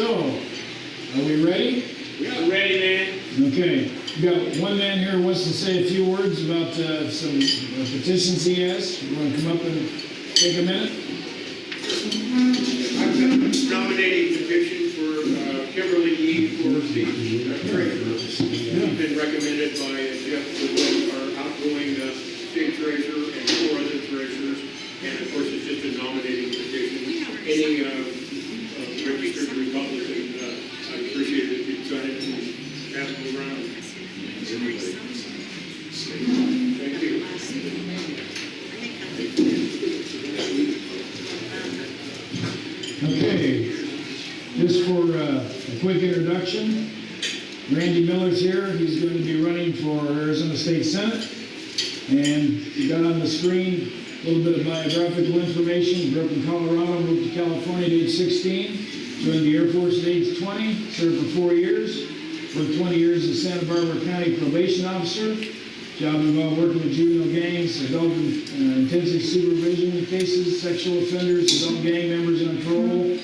So, are we ready? Yeah, ready, man. Okay. We got one man here who wants to say a few words about some petitions he has. You want to come up and take a minute? I'm nominating petition for Kimberly E. for the treasurer. She's been recommended by Jeff Wood, our outgoing state treasurer, and 4 other treasurers. And of course, it's just a nominating petition. Any registered Republican, I appreciate it if you sign it and pass it around. Thank you. Okay. Just for a quick introduction, Randy Miller's here. He's going to be running for Arizona State Senate. And you got on the screen a little bit of biographical information. Grew up in Colorado, moved to California at age 16, joined the Air Force at age 20, served for 4 years, worked 20 years as Santa Barbara County probation officer. Job involved working with juvenile gangs, adult intensive supervision cases, sexual offenders, adult gang members on parole.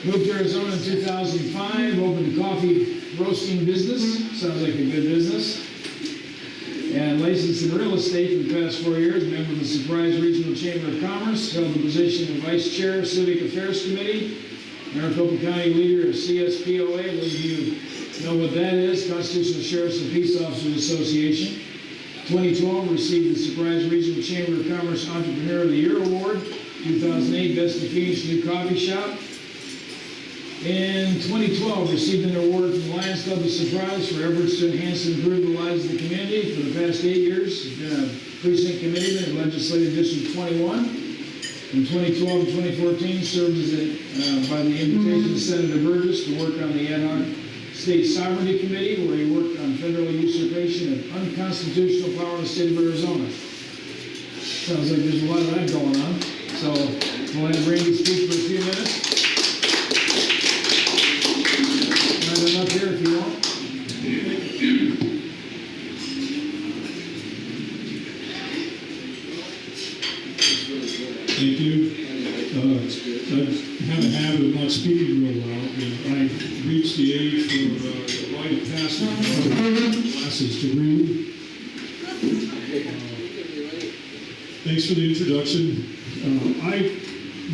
Moved to Arizona in 2005, opened a coffee roasting business. Sounds like a good business. And licensed in real estate for the past 4 years, member of the Surprise Regional Chamber of Commerce, held the position of Vice Chair, Civic Affairs Committee, Maricopa County leader of CSPOA. Those of you know what that is, Constitutional Sheriffs and Peace Officers Association. 2012 received the Surprise Regional Chamber of Commerce Entrepreneur of the Year Award. 2008 Best of Phoenix New Coffee Shop. In 2012, received an award from the Lions Club of Surprise for efforts to enhance and improve the lives of the community. For the past 8 years, he's been a precinct committeeman in Legislative District 21. In 2012 and 2014, served as by the invitation of Senator Burgess to work on the ad hoc State Sovereignty Committee, where he worked on federal usurpation of unconstitutional power in the state of Arizona. Sounds like there's a lot of that going on. So we'll have Randy speak for a few minutes. Up here if you want. Thank you. I have a habit of not speaking real loud. I reached the age for the rite of passage classes to read. Thanks for the introduction. I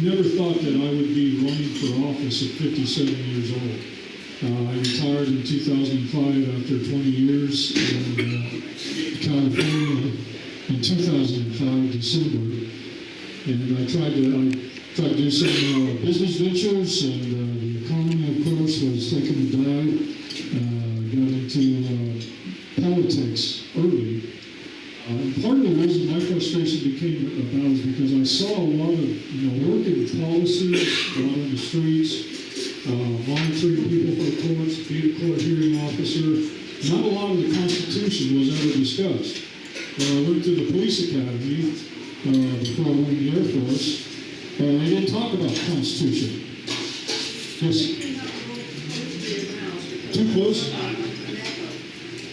never thought that I would be running for office at 57 years old. I retired in 2005 after 20 years in California in 2005, December. And I tried to do some business ventures, and the economy, of course, was taking a dive. Got into politics early. Part of the reason my frustration became about is because I saw a lot of working with policies, a lot on the streets, monitoring people for courts, being a court hearing officer. Not a lot of the Constitution was ever discussed. When I went to the police academy before I went to the Air Force, they didn't talk about the Constitution. Just too close?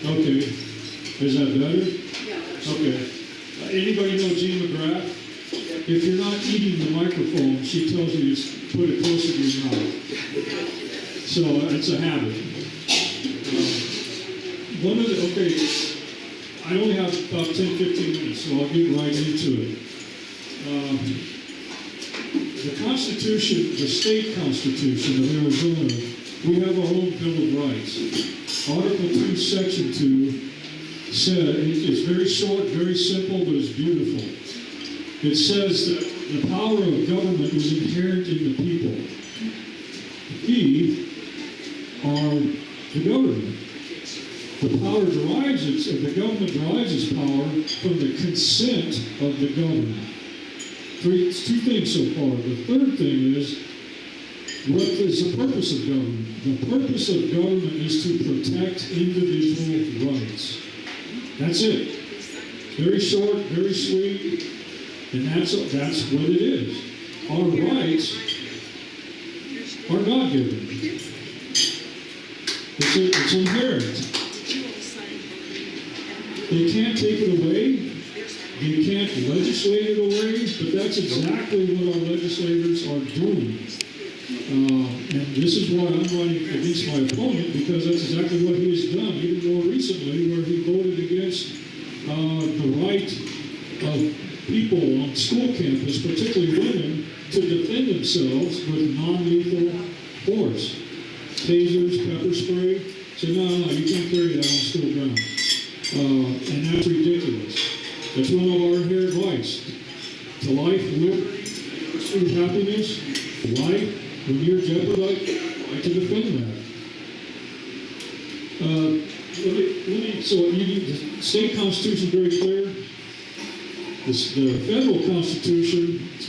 Okay. Is that better? Okay. Anybody know Jean McGrath? If you're not eating the microphone, she tells you to put it closer to your mouth. So it's a habit. I only have about 10-15 minutes, so I'll get right into it. The Constitution, the state Constitution of Arizona, we have our own Bill of Rights. Article 2, Section 2 said, it's very short, very simple, but it's beautiful. It says that the power of government is inherent in the people. We are the government. The government derives its power from the consent of the government. Two things so far. The third thing is, what is the purpose of government? The purpose of government is to protect individual rights. That's it. Very short, very sweet, and that's what it is. Our rights are God-given. It's inherent. They can't take it away. They can't legislate it away, but that's exactly what our legislators are doing. And this is why I'm running against my opponent, because that's exactly what he has done, even more recently, where he voted against the right of people on school campus, particularly women, to defend themselves with non-lethal force. Tasers, pepper spray. So no, you can't carry that on school grounds. And that's ridiculous. That's one of our inherent rights. To life, liberty, pursuit, happiness, life, when you're jeopardized, right to defend that. The state constitution is very clear. The federal constitution,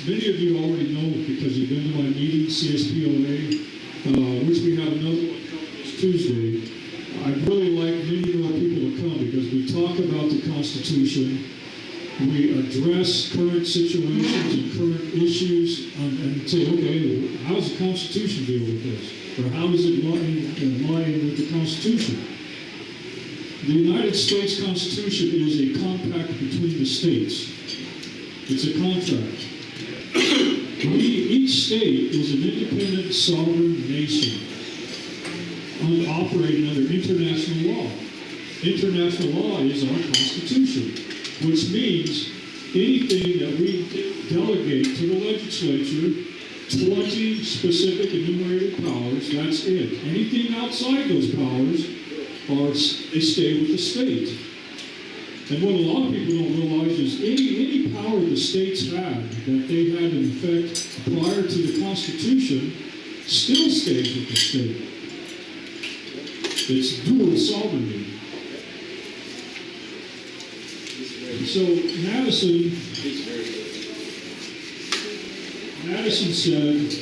many of you already know because you've been to my meeting, CSPOA, which we have another one coming this Tuesday. I'd really like many more people to come because we talk about the Constitution, we address current situations and current issues, and say, okay, how does the Constitution deal with this? Or how does it line with the Constitution? The United States Constitution is a compact between the states. It's a contract. Each state is an independent, sovereign nation operating under international law. International law is our Constitution, which means anything that we delegate to the legislature, 20 specific enumerated powers, that's it. Anything outside those powers, they stay with the state. And what a lot of people don't realize is any power the states had that they had in effect prior to the Constitution still stays with the state. It's dual sovereignty. So Madison said,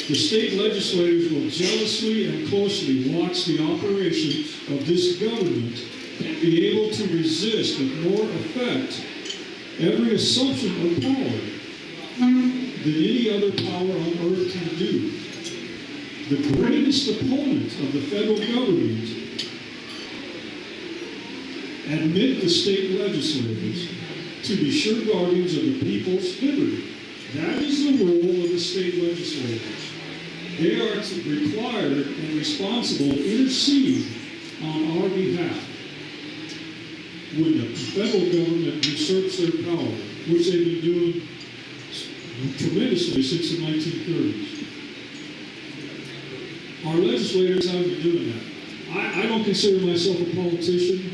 the state legislators will jealously and closely watch the operations of this government and be able to resist with more effect every assumption of power than any other power on earth can do. The greatest opponent of the federal government admit the state legislators to be sure guardians of the people's liberty. That is the role of the state legislators. They are required and responsible to intercede on our behalf when the federal government usurps their power, which they've been doing tremendously since the 1930s. Our legislators haven't been doing that. I don't consider myself a politician.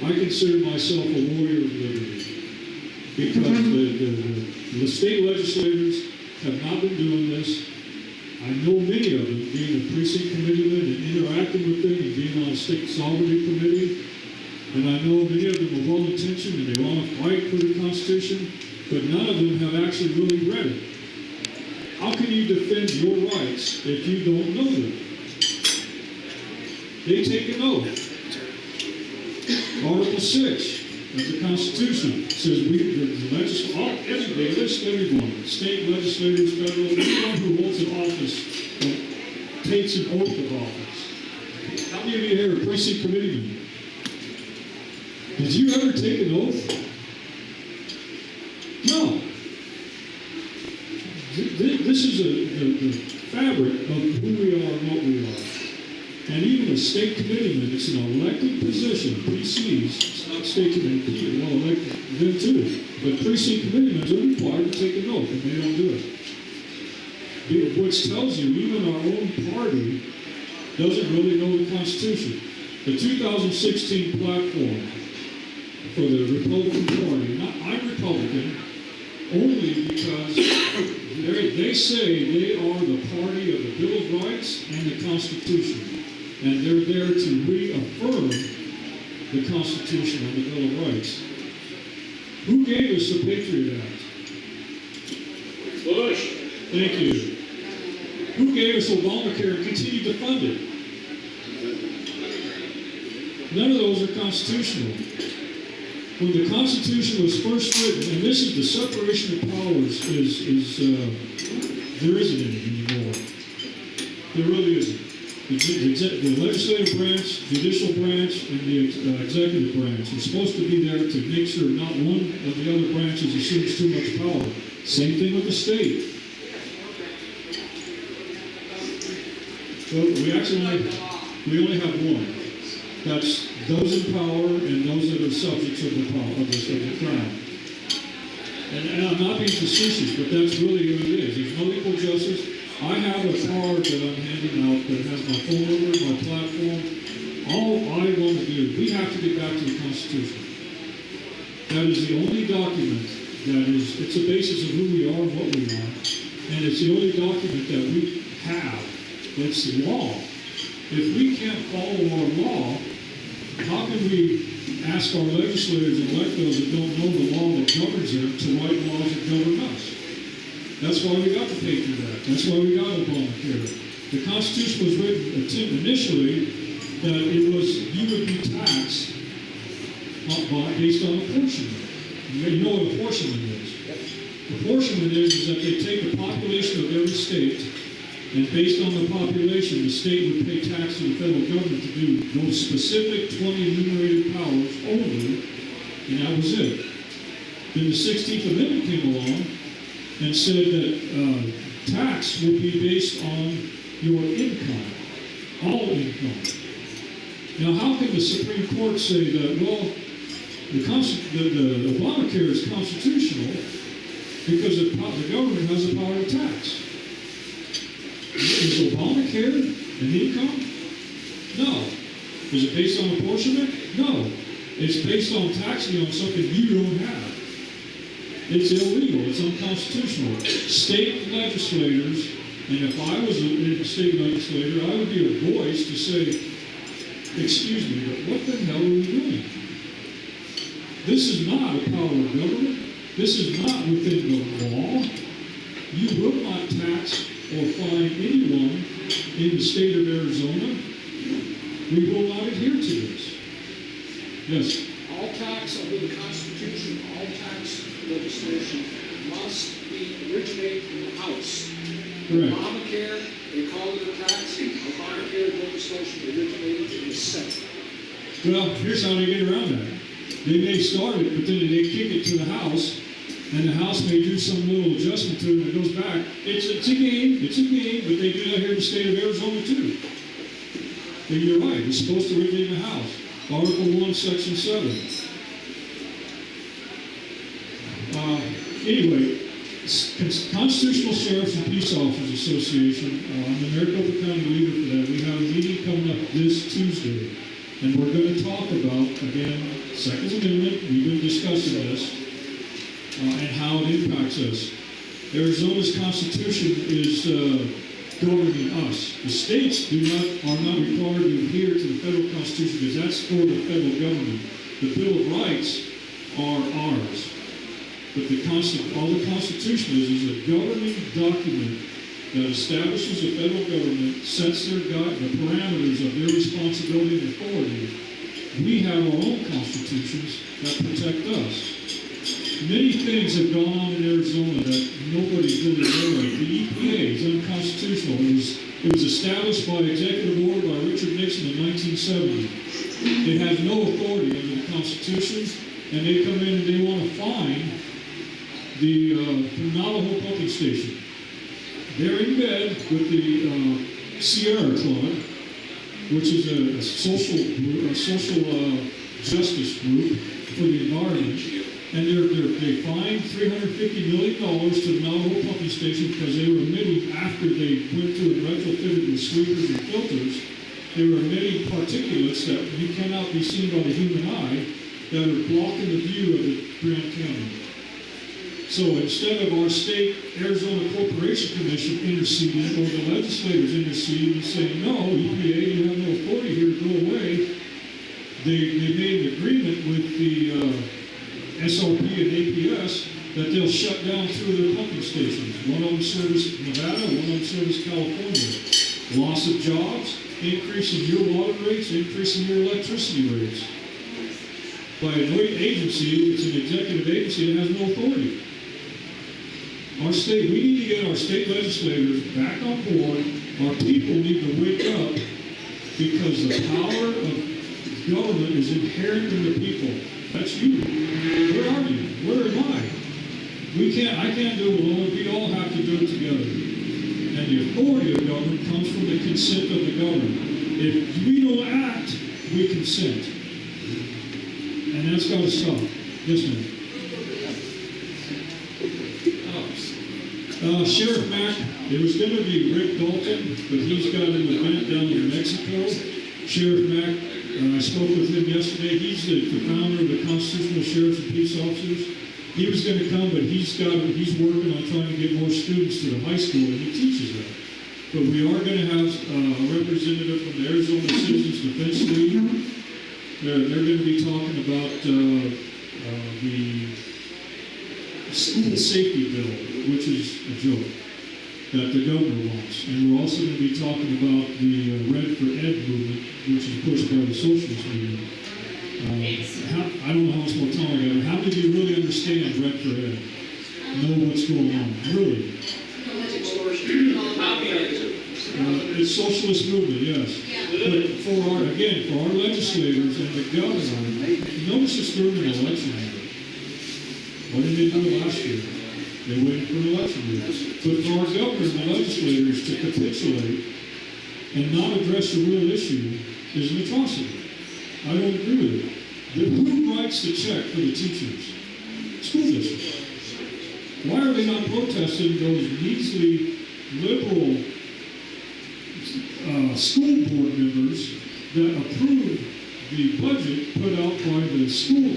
I consider myself a warrior of liberty. Because the state legislators have not been doing this. I know many of them, being a precinct committeeman and interacting with them and being on a state sovereignty committee. And I know many of them are well-intentioned and they want to fight for the Constitution, but none of them have actually really read it. How can you defend your rights if you don't know them? They take an oath. Article 6 of the Constitution says they list everyone, state legislators, federal, anyone who holds an office takes an oath of office. How many of you here are precinct committeemen? Did you ever take an oath? No. This is the fabric of who we are and what we are. And even a state committeeman, it's an elected position, PCs, it's not state committee, well, elected them too. But precinct committeemen are required to take an oath, and they don't do it. Which tells you even our own party doesn't really know the Constitution. The 2016 platform for the Republican Party, I'm Republican only because they say they are the party of the Bill of Rights and the Constitution. And they're there to reaffirm the Constitution and the Bill of Rights. Who gave us the Patriot Act? Bush. Thank you. Who gave us Obamacare and continued to fund it? None of those are constitutional. When the Constitution was first written, and this is the separation of powers, there isn't any anymore. There really isn't. The legislative branch, judicial branch, and the executive branch are supposed to be there to make sure not one of the other branches assumes too much power. Same thing with the state. Well, we only have one. That's those in power and those that are subjects of the power of the crown. And I'm not being facetious, but that's really what it is. There's no equal justice. I have a card that I'm handing out that has my phone number, my platform. All I want to do, we have to get back to the Constitution. That is the only document that is, it's the basis of who we are and what we are. And it's the only document that we have. It's law. If we can't follow our law, how can we ask our legislators and elect those that don't know the law that governs them to write laws that govern us? That's why we got the Patriot Act. That's why we got Obamacare. The Constitution was written initially that it was, you would be taxed based on apportionment. You know what apportionment is. Apportionment is that they take the population of every state, and based on the population, the state would pay tax to the federal government to do those specific 20 enumerated powers only, and that was it. Then the 16th Amendment came along and said that tax will be based on your income, all income. Now, how can the Supreme Court say that, well, the Obamacare is constitutional because the government has the power to tax? Is Obamacare an income? No. Is it based on apportionment? No. It's based on taxing on something you don't have. It's illegal. It's unconstitutional. State legislators, and if I was a state legislator, I would be a voice to say, excuse me, but what the hell are we doing? This is not a power of government. This is not within the law. You will not tax or fine anyone in the state of Arizona. We will not adhere to this. Yes? All tax under the Constitution, all tax legislation must originate in the House. Correct. Obamacare, they call it a tax. Obamacare legislation originated in the Senate. Well, here's how they get around that. They may start it, but then they kick it to the House, and the House may do some little adjustment to it, and it goes back. It's a game, but they do that here in the state of Arizona too. And you're right, it's supposed to originate in the House. Article 1, Section 7. Anyway, Constitutional Sheriffs and Peace Officers Association, I'm the Maricopa County leader for that. We have a meeting coming up this Tuesday, and we're going to talk about, again, Second Amendment. We've been discussing this, and how it impacts us. Arizona's Constitution is governing us. The states are not required to adhere to the federal Constitution because that's for the federal government. The Bill of Rights are ours. But all the Constitution is a governing document that establishes the federal government, sets the parameters of their responsibility and authority. We have our own constitutions that protect us. Many things have gone on in Arizona that nobody's really aware of. The EPA is unconstitutional. It was established by executive order by Richard Nixon in 1970. It has no authority under the Constitution, and they come in and they want to fine the Navajo pumping station. They're in bed with the Sierra Club, which is a social justice group for the environment, and they fined $350 million to the Navajo pumping station because they were emitting, after they went through and retrofitted with sweepers and filters, they were emitting particulates that cannot be seen by the human eye that are blocking the view of the Grand Canyon. So instead of our state Arizona Corporation Commission interceding, or the legislators interceding and saying, no, EPA, you have no authority here to go away, they made an agreement with the SRP and APS that they'll shut down 2 of their pumping stations. One of them serves Nevada, one of them serves California. Loss of jobs, increase in your water rates, increase in your electricity rates. By an agency, it's an executive agency that has no authority. We need to get our state legislators back on board. Our people need to wake up because the power of government is inherent in the people. That's you. Where are you? Where am I? I can't do it alone. We all have to do it together. And the authority of government comes from the consent of the governed. If we don't act, we consent. And that's got to stop. Yes, ma'am. Sheriff Mack, it was going to be Rick Dalton, but he's got an event down in Mexico. Sheriff Mack, I spoke with him yesterday. He's the founder of the Constitutional Sheriffs and Peace Officers. He was going to come, but he's working on trying to get more students to the high school, and he teaches that. But we are going to have a representative from the Arizona Citizens Defense League. They're going to be talking about the school safety bill, which is a joke, that the governor wants. And we're also going to be talking about the Red for Ed movement, which is pushed by the socialist movement. I don't know how much more time I got. How many of you really understand Red for Ed? Know what's going on? Really? It's socialist movement, yes. But for our legislators and the governor, notice it's during an election year. Why didn't they do it last year? They waited for an election year. But for our governor and the legislators to capitulate and not address the real issue is an atrocity. I don't agree with it. Who writes the check for the teachers? School districts. Why are they not protesting those measly liberal school board members that approve the budget put out by the school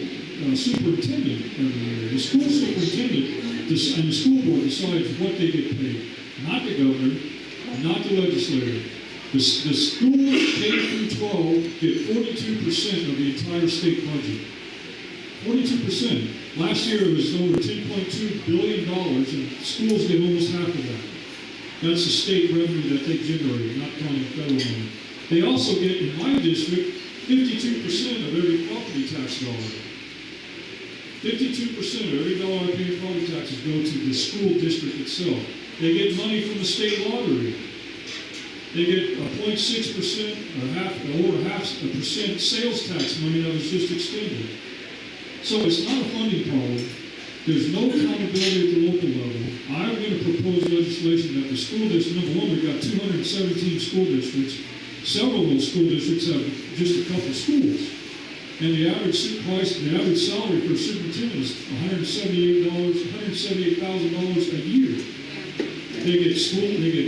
superintendent every year? The school superintendent and the school board decides what they get paid, not the governor, not the legislator. The schools K through 12 get 42% of the entire state budget. 42%. Last year it was over $10.2 billion, and schools get almost half of that. That's the state revenue that they generate, not counting federal money. They also get, in my district, 52% of every property tax dollar. 52% of every dollar I pay in property taxes go to the school district itself. They get money from the state lottery. They get 0.6% or half a percent sales tax money that was just extended. So it's not a funding problem. There's no accountability at the local level. I'm going to propose legislation that the school district, number one, we've got 217 school districts. Several of those school districts have just a couple schools. And the average salary for a superintendent is $178,000 a year. They get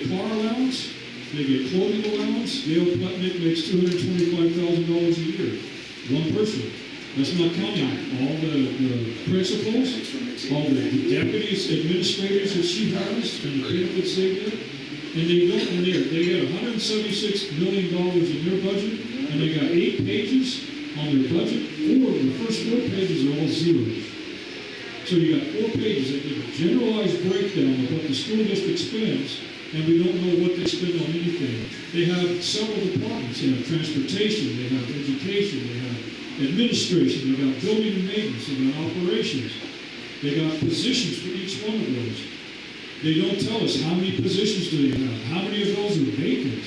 car allowance, they get clothing allowance. Dale Plutnick makes $225,000 a year. One person. That's not counting all the principals, all the deputies, administrators that she has, and the benefits they get. And they get $176 million in their budget, and they got 8 pages on their budget. The first 4 pages are all zeros. So you got 4 pages that give a generalized breakdown of what the school district spends, and we don't know what they spend on anything. They have several departments. They have transportation, they have education, they have administration, they got building and maintenance, they got operations. They got positions for each one of those. They don't tell us how many positions do they have, how many of those are vacant.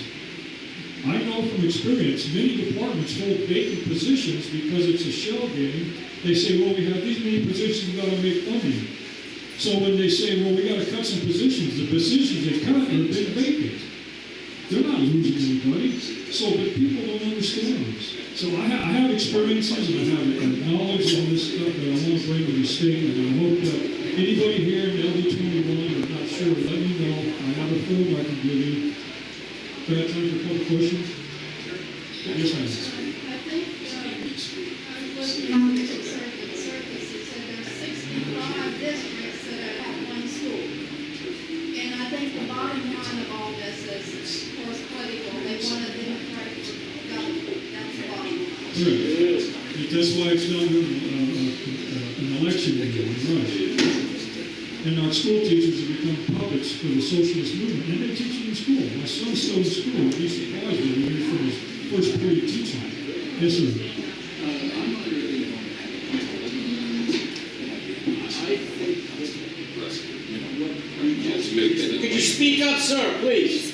I know from experience, many departments hold vacant positions because it's a shell game. They say, well, we have these many positions, we've got to make funding. So when they say, well, we got to cut some positions, the positions they cut are been vacant. They're not losing anybody. So, but people don't understand this. So I have experiences and I have knowledge on this stuff that I want to bring to the state, and I hope that anybody here in LD21 or not sure, let me know. I have a form I can give you. Do I have time for a couple questions? Yes, ma'am. I think I was looking at the circus. It said there's 65 districts that have one school. And I think the bottom line of all this is, of course, political. They want a democratic government. That's the bottom line. Right. That's why it's done an election year, right? And our school teachers have become puppets for the socialist movement, and they teach in school. My son's still in school. He'd be surprised when he hears from his first period teaching. Yes, sir. Could you speak up, sir, please?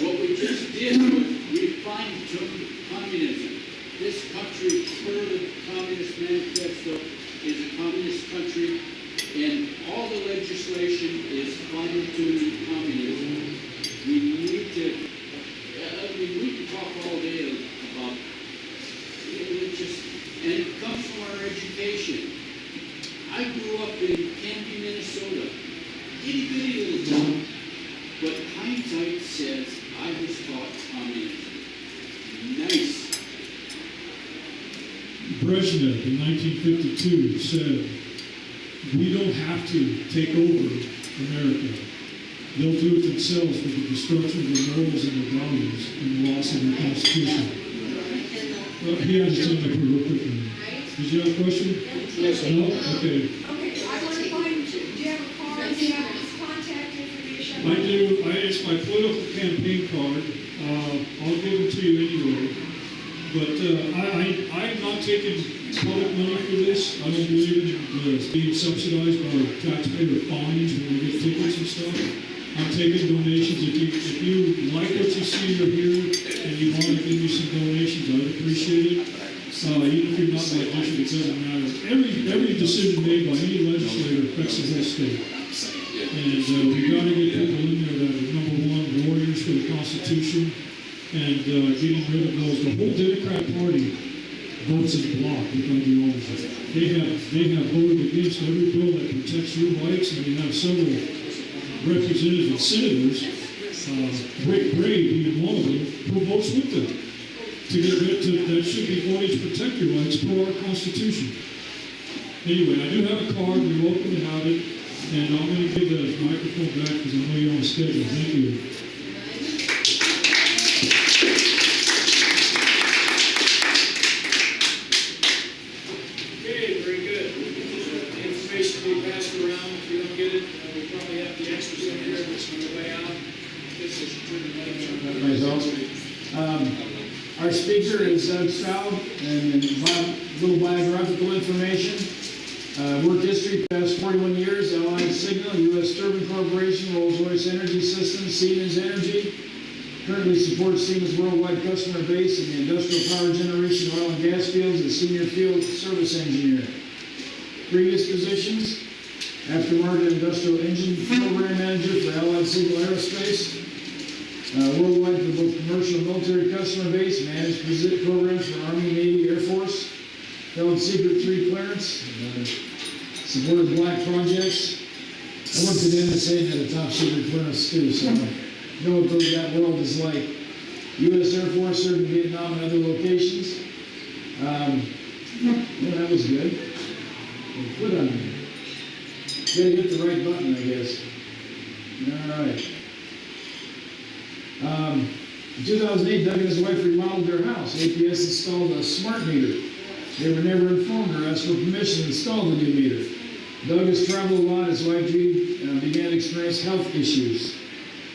What we just did was we fine-tuned communism. This country, per the Communist Manifesto, is a communist country, and all the legislation is fine-tuned communism. We need to, I mean, we can talk all day about, it just, and it comes from our education. I grew up in Canby, Minnesota, itty bitty little town, but hindsight says I was taught communism. Nice. Brezhnev in 1952 said, "We don't have to take over America. They'll do it themselves with the destruction of their morals and their values and the loss of their Constitution." Well, he has his own real quickly. Did you have a question? Yes, No? Okay. Okay, I want to find, do you have a card, do you have his contact information? I do. It's my political campaign card. I'll give it to you anyway. But I'm not taking public money for this. I don't believe in being subsidized by taxpayer fines when we get tickets and stuff. I'm taking donations. If you like what you see or hear and you want to give me some donations, I'd appreciate it. Even if you're not my district, it doesn't matter. Every decision made by any legislator affects the whole state. And we got to get people in there that are, number one, warriors for the Constitution, and getting rid of those. The whole Democrat Party votes in block with ideology. They have voted against every bill that protects your rights, and you have several representatives and senators, Rick Gray being one of them, who votes with them. That should be voting to protect your rights per our Constitution. Anyway, I do have a card. You're welcome to have it. And I'm going to give the microphone back because I know you're on schedule. Thank you. Okay, very good. Information will be passed around. If you don't get it, we probably have the extras in here that's on the way out. This is pretty Myself. Our speaker is Staab, and a little biographical information. Work history, past 41 years, Allied Signal, U.S. Turbine Corporation, Rolls-Royce Energy Systems, Siemens Energy. Currently supports Siemens' worldwide customer base in the industrial power generation, oil and gas fields as senior field service engineer. Previous positions, aftermarket industrial engine program manager for Allied Signal Aerospace. Worldwide for both commercial and military customer base, managed programs for Army, Navy, Air Force. Held Secret 3 clearance, supported black projects. I worked at NSA and had a top secret clearance too, so I know what that world is like. U.S. Air Force served in Vietnam and other locations. Well, that was good. Put on there. Gotta hit the right button, I guess. All right. In 2008, Doug and his wife remodeled their house. APS installed a smart meter. They were never informed or asked for permission to install the new meter. Doug has traveled a lot. His wife Judy began to experience health issues.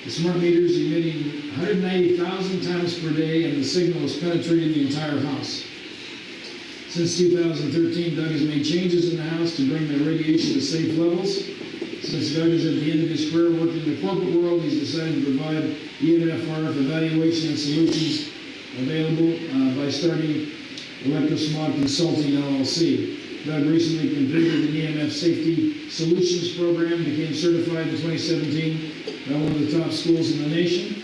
The smart meter is emitting 190,000 times per day, and the signal is penetrating the entire house. Since 2013, Doug has made changes in the house to bring the radiation to safe levels. Since Doug is at the end of his career working in the corporate world, he's decided to provide EMF RF evaluation and solutions available by starting Electrosmog Consulting LLC. Doug recently completed an EMF Safety Solutions program, became certified in 2017 by one of the top schools in the nation.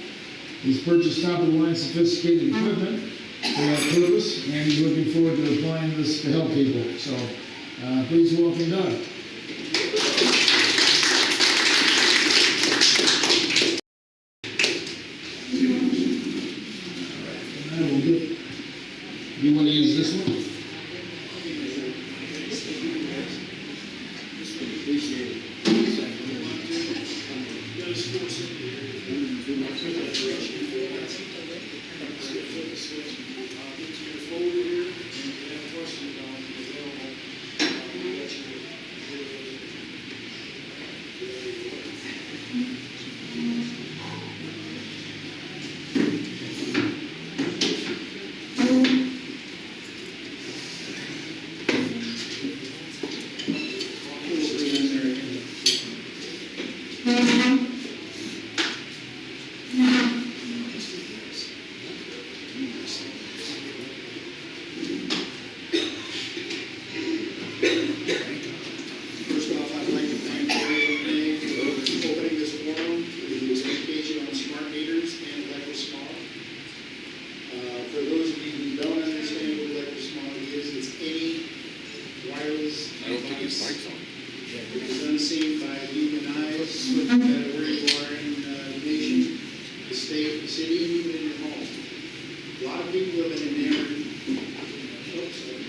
He's purchased top-of-the-line sophisticated equipment for that purpose, and he's looking forward to applying this to help people. So, please welcome Doug. You want to use this one? leave it in your home. A lot of people have been enamored.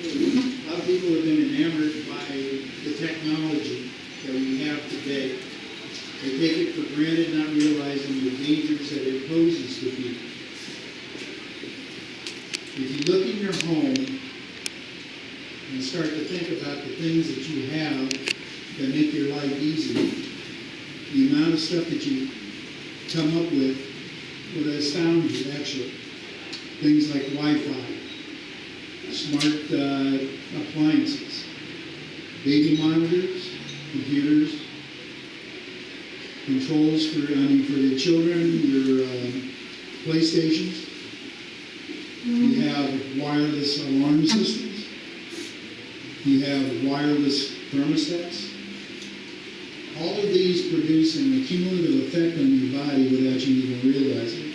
A lot of people have been enamored by the technology that we have today. They take it for granted, not realizing the dangers that it poses to people. If you look in your home and start to think about the things that you have that make your life easy, the amount of stuff that you come up with would astound you, actually. Things like Wi-Fi, smart appliances, baby monitors, computers, controls for the children, your PlayStations. You have wireless alarm systems. You have wireless thermostats. All of these produce an accumulative effect on your body without you even realizing it.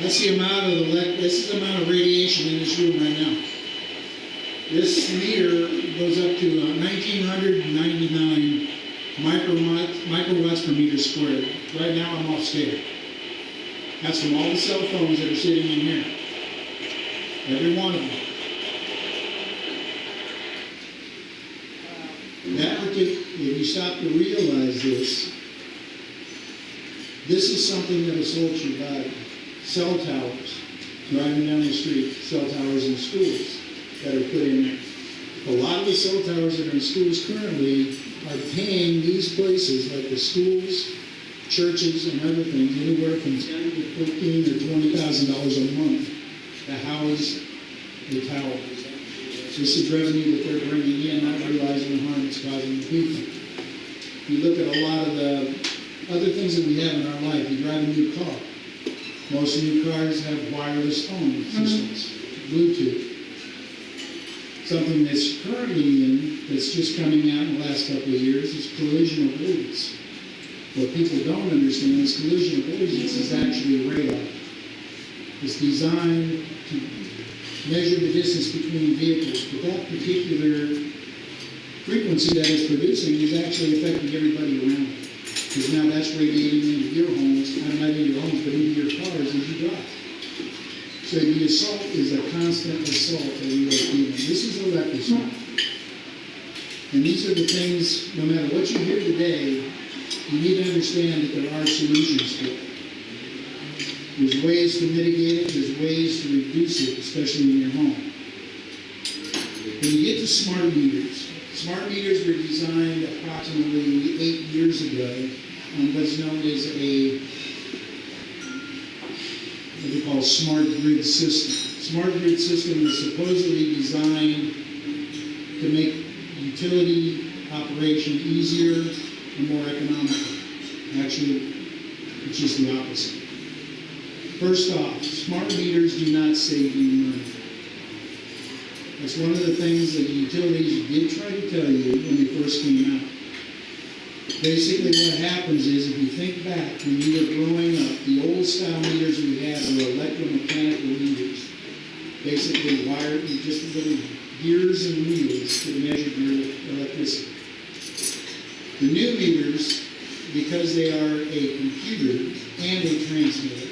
That's the amount of this is the amount of radiation in this room right now. This meter goes up to 1999 microwatts per meter squared. Right now I'm off scale. That's from all the cell phones that are sitting in here. Every one of them. If you stop to realize this is something that assaults your body. Cell towers, driving down the street, cell towers in schools that are put in there. A lot of the cell towers that are in schools currently are paying these places, like the schools, churches, and other things, anywhere from $10,000 to $15,000 or $20,000 a month to house the tower. This is revenue that they're bringing in, not realizing the harm it's causing the people. You look at a lot of the other things that we have in our life. You drive a new car. Most new cars have wireless phone systems, Bluetooth. Something that's currently in, that's just coming out in the last couple of years, is collision avoidance. What people don't understand is collision avoidance is actually radar. It's designed to measure the distance between vehicles, but that particular frequency that it's producing is actually affecting everybody around it. Because now that's radiating into your homes, not into your homes, but into your cars as you drive. So the assault is a constant assault that we are feeling. This is electricity. And these are the things, no matter what you hear today, you need to understand that there are solutions to it. There's ways to mitigate it, there's ways to reduce it, especially in your home. When you get to smart meters were designed approximately 8 years ago on what's known as what they call smart grid system. Smart grid system is supposedly designed to make utility operation easier and more economical. Actually, it's just the opposite. First off, smart meters do not save you money. That's one of the things that the utilities did try to tell you when they first came out. Basically what happens is, if you think back, when you were growing up, the old style meters we had were electromechanical meters. Basically wired with just little gears and wheels that measured your electricity. The new meters, because they are a computer and a transmitter,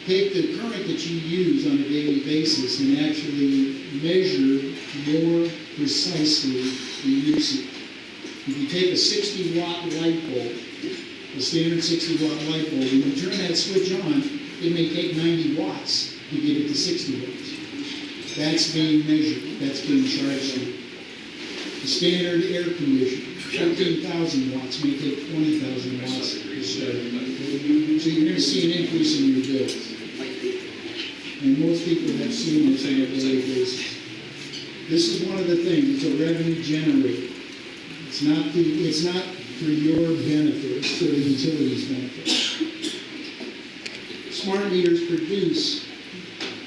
take the current that you use on a daily basis and actually measure more precisely the usage. If you take a 60-watt light bulb, a standard 60-watt light bulb, when you turn that switch on, it may take 90 watts to get it to 60 watts. That's being measured. That's being charged to. The standard air conditioner, 14,000 watts, may take 20,000 watts to start. So you're going to see an increase in your bills. And most people have seen this on a daily basis. This is one of the things, it's a revenue generator. It's not for your benefit, it's for the utility's benefit. Smart meters produce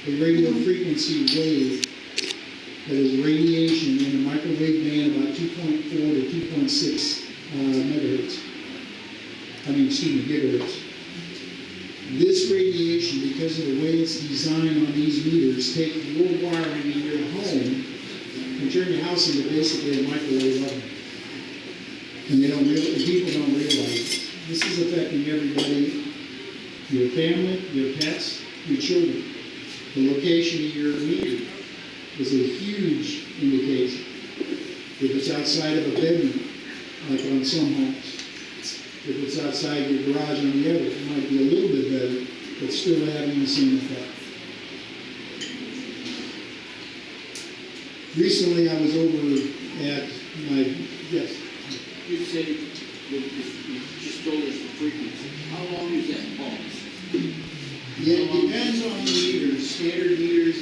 a radio frequency wave that is radiation in a microwave band about 2.4 to 2.6 gigahertz. This radiation, because of the way it's designed on these meters, take your wiring in your home and turn your house into basically a microwave oven. And people don't realize, this is affecting everybody, your family, your pets, your children. The location of your meter is a huge indication. If it's outside of a bedroom, like on some homes. If it's outside your garage on the other, it might be a little bit better, but still having the same effect. Recently, I was over at my, yes, You said, you just told us the frequency. How long is that pulse? yeah, it depends on the meters. Standard meters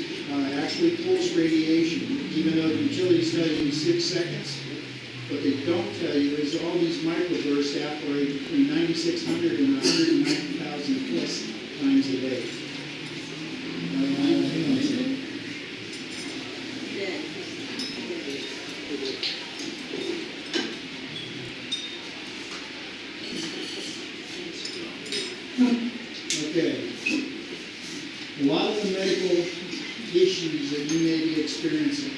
actually pulse radiation, even though the utilities tell you in 6 seconds. What they don't tell you is all these microbursts operate between 9,600 and 190,000 plus times a day. Hang on a second. Okay. A lot of the medical issues that you may be experiencing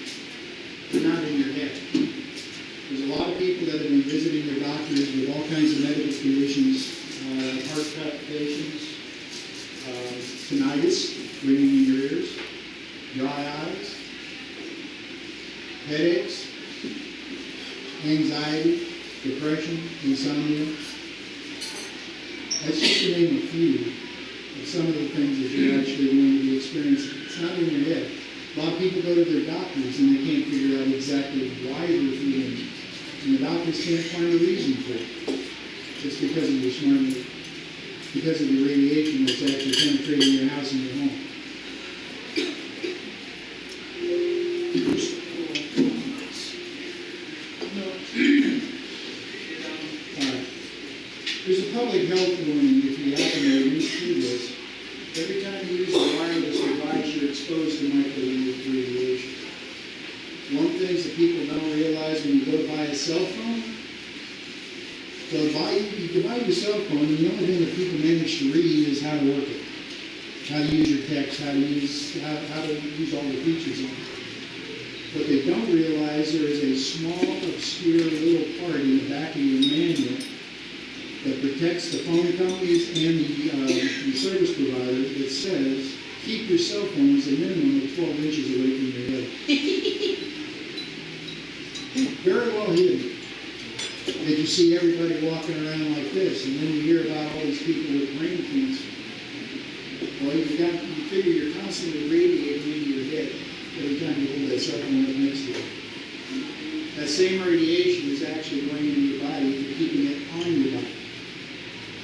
are not in your head. There's a lot of people that have been visiting their doctors with all kinds of medical conditions, heart palpitations, tinnitus, ringing in your ears, dry eyes, headaches, anxiety, depression, insomnia. That's just to name a few of some of the things that you're actually going to be experiencing. It's not in your head. A lot of people go to their doctors and they can't figure out exactly why they're feeling it. And the doctors can't find a reason for it. Just because of your smart, because of the radiation that's actually penetrating your house and your home. There's a public health warning if you happen to read through this. Every time you use a wireless device, you're exposed to microwave radiation. One of the things that people don't realize when you go to buy a cell phone, you can buy your cell phone, and the only thing that people manage to read is how to work it, how to use your text, how to use all the features on it. What they don't realize, there is a small, obscure little part in the back of your manual that protects the phone companies and the service providers that says, keep your cell phones a minimum of 12 inches away from your head. Very well hidden. That you see everybody walking around like this, and then you hear about all these people with brain cancer. Well, you figure you're constantly radiating into your head every time you hold that cell phone up next to you. That same radiation is actually going into your body if you're keeping it on your body.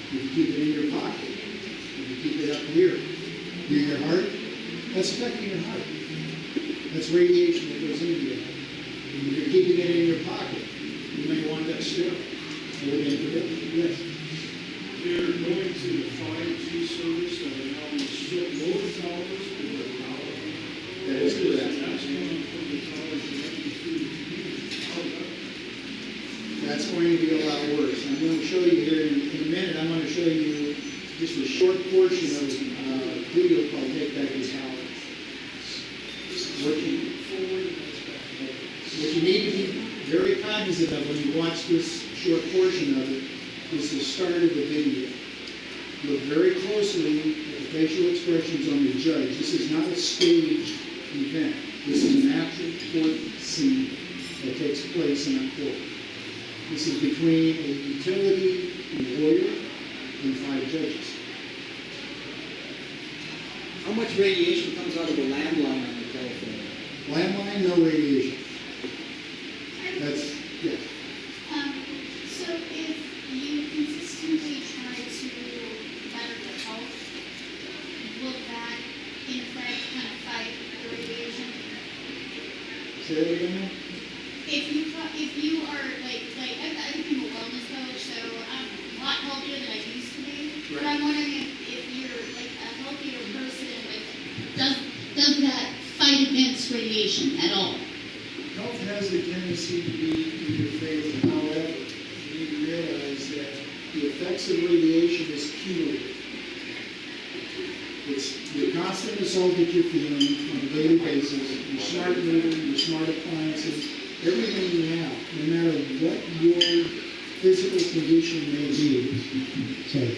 If you keep it in your pocket, if you keep it up here, near your heart, that's affecting your heart. That's radiation that goes into your heart. If you're keeping it in your pocket, you may want that still. Yes. They're going to the 5G service that are now being stripped lower towers and the power. That is correct. That's coming from the towers directly through the community. That's going to be a lot worse. I'm going to show you here in a minute. I'm going to show you just a short portion of a video called Take Back Your Power. What you need to be very cognizant of when you watch this short portion of it is the start of the video. Look very closely at the facial expressions on the judge. This is not a staged event. This is an actual court scene that takes place in a court. This is between a utility, a lawyer, and 5 judges. How much radiation comes out of a landline on the telephone? Landline, no radiation. That's, yeah. So if you consistently try to better your health, will that in effect kind of fight the radiation? Say that again? If you are I became a wellness coach, so I'm a lot healthier than I used to be. But I'm wondering if you're like a healthier person, does that fight against radiation at all? Health has a tendency to be in your favor. However, you need to realize that the effects of radiation is cumulative. It's the constant assault that you're feeling on a daily basis, your smart meter, your smart appliances, everything you have, no matter what your physical condition may be. Sorry.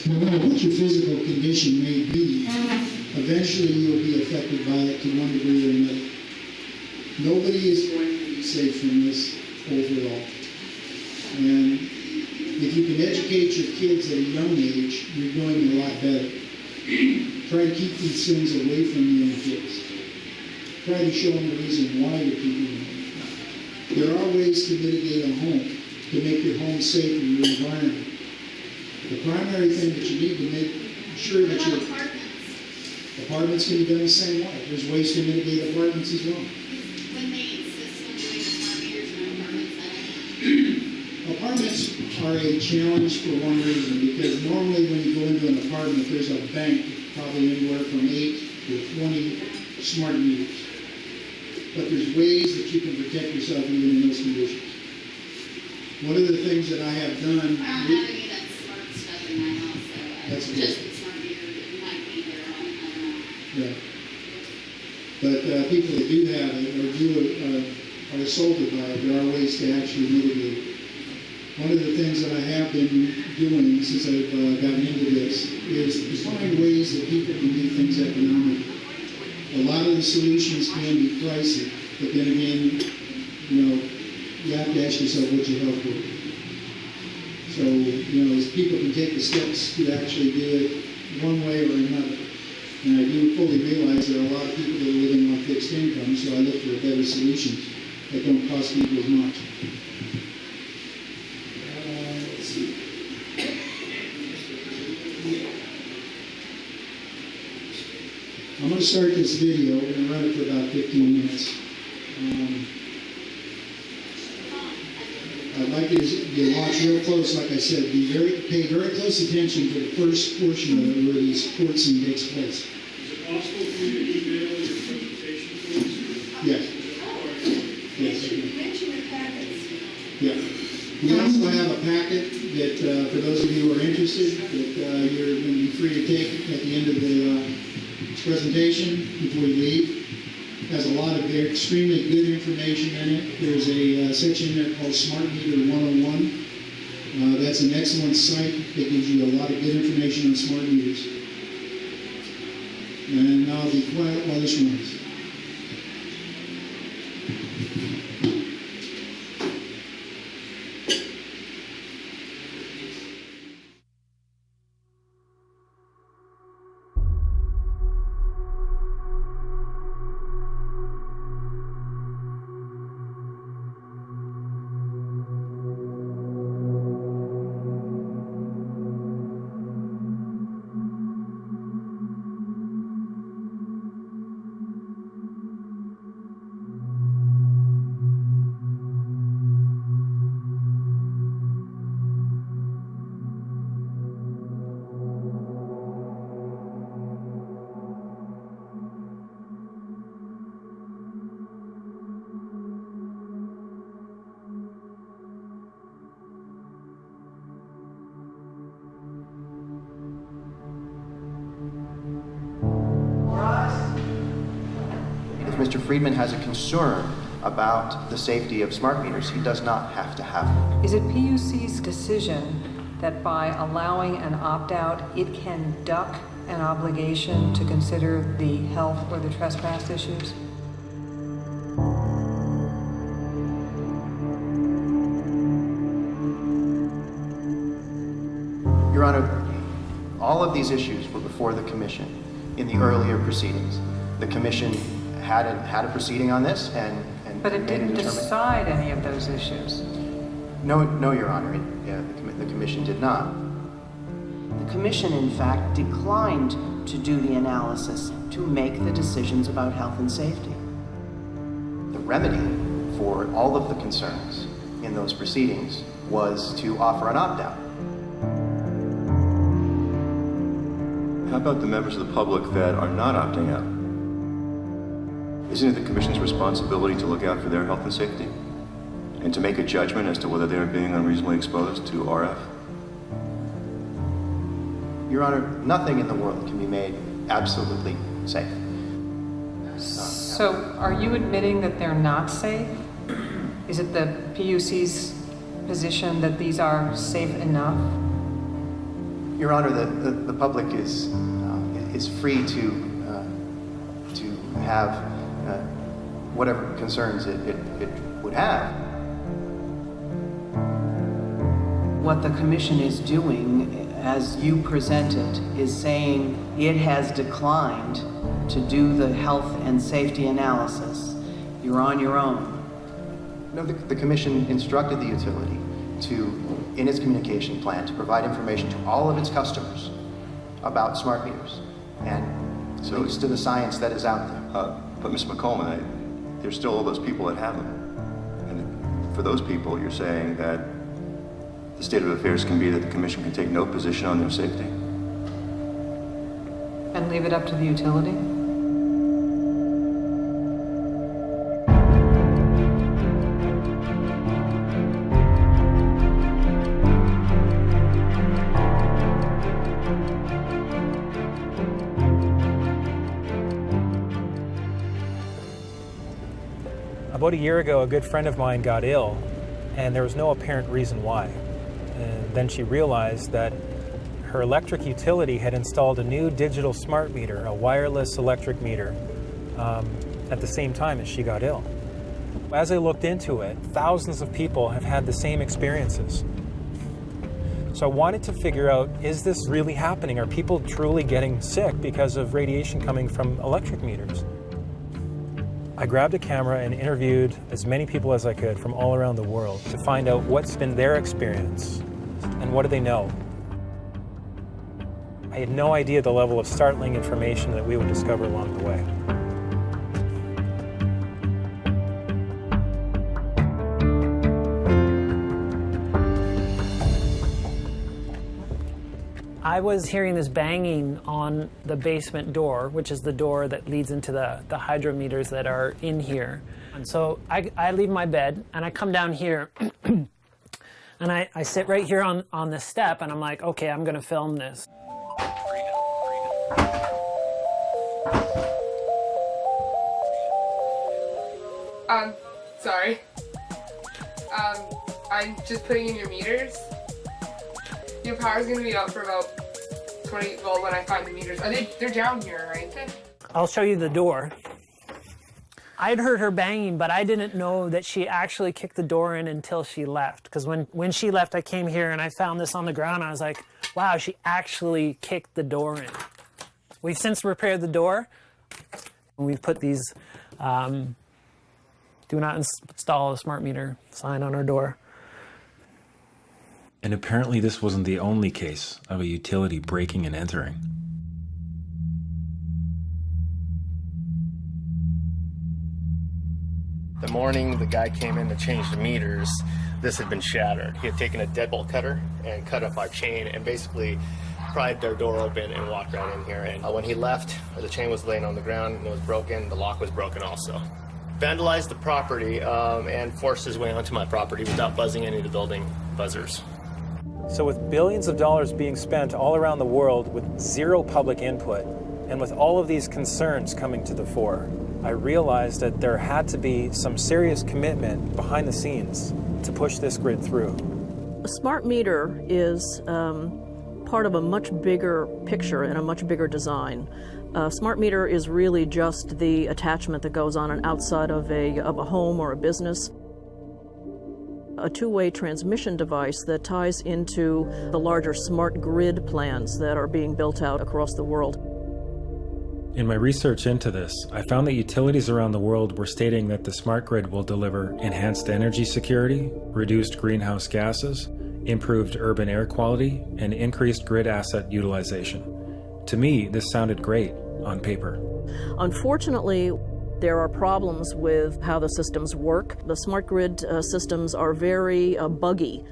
No matter what your physical condition may be, eventually you'll be affected by it to one degree or another. Nobody is going to be safe from this overall. And if you can educate your kids at a young age, you're doing a lot better. Try to keep these things away from young kids. Try to show them the reason why you're keeping them. There are ways to mitigate a home, to make your home safe and your environment. The primary thing that you need to make sure that your apartments can be done the same way. There's ways to mitigate apartments as well. When they insist on doing smart meters in apartments, Apartments are a challenge for one reason, because normally when you go into an apartment, there's a bank, probably anywhere from 8 to 20 smart meters. But there's ways that you can protect yourself even in those conditions. One of the things that I have done. I don't have any of that smart stuff in my house, so That's just good. the smart meter that might be there on, I don't know. Yeah. But people that do have it or are assaulted by it, there are ways to actually mitigate it. One of the things that I have been doing since I've gotten into this is to find ways that people can do things economically. A lot of the solutions can be pricey, but then again, you have to ask yourself what your health will be. So, as people can take the steps to actually do it one way or another. And I do fully realize there are a lot of people that are living on fixed income, so I look for better solutions that don't cost people as much. Let's see. I'm going to start this video. We're going to run it for about 15 minutes. I'd like you to watch real close, like I said. Pay very close attention to the first portion of it where this court scene takes place. Is it possible for you to email your presentation to us? Yes. Yes. You mentioned the packets. Yeah. We also have a packet that, for those of you who are interested, that you're going to be free to take at the end of the presentation before you leave. It has a lot of extremely good information in it. There's a section in there called Smart Meter 101. That's an excellent site that gives you a lot of good information on smart meters. And I'll be quiet while this runs. If Mr. Friedman has a concern about the safety of smart meters, he does not have to have them. Is it PUC's decision that by allowing an opt-out, it can duck an obligation to consider the health or the trespass issues? Your Honor, all of these issues were before the Commission in the earlier proceedings. The Commission had a proceeding on this and But it made a didn't determination. decide any of those issues. No, Your Honor, the Commission did not. The Commission, in fact, declined to do the analysis to make the decisions about health and safety. The remedy for all of the concerns in those proceedings was to offer an opt-out. How about the members of the public that are not opting out? Isn't it the Commission's responsibility to look out for their health and safety? And to make a judgment as to whether they're being unreasonably exposed to RF? Your Honor, nothing in the world can be made absolutely safe. So are you admitting that they're not safe? Is it the PUC's position that these are safe enough? Your Honor, the public is free to have whatever concerns it would have. What the commission is doing, as you present it, is saying it has declined to do the health and safety analysis. You're on your own. No, the commission instructed the utility to, in its communication plan, to provide information to all of its customers about smart meters and links to the science that is out there. But Ms. McColeman, there's still all those people that have them. And for those people, you're saying that the state of affairs can be that the commission can take no position on their safety? And leave it up to the utility? About a year ago, a good friend of mine got ill, and there was no apparent reason why. And then she realized that her electric utility had installed a new digital smart meter, a wireless electric meter, at the same time as she got ill. As I looked into it, thousands of people have had the same experiences. So I wanted to figure out, is this really happening? Are people truly getting sick because of radiation coming from electric meters? I grabbed a camera and interviewed as many people as I could from all around the world to find out what's been their experience and what do they know. I had no idea the level of startling information that we would discover along the way. I was hearing this banging on the basement door, which is the door that leads into the hydrometers that are in here. And so I leave my bed and I come down here and I sit right here on the step and I'm like, okay, I'm gonna film this. Sorry. I'm just putting in your meters. Your power's gonna be up for about 20, well, when I find the meters. They're down here, right? I'll show you the door. I'd heard her banging, but I didn't know that she actually kicked the door in until she left. Because when she left, I came here and I found this on the ground. I was like, wow, she actually kicked the door in. We've since repaired the door. And we've put these do not install a smart meter sign on our door. And apparently this wasn't the only case of a utility breaking and entering. The morning the guy came in to change the meters, this had been shattered. He had taken a deadbolt cutter and cut up our chain and basically pried their door open and walked right in here. And when he left, the chain was laying on the ground and it was broken. The lock was broken also. Vandalized the property and forced his way onto my property without buzzing any of the building buzzers. So with billions of dollars being spent all around the world with zero public input, and with all of these concerns coming to the fore, I realized that there had to be some serious commitment behind the scenes to push this grid through. A smart meter is part of a much bigger picture and a much bigger design. A smart meter is really just the attachment that goes on an outside of a home or a business. A two-way transmission device that ties into the larger smart grid plans that are being built out across the world. In my research into this, I found that utilities around the world were stating that the smart grid will deliver enhanced energy security, reduced greenhouse gases, improved urban air quality, and increased grid asset utilization. To me, this sounded great on paper. Unfortunately, there are problems with how the systems work. The smart grid systems are very buggy.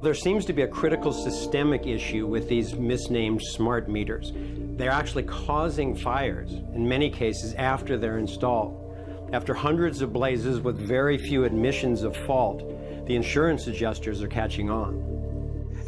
There seems to be a critical systemic issue with these misnamed smart meters. They're actually causing fires, in many cases, after they're installed. After hundreds of blazes with very few admissions of fault, the insurance adjusters are catching on.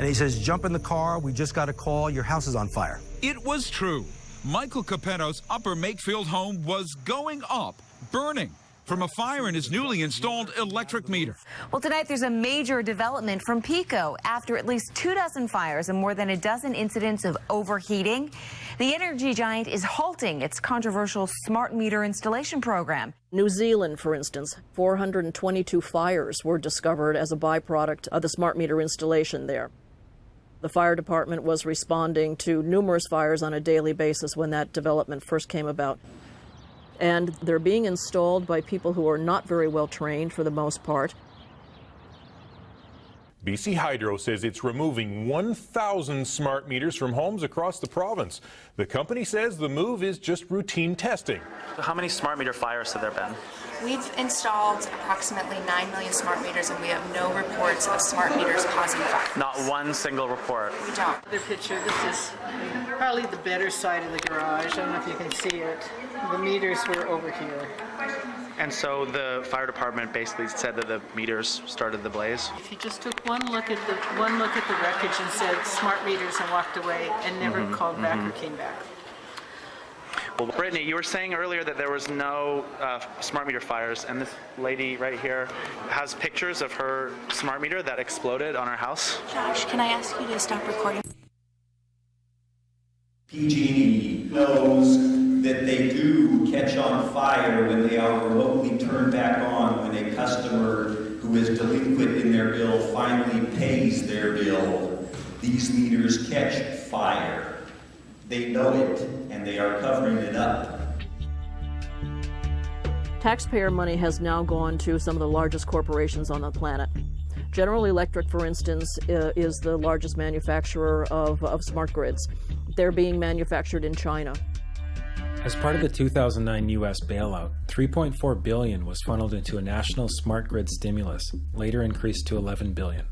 And he says, jump in the car, we just got a call, your house is on fire. It was true. Michael Capetto's Upper Makefield home was going up, burning from a fire in his newly installed electric meter. Well, tonight there's a major development from PECO. After at least 24 fires and more than a dozen incidents of overheating, the energy giant is halting its controversial smart meter installation program. New Zealand, for instance, 422 fires were discovered as a byproduct of the smart meter installation there. The fire department was responding to numerous fires on a daily basis when that development first came about. And they're being installed by people who are not very well trained for the most part. BC Hydro says it's removing 1,000 smart meters from homes across the province. The company says the move is just routine testing. How many smart meter fires have there been? We've installed approximately 9 million smart meters, and we have no reports of smart meters causing fire. Not one single report. We don't. Another picture, this is probably the better side of the garage. I don't know if you can see it. The meters were over here. And so the fire department basically said that the meters started the blaze? If you just took one look at the wreckage and said smart meters and walked away and never called back or came back. Well, Brittany, you were saying earlier that there was no smart meter fires, and this lady right here has pictures of her smart meter that exploded on her house. Josh, can I ask you to stop recording? PG&E knows that they do catch on fire when they are remotely turned back on when a customer who is delinquent in their bill finally pays their bill. These meters catch fire. They know it, and they are covering it up. Taxpayer money has now gone to some of the largest corporations on the planet. General Electric, for instance, is the largest manufacturer of smart grids. They're being manufactured in China. As part of the 2009 U.S. bailout, $3.4 billion was funneled into a national smart grid stimulus, later increased to $11 billion.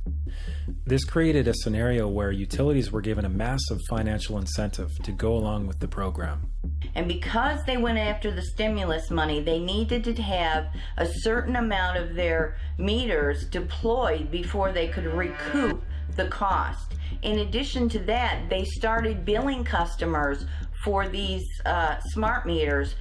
This created a scenario where utilities were given a massive financial incentive to go along with the program. And because they went after the stimulus money, they needed to have a certain amount of their meters deployed before they could recoup the cost. In addition to that, they started billing customers for these smart meters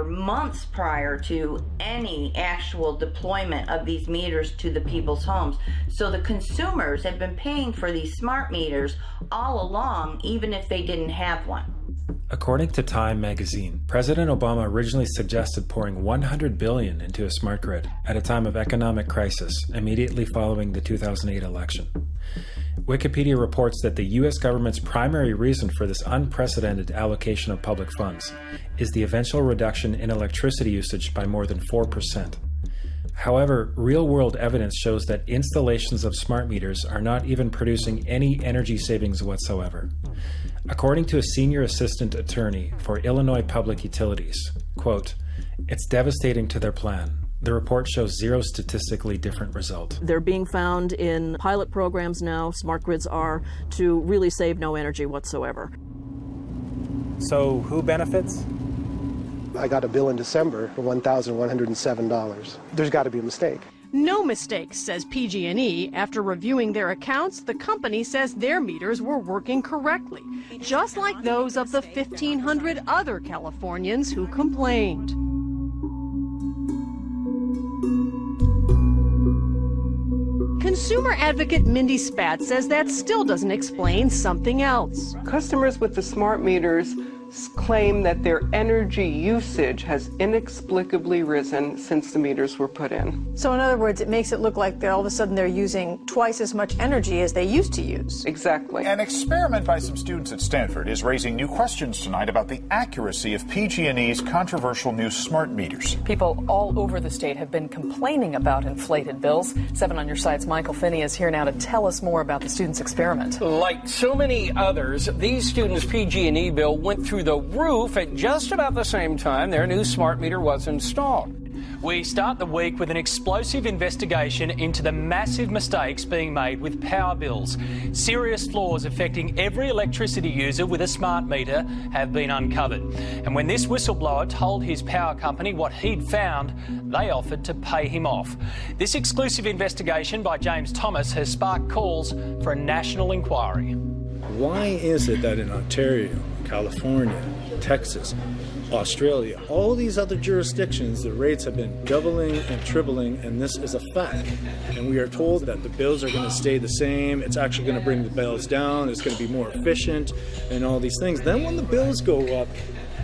months prior to any actual deployment of these meters to the people's homes. So the consumers have been paying for these smart meters all along, even if they didn't have one. According to Time magazine, President Obama originally suggested pouring $100 billion into a smart grid at a time of economic crisis immediately following the 2008 election. Wikipedia reports that the U.S. government's primary reason for this unprecedented allocation of public funds is the eventual reduction in electricity usage by more than 4%. However, real-world evidence shows that installations of smart meters are not even producing any energy savings whatsoever. According to a senior assistant attorney for Illinois Public Utilities, quote, "It's devastating to their plan. The report shows zero statistically different result." They're being found in pilot programs now, smart grids are, to really save no energy whatsoever. So who benefits? I got a bill in December for $1,107. There's got to be a mistake. No mistake, says PG&E. After reviewing their accounts, the company says their meters were working correctly, just like those of the 1,500 other Californians who complained. Consumer advocate Mindy Spat says that still doesn't explain something else. Customers with the smart meters claim that their energy usage has inexplicably risen since the meters were put in. So in other words, it makes it look like all of a sudden they're using twice as much energy as they used to use. Exactly. An experiment by some students at Stanford is raising new questions tonight about the accuracy of PG&E's controversial new smart meters. People all over the state have been complaining about inflated bills. 7 on Your Side's Michael Finney is here now to tell us more about the students' experiment. Like so many others, these students' PG&E bill went through the roof at just about the same time their new smart meter was installed. We start the week with an explosive investigation into the massive mistakes being made with power bills. Serious flaws affecting every electricity user with a smart meter have been uncovered. And when this whistleblower told his power company what he'd found, they offered to pay him off. This exclusive investigation by James Thomas has sparked calls for a national inquiry. Why is it that in Ontario, California, Texas, Australia, all these other jurisdictions, the rates have been doubling and tripling, and this is a fact. And we are told that the bills are going to stay the same, it's actually going to bring the bills down, it's going to be more efficient, and all these things. Then when the bills go up,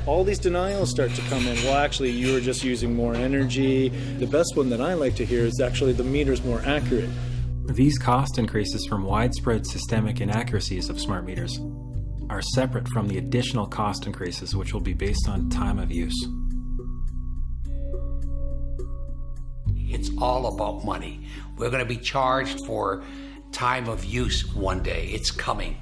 all these denials start to come in. Well, actually, you were just using more energy. The best one that I like to hear is actually the meter's more accurate. These cost increases from widespread systemic inaccuracies of smart meters are separate from the additional cost increases, which will be based on time of use. It's all about money. We're going to be charged for time of use one day. It's coming.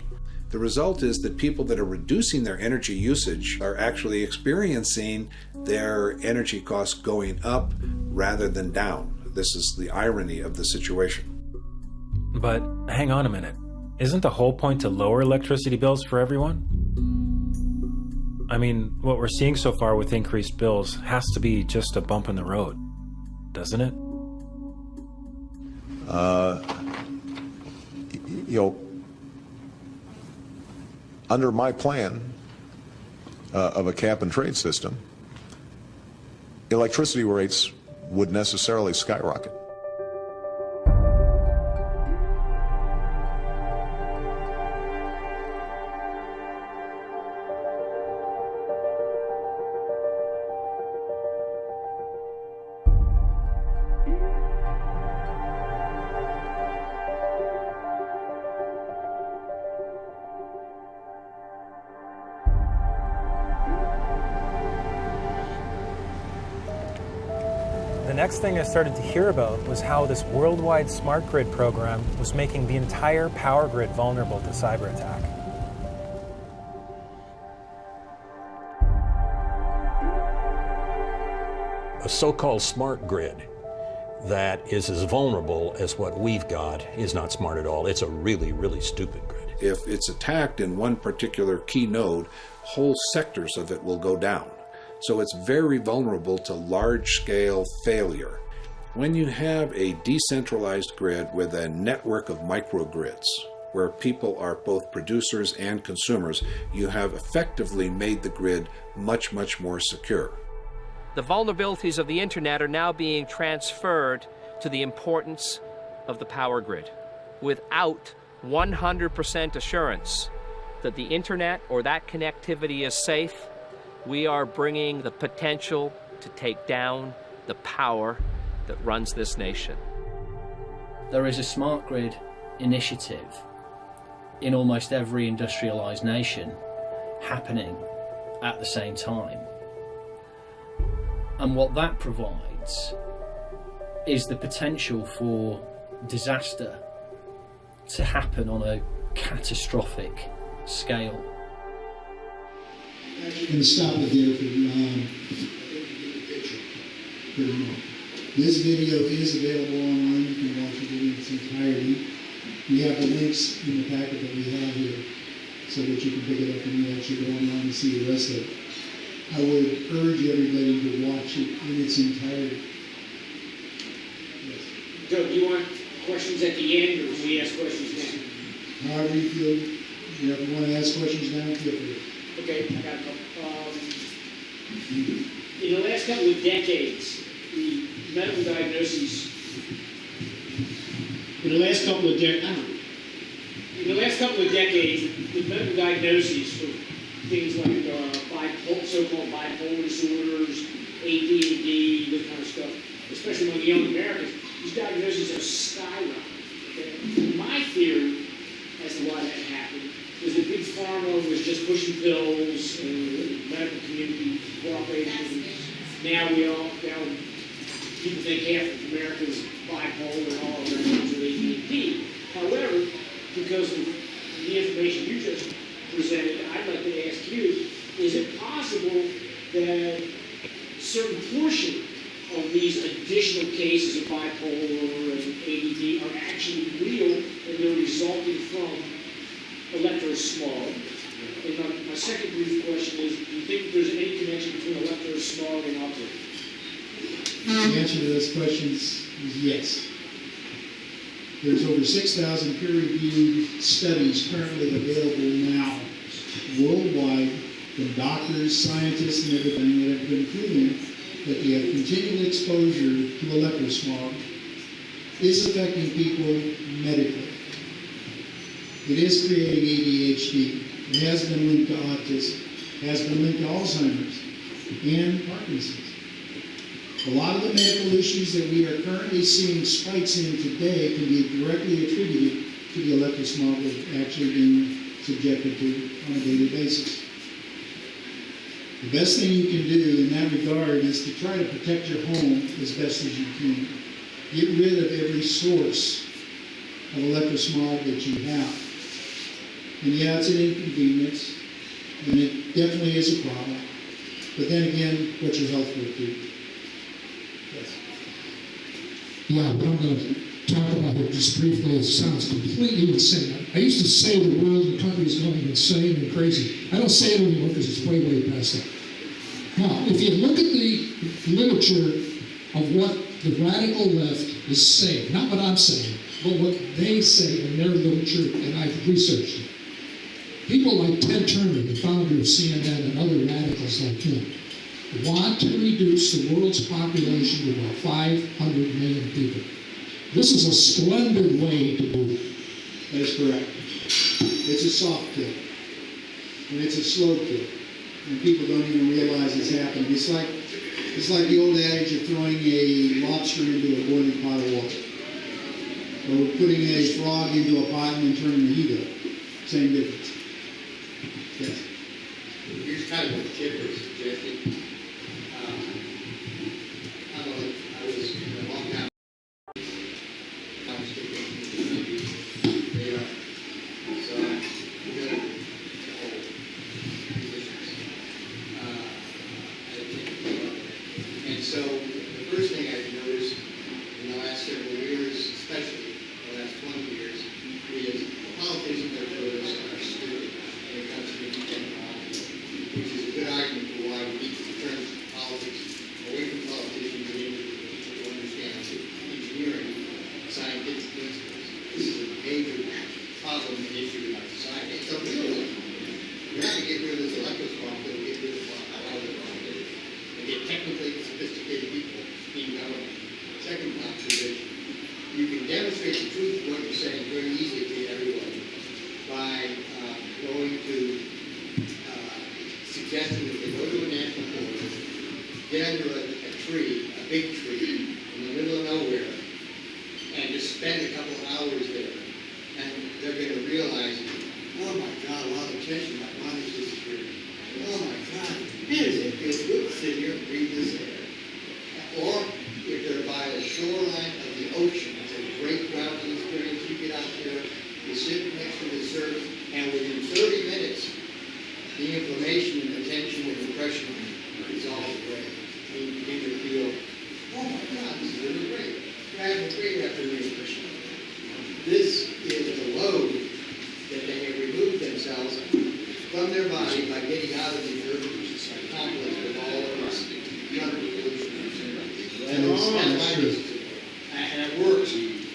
The result is that people that are reducing their energy usage are actually experiencing their energy costs going up rather than down. This is the irony of the situation. But hang on a minute. Isn't the whole point to lower electricity bills for everyone? I mean, what we're seeing so far with increased bills has to be just a bump in the road, doesn't it? Under my plan of a cap and trade system, electricity rates would necessarily skyrocket. The next thing I started to hear about was how this worldwide smart grid program was making the entire power grid vulnerable to cyber attack. A so-called smart grid that is as vulnerable as what we've got is not smart at all. It's a really, really stupid grid. If it's attacked in one particular key node, whole sectors of it will go down. So it's very vulnerable to large-scale failure. When you have a decentralized grid with a network of microgrids, where people are both producers and consumers, you have effectively made the grid much, much more secure. The vulnerabilities of the internet are now being transferred to the importance of the power grid. Without 100% assurance that the internet or that connectivity is safe, we are bringing the potential to take down the power that runs this nation. There is a smart grid initiative in almost every industrialized nation happening at the same time. And what that provides is the potential for disaster to happen on a catastrophic scale. I'm going to stop it there for a moment. This video is available online. You can watch it in its entirety. We have the links in the packet that we have here so that you can pick it up and you actually go online and see the rest of it. I would urge everybody to watch it in its entirety. Yes. Doug, do you want questions at the end or can we ask questions now? However you feel. If you want to ask questions now, feel free. Okay, I got a couple. In the last couple of decades, the medical diagnoses. In the last couple of decades, the medical diagnoses for things like so-called bipolar disorders, AD&D, that kind of stuff, especially among young Americans, these diagnoses have skyrocketed. Okay? My theory as to why that happened was that Big Pharma was just pushing pills and the medical community cooperated. Now people think half of America's bipolar and all of Americans are AD&D. However, because of the information you just presented, I'd like to ask you, is it possible that a certain portion of these additional cases of bipolar and ADD are actually real and they're resulting from electrosmog? And my second brief question is, do you think there's any connection between electrosmog and autism? The answer to those questions is yes. There's over 6,000 peer-reviewed studies currently available now worldwide from doctors, scientists, and everything that have been proven that the continual exposure to electrosmog is affecting people medically. It is creating ADHD. It has been linked to autism. It has been linked to Alzheimer's and Parkinson's. A lot of the medical issues that we are currently seeing spikes in today can be directly attributed to the electrosmog we're actually being subjected to on a daily basis. The best thing you can do in that regard is to try to protect your home as best as you can. Get rid of every source of electrosmog that you have. And yeah, it's an inconvenience, and it definitely is a problem. But then again, what's your health will do? Yes. Yeah, but I'm going to talk about it just briefly. It sounds completely insane. I used to say the world and the country is going insane and crazy. I don't say it anymore because it's way, way past that. Now, if you look at the literature of what the radical left is saying, not what I'm saying, but what they say in their literature, and I've researched it. People like Ted Turner, the founder of CNN, and other radicals like him, want to reduce the world's population to about 500 million people. This is a splendid way to do it. That is correct. It's a soft kill, and it's a slow kill, and people don't even realize it's happening. It's like the old adage of throwing a lobster into a boiling pot of water, or putting a frog into a pot and then turning the heat up. Same difference. Yes. Here's kind of what Chip was suggesting. I was a long time. And so the first thing I've noticed in the last several years, especially the last 20 years, is politicians are stupid when it comes to technology, which is a good argument for why we need to turn politics away from politicians and into people who understand engineering, scientific principles. This is a major problem and issue in our society. It's a real one. We're not going to get rid of this electrosmog, but we'll get rid of a lot of it and get technically sophisticated people in government. Second observation, you can demonstrate the truth of what you're saying very easily to everyone by going to suggesting that they go to a national forest, get under a tree, a big tree, in the middle of nowhere, and just spend a couple hours there. And they're going to realize, oh my God, a lot of attention, my mind is just free. Oh my God, man, does it feel good to sit here and breathe this air? Or if they're by the shoreline of the ocean, it's a great grounding experience. You get out there, you sit next to the surf, and within 30 minutes, the inflammation and the tension and depression resolves away. And you begin to feel, oh my God, this is really great. You're having a great afternoon. This is the load that they have removed themselves from their body by getting out of the urban complex with all of this chemical pollution. And it works.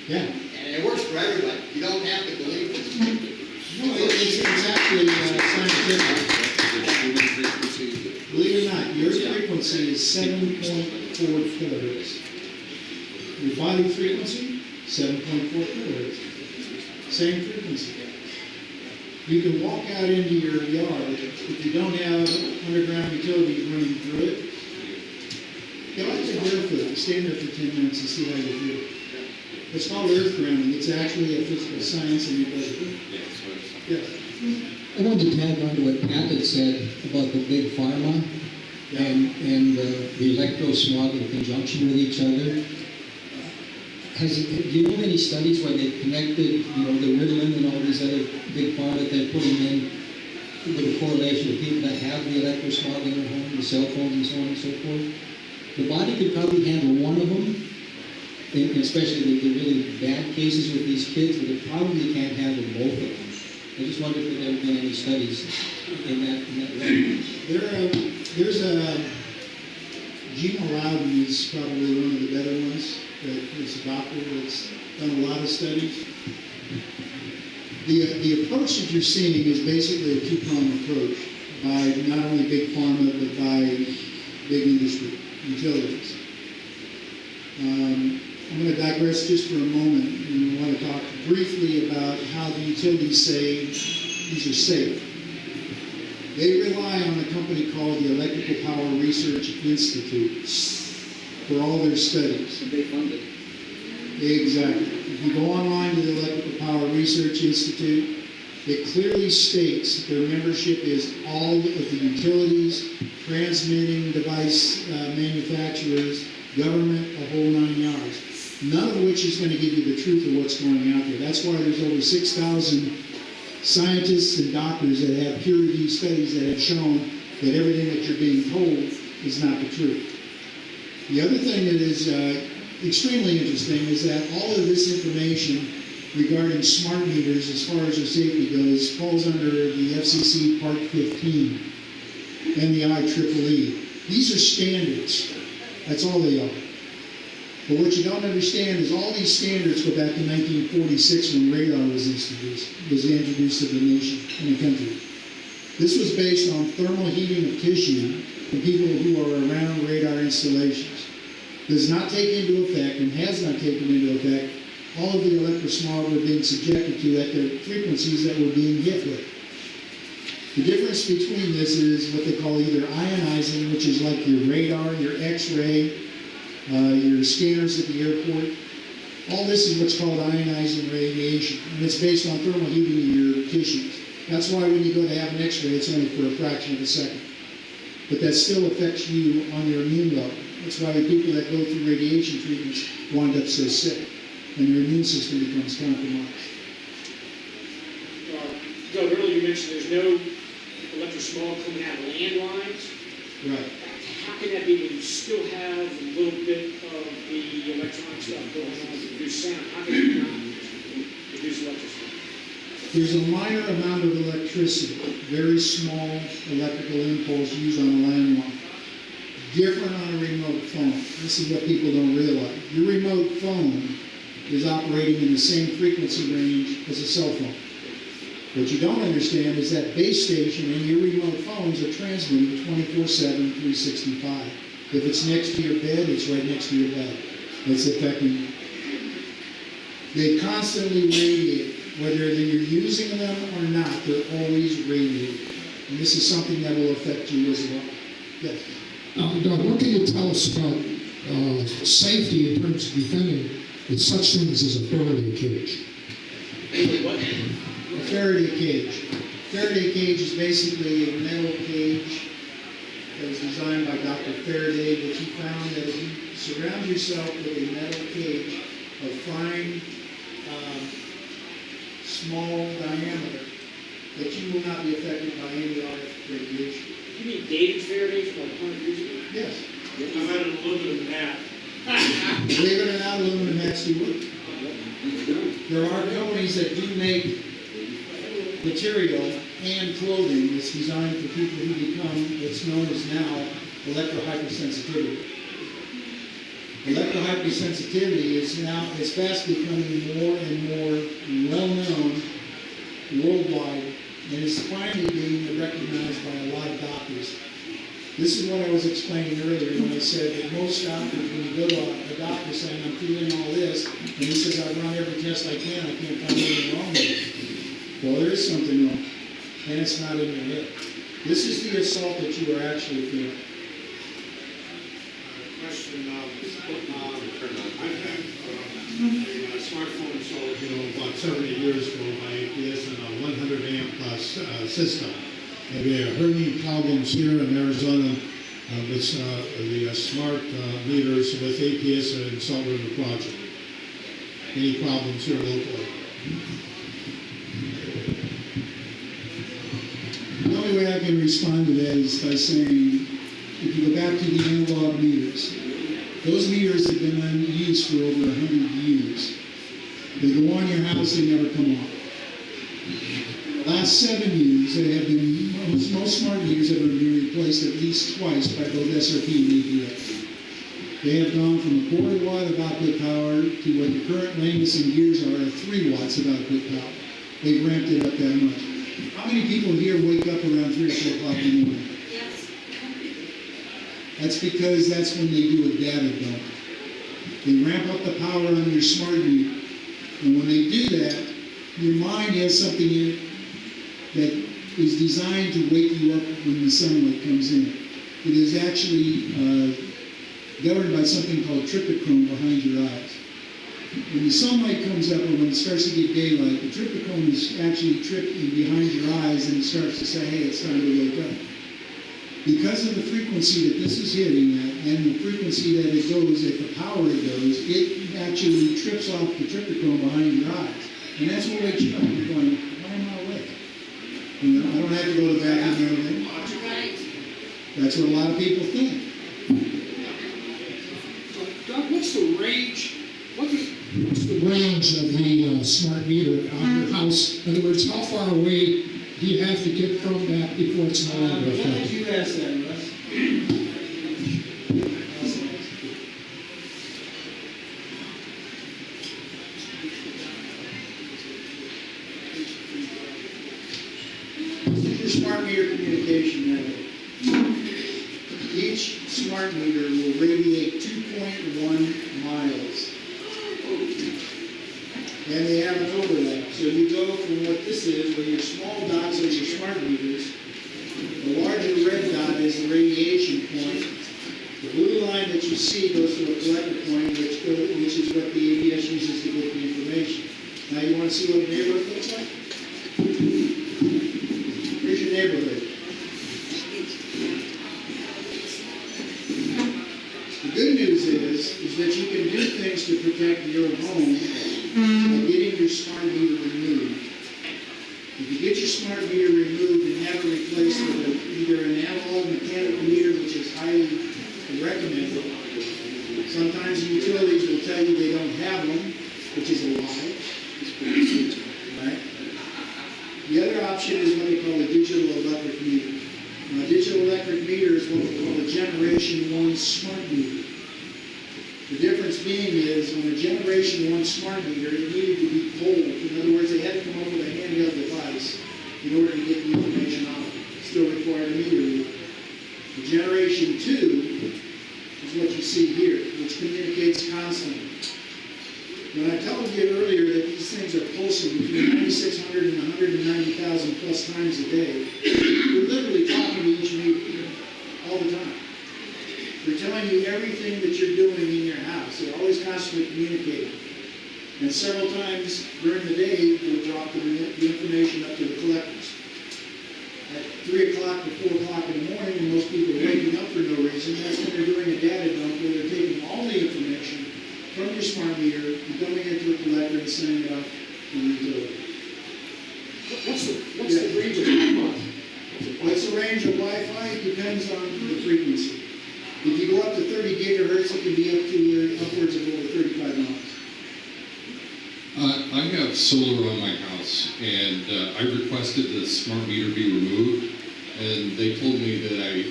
Yeah. And it works for everybody. You don't have to believe this. No, it's actually scientific. Believe it or not, your frequency is 7.4 kilohertz. Your body frequency, 7.4 kilohertz. Same frequency. You can walk out into your yard. If you don't have underground utilities running through it, get out there barefoot. Stand there for 10 minutes and see how you feel. It's called earth grounding. It's actually a physical science and it does it. Yes. I wanted to tag on to what Pat had said about the big pharma and the electrosmog in conjunction with each other. Do you know of any studies where they've connected, the Ritalin and all these other big pharma that they're putting in with a correlation of people that have the electrosmog in their home, the cell phones and so on and so forth? The body could probably handle one of them, especially the really bad cases with these kids, but it probably can't handle both of them. I just wonder if there have been any studies in that way. There's a Gina Loudon is probably one of the better ones. It's a doctor that's done a lot of studies. The approach that you're seeing is basically a two-pronged approach. by not only big pharma, but by big industry, utilities. I'm going to digress just for a moment, and I want to talk briefly about how the utilities say these are safe. They rely on a company called the Electrical Power Research Institute for all their studies. And they fund it. Exactly. If you go online to the Electrical Power Research Institute, it clearly states that their membership is all of the utilities, transmitting device manufacturers, government, the whole 9 yards. None of which is going to give you the truth of what's going out there. That's why there's over 6,000 scientists and doctors that have peer-reviewed studies that have shown that everything that you're being told is not the truth. The other thing that is extremely interesting is that all of this information regarding smart meters, as far as their safety goes, falls under the FCC Part 15 and the IEEE. These are standards. That's all they are. But what you don't understand is all these standards go back to 1946 when radar was introduced to the nation and the country. This was based on thermal heating of tissue from people who are around radar installations. Does not take into effect and has not taken into effect all of the electrosmog we're being subjected to at the frequencies that we're being hit with. The difference between this is what they call either ionizing, which is like your radar, your X-ray, your scanners at the airport. All this is what's called ionizing radiation, and it's based on thermal heating of your tissues. That's why when you go to have an X-ray, it's only for a fraction of a second. But that still affects you on your immune level. That's why the people that go through radiation treatments wind up so sick, and their immune system becomes compromised. Doug, earlier you mentioned there's no electrosmog coming out of landlines. Right. How can that be when you still have a little bit of the electronic stuff going on to produce sound? How can you not produce electricity? There's a minor amount of electricity, very small electrical impulse used on a landline. Different on a remote phone. This is what people don't realize. Your remote phone is operating in the same frequency range as a cell phone. What you don't understand is that base station and your remote phones are transmitting 24/7, 365. If it's next to your bed, it's right next to your bed. It's affecting you. They constantly radiate. Whether you're using them or not, they're always radiating. And this is something that will affect you as well. Yes? Doug, what can you tell us about safety in terms of defending with such things as a Faraday cage? What? A Faraday cage. Faraday cage is basically a metal cage that was designed by Dr. Faraday, but he found that if you surround yourself with a metal cage of fine, small diameter, that you will not be affected by any RF radiation. You mean David Faraday from like 100 years ago? Yes. I've had an aluminum hat. Believe it or not, aluminum hats do work. There are companies that do make material and clothing that's designed for people who become what's known as now electrohypersensitivity. Electrohypersensitivity is fast becoming more and more well-known worldwide, and is finally being recognized by a lot of doctors. This is what I was explaining earlier when I said that most doctors, when you go to a doctor saying, I'm feeling all this, and he says, I've run every test I can't find anything wrong with it. Well, there is something wrong, and it's not in your head. This is the assault that you are actually feeling. Question, I have a smartphone sold, about 70 years ago by APS and a 100 amp system. Maybe a hurting problems here in Arizona with the smart meters with APS and installed in the project. Any problems here locally? The only way I can respond to that is by saying, if you go back to the analog meters, those meters have been unused for over 100 years. They go on your house, they never come off. The last 7 years, they have been, most smart meters have been replaced at least twice by both SRP and APS. They have gone from a quarter watt of output power to what the current latest in gears are 3 watts of output power. They've ramped it up that much. How many people here wake up around 3 or 4 o'clock in the morning? That's because that's when they do a data dump. They ramp up the power on your smart meter. And when they do that, your mind has something in it that is designed to wake you up when the sunlight comes in. It is actually governed by something called tryptochrome behind your eyes. When the sunlight comes up or when it starts to get daylight, the tryptochrome is actually tripping behind your eyes and it starts to say, hey, it's time to wake up. Because of the frequency that this is hitting at and the frequency that it goes, at the power it goes, it actually trips off the tryptochrome behind your eyes. And that's what wakes you up. You're going, why am I awake? You know, I don't have to go to the bathroom or anything. That's what a lot of people think. Doug, what's the range? What's the range of the smart meter on your house? In other words, how far away do you have to get from that before it's no longer effective? You asked that, Russ. This is your smart meter communication network. Each smart meter will radiate 2.1 miles. And they have an overlap. So you go from what this is, where your small dots are your smart meters. The larger red dot is the radiation point. The blue line that you see goes to a collector point, which is what the ABS uses to get the information. Now you want to see what the neighborhood looks like? Here's your neighborhood. The good news is that you can do things to protect your home by getting your smart meter removed. If you get your smart meter removed and have it replaced with either an analog mechanical meter, which is highly recommended, sometimes the utilities will tell you they don't have them, which is a lie. Right? The other option is what they call a digital electric meter. Now, a digital electric meter is what we call a Generation 1 smart meter. The difference being is, on a Generation 1 smart meter, it needed to be cold. In other words, they had to come up with a handheld device in order to get the information out. It still required a meter reader. The Generation 2 is what you see here, which communicates constantly. When I told you earlier that these things are pulsing between 9,600 and 190,000 plus times a day, we're literally talking to each meter all the time. They're telling you everything that you're doing in your house. They're always constantly communicating. And several times during the day, we'll drop the information up to the collectors. At 3 o'clock or 4 o'clock in the morning, when most people are waking up for no reason, that's when they're doing a data dump where they're taking all the information from your smart meter and dumping it to a collector and sending it off to the utility. What's the range of Wi-Fi? What's the range of Wi-Fi? It depends on the frequency. If you go up to 30 gigahertz, it can be up to upwards of over 35 miles. I have solar on my house, and I requested the smart meter be removed, and they told me that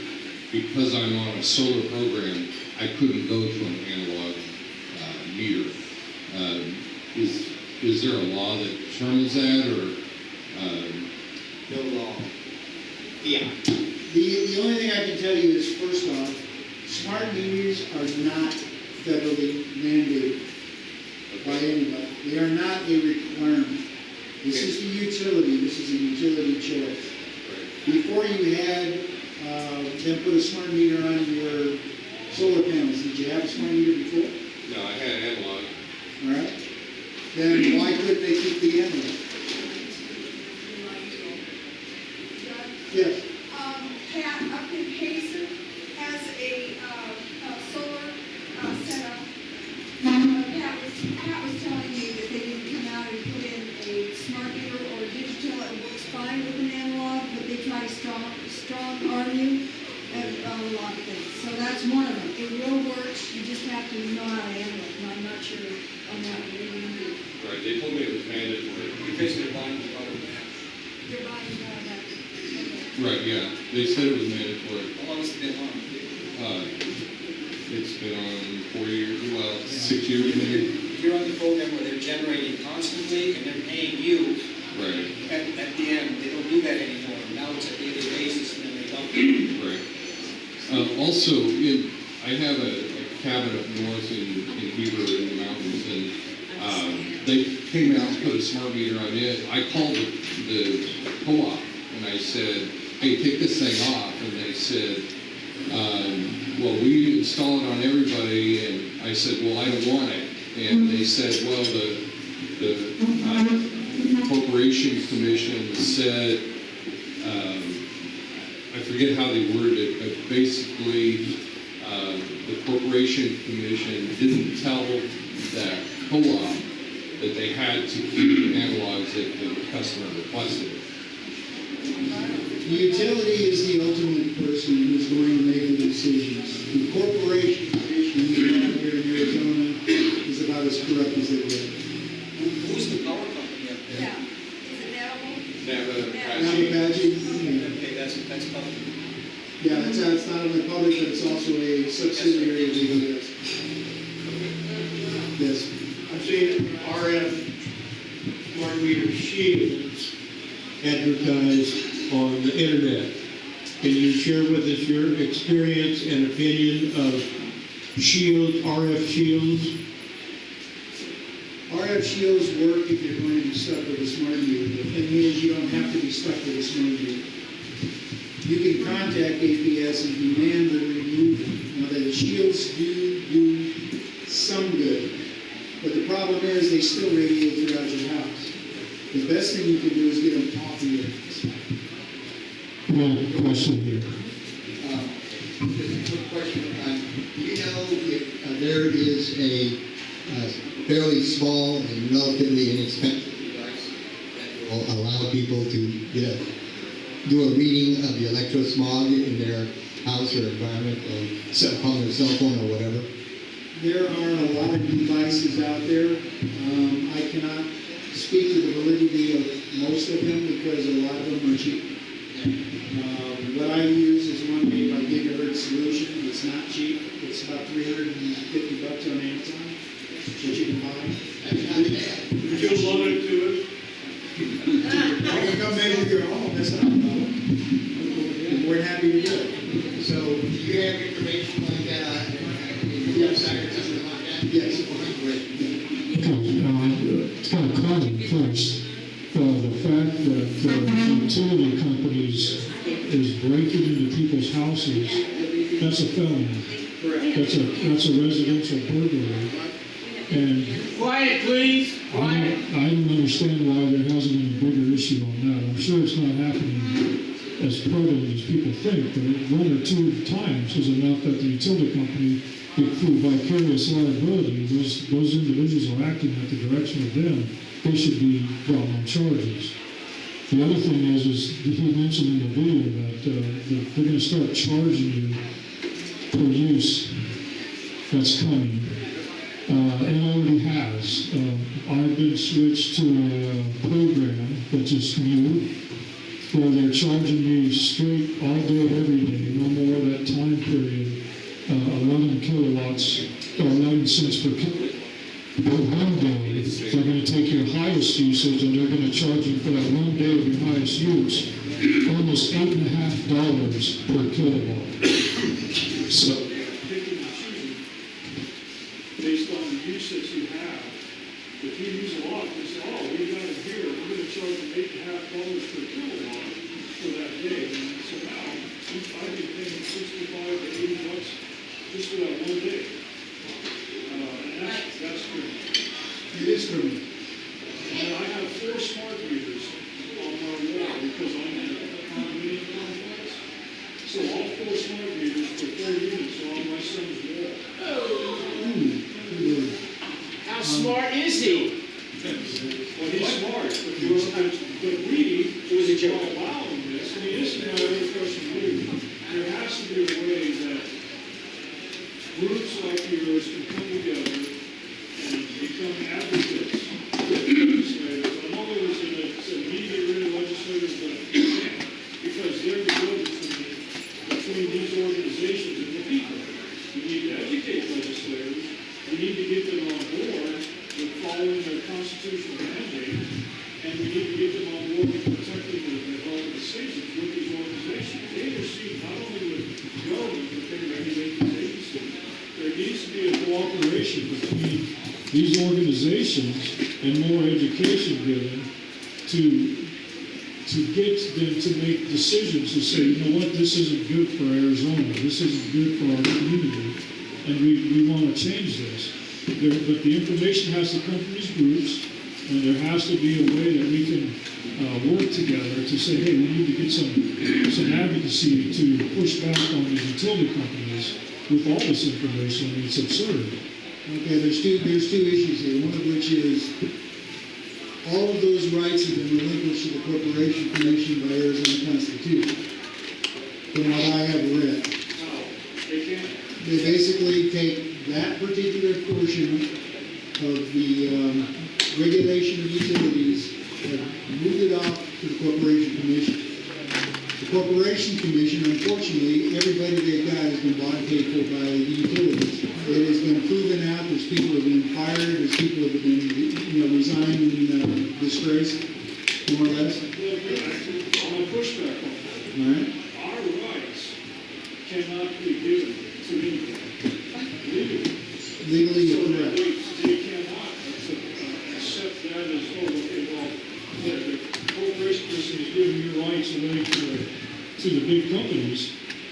because I'm on a solar program, I couldn't go to an analog meter. Is there a law that determines that, or? No law. Yeah. The only thing I can tell you is, first off, smart meters are not federally mandated by anybody. They are not a requirement. This is the utility. This is a utility choice. Before you had them put a smart meter on your solar panels, did you have a smart meter before? No, I had analog. All right. Then why couldn't they keep the analog? Yes. Pat, up in Payson has a solar setup. Pat was telling me that they didn't come out and put in a smart meter or digital. It works fine with an analog, but they try to strong arm you on a lot of things. So that's one of them. It will work. You just have to know how to handle it. And I'm not sure on that one. Right, they told me it was mandatory. Because they're buying the product. They're buying that. Right, yeah. They said it was mandatory. How long has it been on? It's been on 4 years, well, 6 years maybe. You're on the program where they're generating constantly and they're paying you Right. At the end, they don't do that anymore. Now it's a daily basis, and then they don't. Right. Also, I have a cabin up north in Heber in the mountains, and they came out and put a smart meter on it. I called the co-op and I said, hey, take this thing off. And they said, well, we install it on everybody. And I said, well, I don't want it. And they said, well, the Corporation Commission said, I forget how they worded it, but basically the Corporation Commission didn't tell that co-op that they had to keep analogs that the customer requested. The utility is the ultimate person who's going to make the decisions. The Corporation Commission here in Arizona is about as corrupt as they get. Who's the power company up there? Yeah. Is it Navapache. Okay, that's public. Yeah, it's not only public, but it's also a subsidiary of the U.S. Yes. I've seen RF smart meter shields advertised on the internet. Can you share with us your experience and opinion of shields, RF shields? RF shields work if you're going to be stuck with a smart meter. The thing is, you don't have to be stuck with a smart meter. You can contact APS and demand the removal. Now, the shields do some good, but the problem is they still radiate throughout your house. The best thing you can do is get them off of your house. One question here. Just a quick question. Do you know if there is a fairly small and relatively inexpensive device that will allow people to do a reading of the electrosmog in their house or environment, or set up on their cell phone or whatever? There are a lot of devices out there. I cannot speak to the validity of most of them because a lot of them are cheap. What I use is one made by Gigahertz Solution. It's not cheap. It's about $350 on Amazon that you can buy. Would you loan it to us? I can come measure your home. That's not a problem. We're happy to do it. So, do you have information like that in your website or something like that? Yes. Great. It's kind of common first. The fact that utility companies is breaking into people's houses, that's a felony. That's a residential burglary. And quiet, please. Quiet. I don't understand why there hasn't been a bigger issue on that. I'm sure it's not happening as prevalent as people think, but one or two times is enough that the utility company, through vicarious liability, those individuals are acting at the direction of them. They should be brought on charges. The other thing is he mentioned in the video that they're going to start charging you per use. That's coming. It already has. I've been switched to a program which is new, where they're charging me straight all day, every day, no more of that time period, 11 kilowatts, or 11 cents per kilowatt. But one day, they're going to take your highest usage and they're going to charge you for that one day of your highest use, almost $8.50 per kilowatt. So, based on the use that you have. If you use a lot, you say, oh, we got it here, we're going to charge them $8.50 per kilowatt for that day. And so now, I've been paying $65 to $80 just for that one day. And that's criminal. It is criminal. And I have 4 smart meters on my wall because I'm in a condominium complex. So all 4 smart meters for 4 units are on my son's wall. How smart is he? Well, he's smart, but we it was a joke. are allowing this. I mean, this is my other question to you. There has to be a way that groups like yours can come together and become advocates, legislators. I know there was an immediate legislators, but you can't, because they're the go-between these organizations and the people. You need to educate legislators. We need to get them on board with following their constitutional mandate, and we need to get them organizations and more education given to get them to make decisions to say, you know what, this isn't good for Arizona, this isn't good for our community, and we want to change this. But the information has to come from these groups, and there has to be a way that we can work together to say, hey, we need to get some advocacy to push back on these utility companies with all this information. I mean, it's absurd. Okay, there's two issues here. One of which is all of those rights have been relinquished to the Corporation Commission by Arizona Constitution, from what I have read. They basically take that particular portion of the regulation of utilities and moved it off to the Corporation Commission. The Corporation Commission, unfortunately, everybody they've got has been bought and paid for by the utilities. It has been proven out. There's people who have been fired. There's people who have been resigned in disgrace, more or less. On a pushback on that. All right. Our rights cannot be given to anyone. Legally, you're correct. They cannot accept that as, oh, okay, well, the Corporation Commission is giving your rights away to the big companies.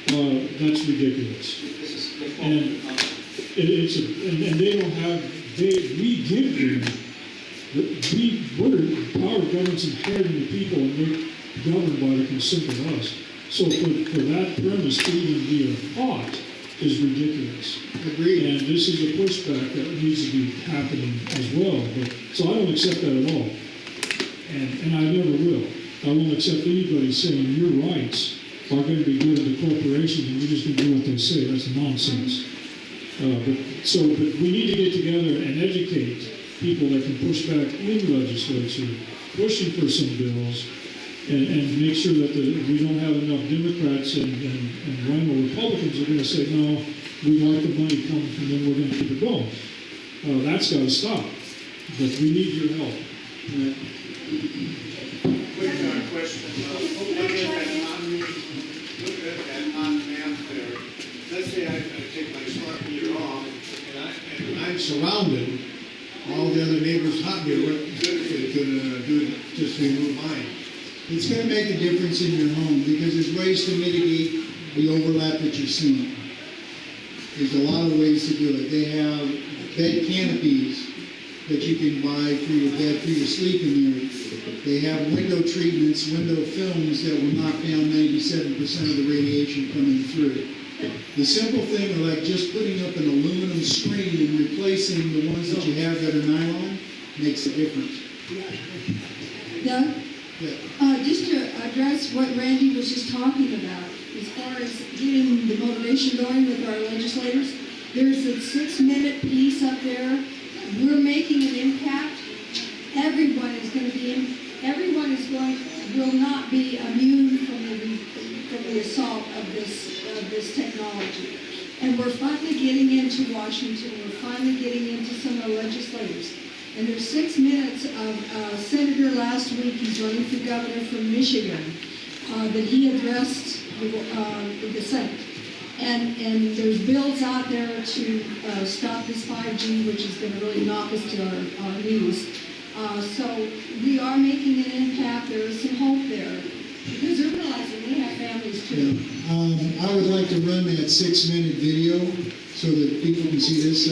That's ridiculous. And they don't have, we give them, power of government's inherent in the people, and they're governed by the consent of us. So for that premise to even be a thought is ridiculous. Agreed. And this is a pushback that needs to be happening as well. So I don't accept that at all. And I never will. I won't accept anybody saying your rights are going to be given to corporations and you're just going to do what they say. That's nonsense. But we need to get together and educate people that can push back in the legislature, pushing for some bills, and make sure that we don't have enough Democrats and Rhino Republicans are going to say, no, we like the money coming from them, we're going to keep it going. That's got to stop. But we need your help. Quick question. Look at that on-ramp there. Let's say I take my smart meter off, and I'm surrounded. All the other neighbors' hot meter, what good is it going to do just remove mine? It's going to make a difference in your home because there's ways to mitigate the overlap that you're seeing. There's a lot of ways to do it. They have bed canopies that you can buy for your bed, for your sleeping area. They have window treatments, window films that will knock down 97% of the radiation coming through. The simple thing of like just putting up an aluminum screen and replacing the ones that you have that are nylon makes a difference. Doug? Yeah. Just to address what Randy was just talking about, as far as getting the motivation going with our legislators, there's a 6-minute piece up there. We're making an impact. Everyone will not be immune from the assault of this technology. And we're finally getting into Washington. We're finally getting into some of the legislators. And there's 6 minutes of Senator last week, he's running for governor from Michigan, that he addressed the Senate. And there's bills out there to stop this 5G, which is going to really knock us to our knees. So we are making an impact. There is some hope there. Because they're realizing they have families too. Yeah. I would like to run that 6-minute video so that people can see this.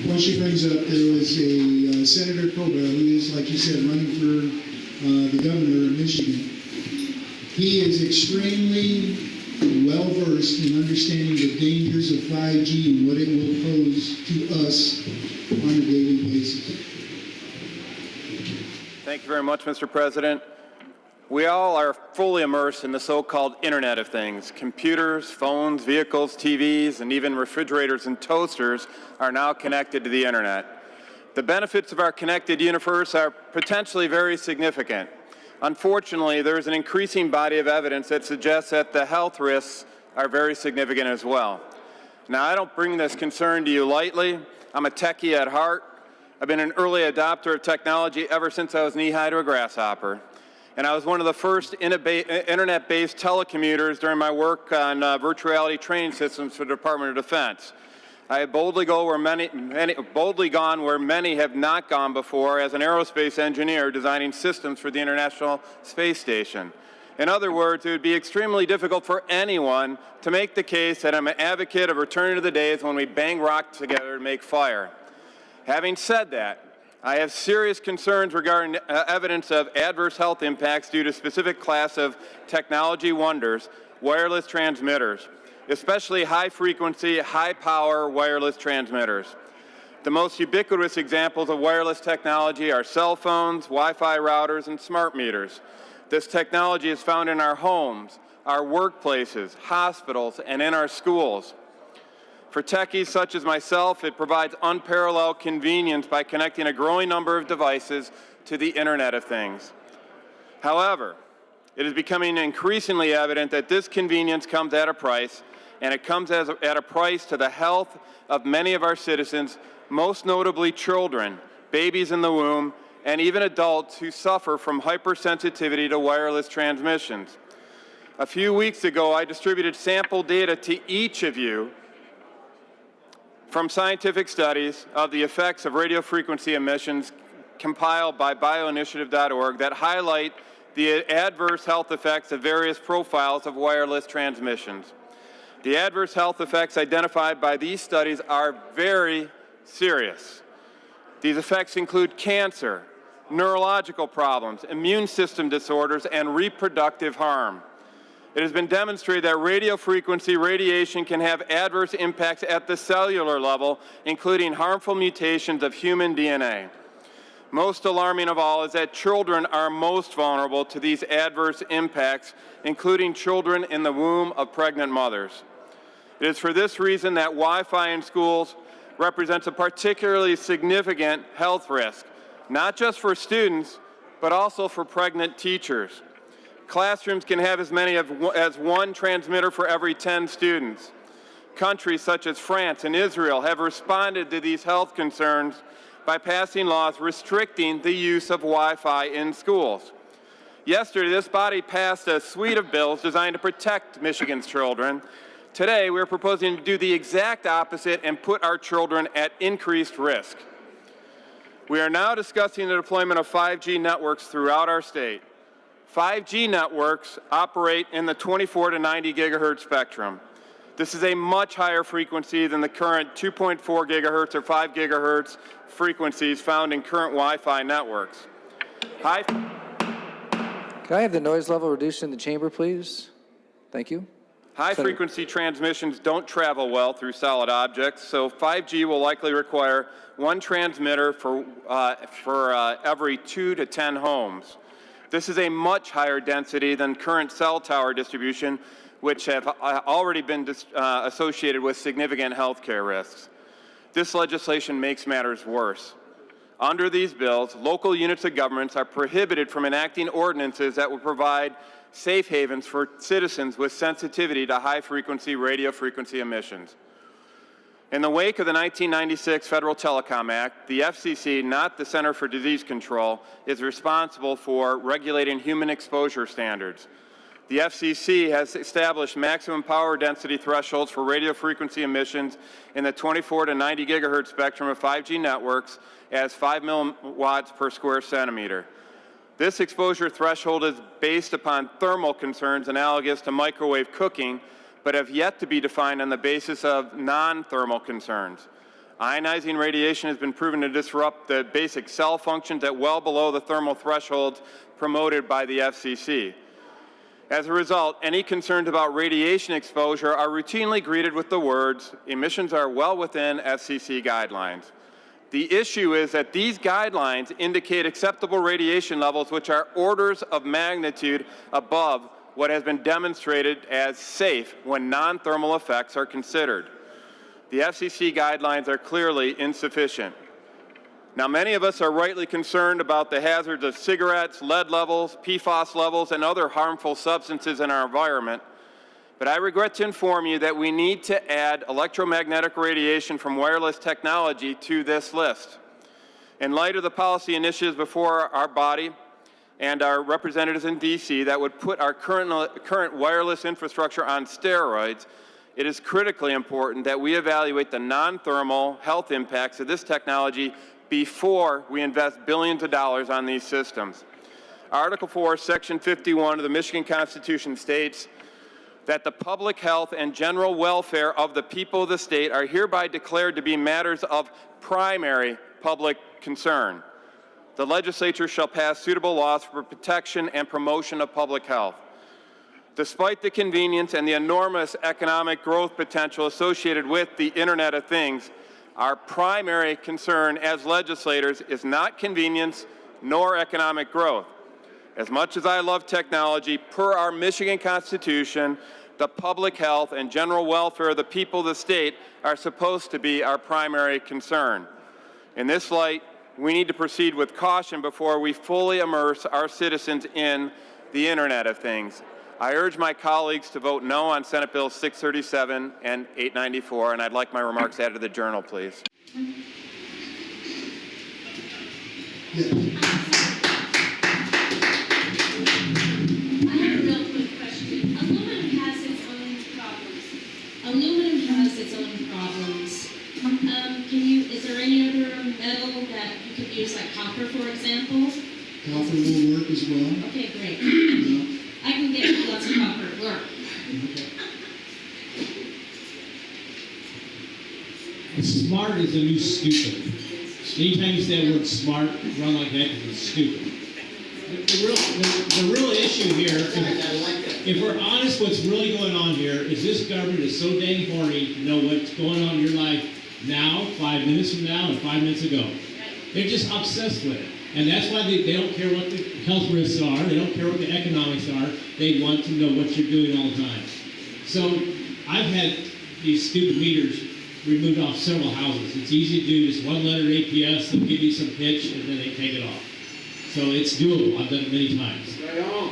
What she brings up, there was a Senator Cobra, who is, like you said, running for the governor of Michigan. He is extremely well-versed in understanding the dangers of 5G and what it will pose to us on a daily basis. Thank you very much, Mr. President. We all are fully immersed in the so-called Internet of Things. Computers, phones, vehicles, TVs, and even refrigerators and toasters are now connected to the Internet. The benefits of our connected universe are potentially very significant. Unfortunately, there is an increasing body of evidence that suggests that the health risks are very significant as well. Now, I don't bring this concern to you lightly. I'm a techie at heart. I've been an early adopter of technology ever since I was knee-high to a grasshopper. And I was one of the first internet-based telecommuters during my work on virtual reality training systems for the Department of Defense. I have boldly gone where many have not gone before as an aerospace engineer designing systems for the International Space Station. In other words, it would be extremely difficult for anyone to make the case that I'm an advocate of returning to the days when we bang rocks together to make fire. Having said that, I have serious concerns regarding evidence of adverse health impacts due to specific class of technology wonders, wireless transmitters, especially high-frequency, high-power wireless transmitters. The most ubiquitous examples of wireless technology are cell phones, Wi-Fi routers, and smart meters. This technology is found in our homes, our workplaces, hospitals, and in our schools. For techies such as myself, it provides unparalleled convenience by connecting a growing number of devices to the Internet of Things. However, it is becoming increasingly evident that this convenience comes at a price, and it comes at a price to the health of many of our citizens, most notably children, babies in the womb, and even adults who suffer from hypersensitivity to wireless transmissions. A few weeks ago, I distributed sample data to each of you from scientific studies of the effects of radio frequency emissions compiled by bioinitiative.org that highlight the adverse health effects of various profiles of wireless transmissions. The adverse health effects identified by these studies are very serious. These effects include cancer, neurological problems, immune system disorders, and reproductive harm. It has been demonstrated that radio frequency radiation can have adverse impacts at the cellular level, including harmful mutations of human DNA. Most alarming of all is that children are most vulnerable to these adverse impacts, including children in the womb of pregnant mothers. It is for this reason that Wi-Fi in schools represents a particularly significant health risk, not just for students, but also for pregnant teachers. Classrooms can have as many as one transmitter for every 10 students. Countries such as France and Israel have responded to these health concerns by passing laws restricting the use of Wi-Fi in schools. Yesterday, this body passed a suite of bills designed to protect Michigan's children. Today, we're proposing to do the exact opposite and put our children at increased risk. We are now discussing the deployment of 5G networks throughout our state. 5G networks operate in the 24 to 90 gigahertz spectrum. This is a much higher frequency than the current 2.4 gigahertz or 5 gigahertz frequencies found in current Wi-Fi networks. Can I have the noise level reduced in the chamber, please? Thank you. High-frequency transmissions don't travel well through solid objects, so 5G will likely require one transmitter for every 2 to 10 homes. This is a much higher density than current cell tower distribution, which have already been associated with significant healthcare risks. This legislation makes matters worse. Under these bills, local units of governments are prohibited from enacting ordinances that would provide safe havens for citizens with sensitivity to high-frequency radio frequency emissions. In the wake of the 1996 Federal Telecom Act, the FCC, not the Center for Disease Control, is responsible for regulating human exposure standards. The FCC has established maximum power density thresholds for radio frequency emissions in the 24 to 90 gigahertz spectrum of 5G networks as 5 milliwatts per square centimeter. This exposure threshold is based upon thermal concerns analogous to microwave cooking, but have yet to be defined on the basis of non-thermal concerns. Ionizing radiation has been proven to disrupt the basic cell functions at well below the thermal thresholds promoted by the FCC. As a result, any concerns about radiation exposure are routinely greeted with the words, "Emissions are well within FCC guidelines." The issue is that these guidelines indicate acceptable radiation levels which are orders of magnitude above what has been demonstrated as safe when non-thermal effects are considered. The FCC guidelines are clearly insufficient. Now, many of us are rightly concerned about the hazards of cigarettes, lead levels, PFAS levels, and other harmful substances in our environment, but I regret to inform you that we need to add electromagnetic radiation from wireless technology to this list. In light of the policy initiatives before our body and our representatives in DC that would put our current wireless infrastructure on steroids, it is critically important that we evaluate the non-thermal health impacts of this technology before we invest billions of dollars on these systems. Article 4, Section 51 of the Michigan Constitution states that the public health and general welfare of the people of the state are hereby declared to be matters of primary public concern. The legislature shall pass suitable laws for protection and promotion of public health. Despite the convenience and the enormous economic growth potential associated with the Internet of Things, our primary concern as legislators is not convenience nor economic growth. As much as I love technology, per our Michigan Constitution, the public health and general welfare of the people of the state are supposed to be our primary concern. In this light, we need to proceed with caution before we fully immerse our citizens in the Internet of Things. I urge my colleagues to vote no on Senate Bills 637 and 894, and I'd like my remarks added to the journal, please. Aluminum has its own problems. Is there any other metal that you could use, like copper, for example? Copper will work as well. Okay, great. Yeah. I can get lots of copper at work. Smart is the new stupid. Anytime you say the word smart, run like that because it's stupid. The real issue here, if we're honest, what's really going on here is this government is so dang horny to know what's going on in your life now, 5 minutes from now, and 5 minutes ago. They're just obsessed with it. And that's why they don't care what the health risks are, they don't care what the economics are, they want to know what you're doing all the time. So I've had these stupid meters removed off several houses. It's easy to do, just one letter APS, they'll give you some pitch, and then they take it off. So it's doable. I've done it many times.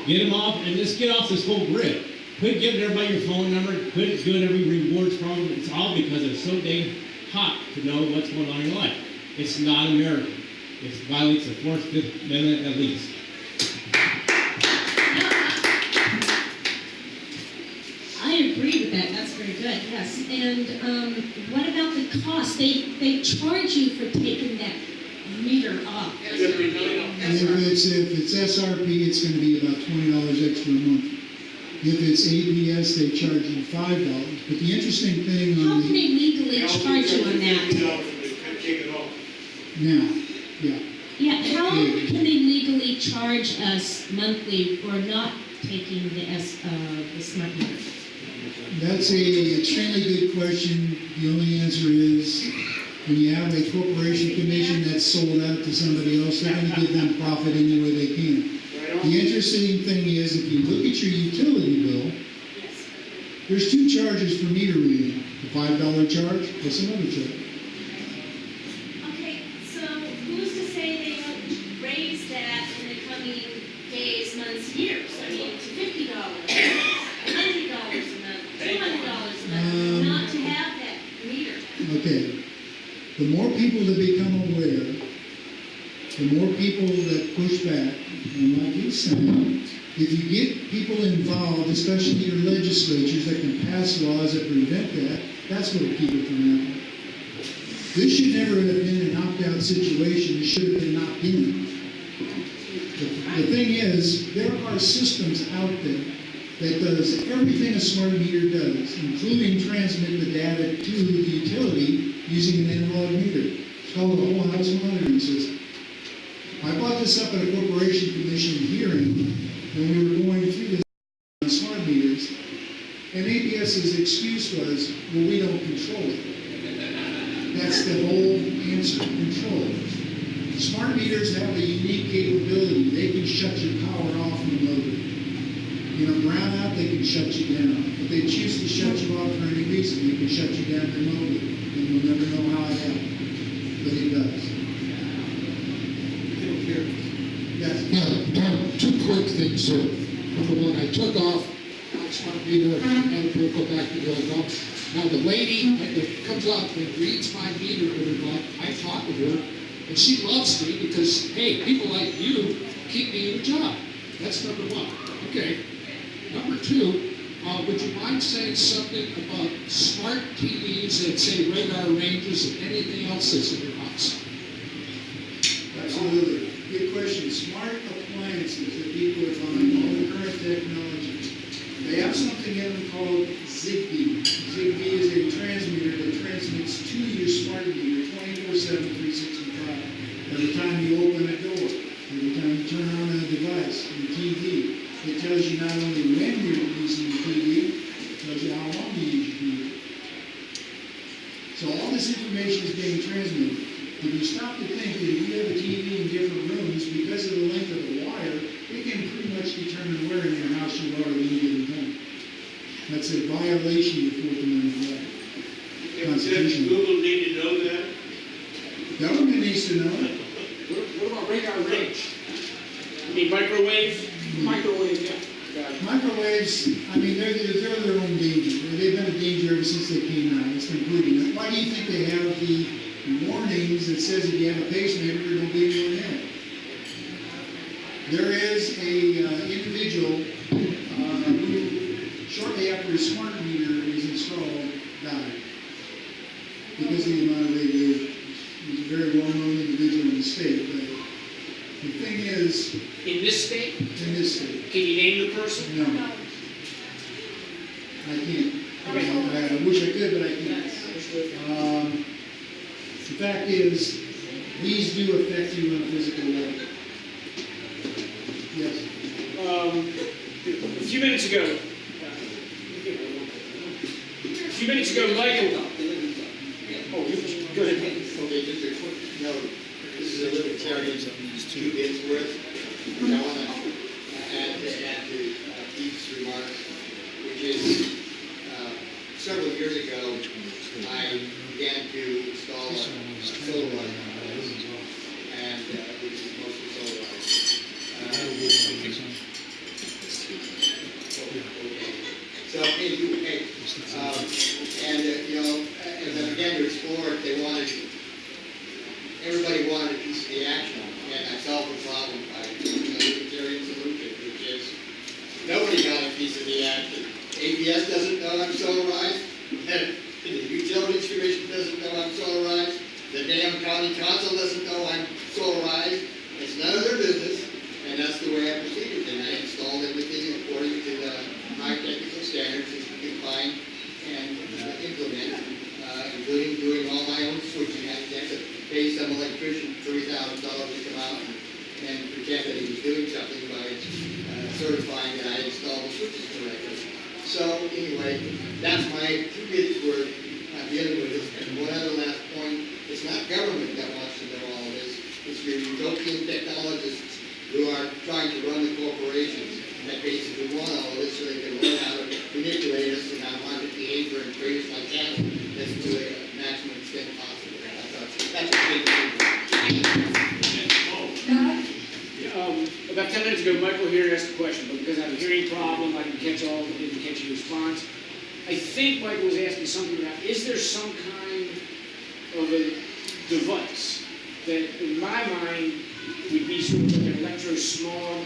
Get them off and just get off this whole grid. Quit giving everybody your phone number. Quit doing every rewards program. It's all because it's so dang hot to know what's going on in your life. It's not American. It violates the 4th, 5th Amendment at least. I agree with that. That's very good. Yes. And what about the cost? They charge you for taking that meter off. If it's SRP, it's going to be about $20 extra a month. If it's APS, they charge you $5. But the interesting thing How can they legally charge you on that? Now, yeah. Yeah, how can they legally charge us monthly for not taking the smart meter? That's a extremely good question. The only answer is when you have a corporation commission that's sold out to somebody else, they're going to give them profit any way they can. The interesting thing is, if you look at your utility bill, there's 2 charges for meter reading. The $5 charge plus another charge. Okay, so who's to say they won't raise that in the coming days, months, years? I mean, to $50, $100 a month, $200 a month, not to have that meter. Okay. The more people that become aware, the more people that push back, and like he's saying, if you get people involved, especially your legislatures that can pass laws that prevent that, that's what will keep it from happening. This should never have been an opt-out situation. It should have been an opt-in. The thing is, there are systems out there that does everything a smart meter does, including transmit the data to the utility using an analog meter. It's called a whole house monitoring system. I brought this up at a corporation commission hearing when we were going through this on smart meters, and APS's excuse was, well, we don't control it. That's the whole answer, control. Smart meters have a unique capability. They can shut your power off remotely. In a brownout, they can shut you down. If they choose to shut you off for any reason, they can shut you down remotely. And you'll never know how it happened. But it does. Yes. 2 quick things, sir. Number 1, I took off my smart meter and go back to the old dump. Now the lady that comes up and reads my meter every month, I talk with her, and she loves me because, hey, people like you keep me in a job. That's number 1. Okay. Number 2, Would you mind saying something about smart TVs that say radar ranges and anything else that's in your house? Absolutely. Good question. Smart appliances that people are buying, all the current technology, they have something in them called Zigbee. Zigbee is a transmitter that transmits to your smart meter 24/7, 365. Every time you open a door, every time you turn on a device, your TV, it tells you not only when you're using your TV, it tells you how long you use your TV. So all this information is being transmitted. If you stop to think that if you have a TV in different rooms, because of the length of the wire, it can pretty much determine where in your house you are at any given time. That's a violation of the Fourth Amendment right. Does Google need to know that? Government needs to know it. What about radar range? I mean microwaves? Microwave, yeah. Microwaves, I mean, they're their own danger. They've been a danger ever since they came out. It's been proven. Why do you think they have the warnings that says if you have a pacemaker, don't be anyone in it? There is a individual who, shortly after his smart meter is installed, died because of the amount of radiation. He's a very well-known individual in the state, but the thing is... In this state? In this state. Can you name the person? No. I can't. I wish I could, but I can't. The fact is, these do affect you on a physical level. Yes. A few minutes ago, Michael. Oh, go ahead. Okay, just a quick note. This is a libertarian's 2 bits worth. I want to add to Pete's remarks, which is several years ago, I began to install a solar light on my house, and which is mostly solarized. So anyway, and you know, as I began to explore it, everybody wanted a piece of the action, and I solved the problem by a libertarian solution, which is nobody got a piece of the action. ABS doesn't know I'm solarized. The Utilities Commission doesn't know I'm solarized. The damn county council doesn't know I'm solarized. It's none of their business, and that's the way I proceeded. And I installed everything according to the high technical standards that you can find and implement, including doing all my own switching. I had to pay some electrician $30,000 to come out and pretend that he was doing something by certifying that I installed the switches correctly. So anyway, that's my 2 bits worth I'm dealing with this. And one other last point, it's not government that wants to know all of this. It's your utopian technologists who are trying to run the corporations that basically want all of this so they can learn how to manipulate us and our market behavior and treat us like cattle as to a maximum extent possible. That's a big thing. About 10 minutes ago, Michael here asked a question, but because I have a hearing problem, I didn't catch all of it, didn't catch your response. I think Michael was asking something about, is there some kind of a device that, in my mind, would be sort of like an electro-small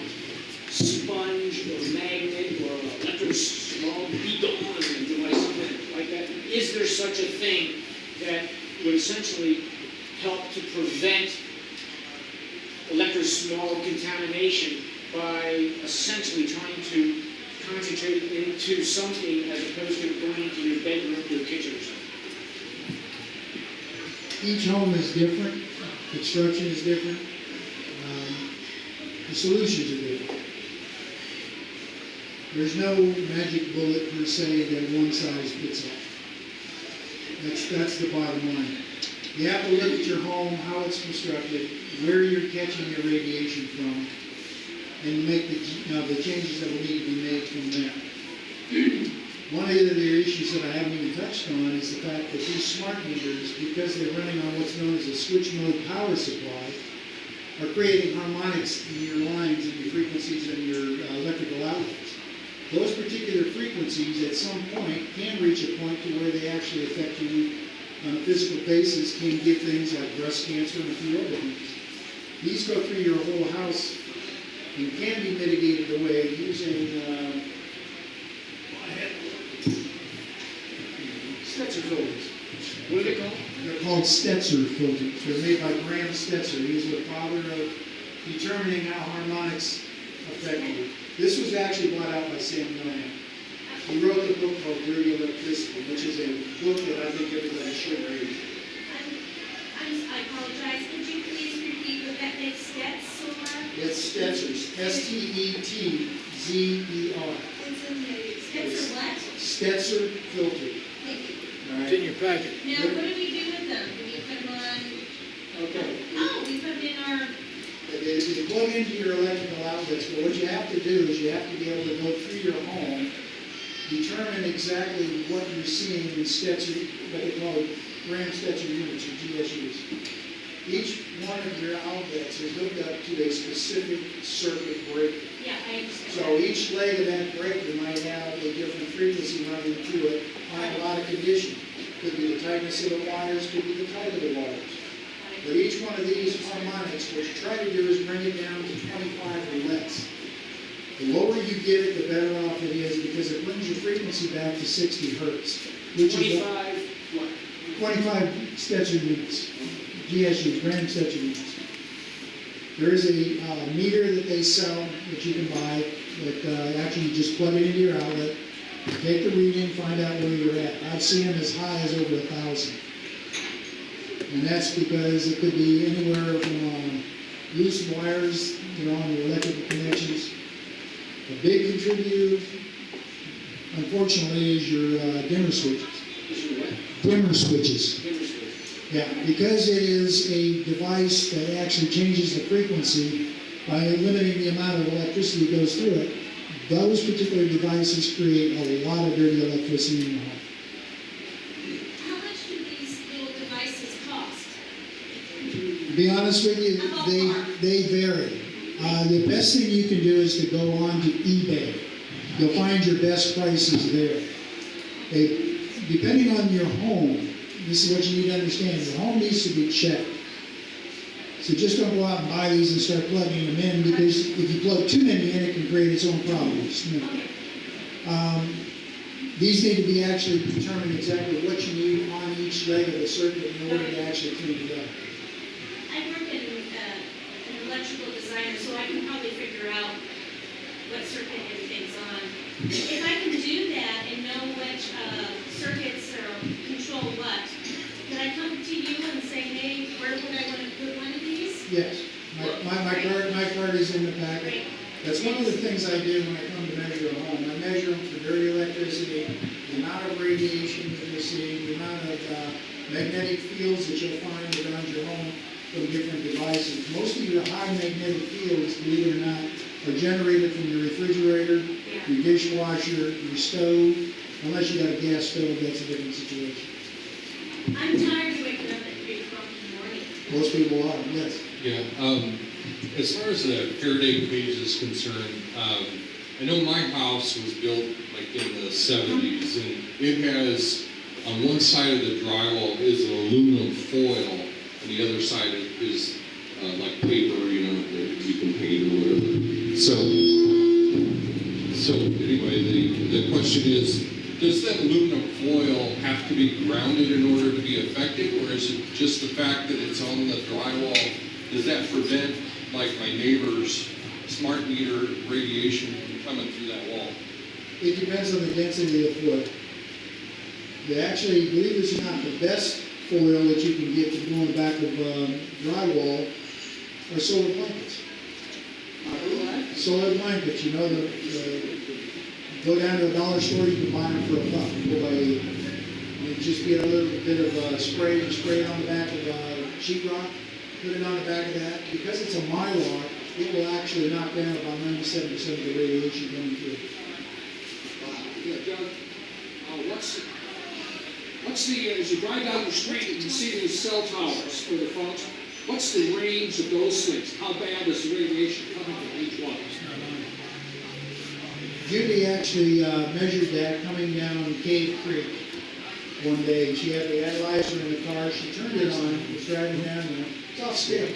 sponge or magnet or an electro-small beacon device, something like that? Is there such a thing that would essentially help to prevent electro-small contamination by essentially trying to concentrate into something as opposed to going into your bedroom or your kitchen or something? Each home is different. Construction is different. The solutions are different. There's no magic bullet per se that one size fits all. That's the bottom line. You have to look at your home, how it's constructed, where you're catching your radiation from, and make the changes that will need to be made from there. One of the other issues that I haven't even touched on is the fact that these smart meters, because they're running on what's known as a switch mode power supply, are creating harmonics in your lines and your frequencies and your electrical outlets. Those particular frequencies at some point can reach a point to where they actually affect you on a physical basis, can give things like breast cancer and a few other things. These go through your whole house and can be mitigated away using What are they called? They're called Stetzer filters. They're made by Graham Stetzer. He's the father of determining how harmonics affect you. This was actually brought out by Sam Milham. He wrote the book called Dirty Electricity, which is a book that I think everybody should read. I apologize. Could you please repeat what that makes Stetzer? It's Stetzer's. S-T-E-T-Z-E-R. Stetzer what? Stetzer filter. It's in your packet. Now, what do we do with them? Do we put them on? Okay. Oh, we put them in our. You plug into your electrical outlets, but what you have to do is you have to be able to go through your home, determine exactly what you're seeing in Stetzer, what they call Graham Stetzer units or GSUs. Each one of your outlets is hooked up to a specific circuit breaker. Yeah, I understand. So each leg of that breaker might have a different frequency running through it on a lot of conditions. Could be the tightness of the wires, could be the type of the wires. But each one of these harmonics, what you try to do is bring it down to 25 or less. The lower you get it, the better off it is because it brings your frequency back to 60 hertz. Which 25 is what? 25 Stetzer units. GSUs, Graham Stetzer units. There is a meter that they sell that you can buy that actually you just plug it into your outlet, take the reading, find out where you're at. I've seen them as high as over 1,000. And that's because it could be anywhere from loose wires, on your electrical connections. A big contributor, unfortunately, is your dimmer switches. Dimmer switches. Yeah, because it is a device that actually changes the frequency by limiting the amount of electricity that goes through it. Those particular devices create a lot of dirty electricity in the home. How much do these little devices cost? To be honest with you, they vary. The best thing you can do is to go on to eBay. You'll find your best prices there. Depending on your home, this is what you need to understand. Your home needs to be checked. So just don't go out and buy these and start plugging them in because if you plug too many in, it can create its own problems. These need to be actually determine exactly what you need on each leg of the circuit in order to actually clean it up. I work in an electrical designer, so I can probably figure out what circuit everything's on. If I can do that and know which circuits control what, can I come to you and say, hey, where would I want to put one of these? Yes. My card is in the packet. That's one of the things I do when I come to measure a home. I measure them for dirty electricity, the amount of radiation that you're seeing, the amount of magnetic fields that you'll find around your home from different devices. Most of your high magnetic fields, believe it or not, are generated from your refrigerator, your dishwasher, your stove. Unless you got a gas stove, that's a different situation. I'm tired of waking up at 3 o'clock in the morning. Most people are, yes. Yeah. As far as the Faraday cage is concerned, I know my house was built like in the 70s, and it has, on one side of the drywall is an aluminum foil, and the other side is like paper, that you can paint or whatever. So anyway, the question is, does that aluminum foil have to be grounded in order to be effective, or is it just the fact that it's on the drywall? Does that prevent, like my neighbor's smart meter radiation from coming through that wall? It depends on the density of the foil. They actually, believe it or not, the best foil that you can get to go on the back of drywall are solar blankets. Solar blankets, go down to a dollar store, you can buy them for $1. Go buy 8. You just get a little bit of spray and spray it on the back of sheetrock, put it on the back of that. Because it's a mylar, it will actually knock down about 97% of the radiation going through it. Yeah, Doug, what's the, as you drive down the street and you see these cell towers for the phones, what's the range of those things? How bad is the radiation coming from each one? Judy actually measured that coming down Cave Creek one day. She had the analyzer in the car. She turned it on, was driving down there. It's off scale.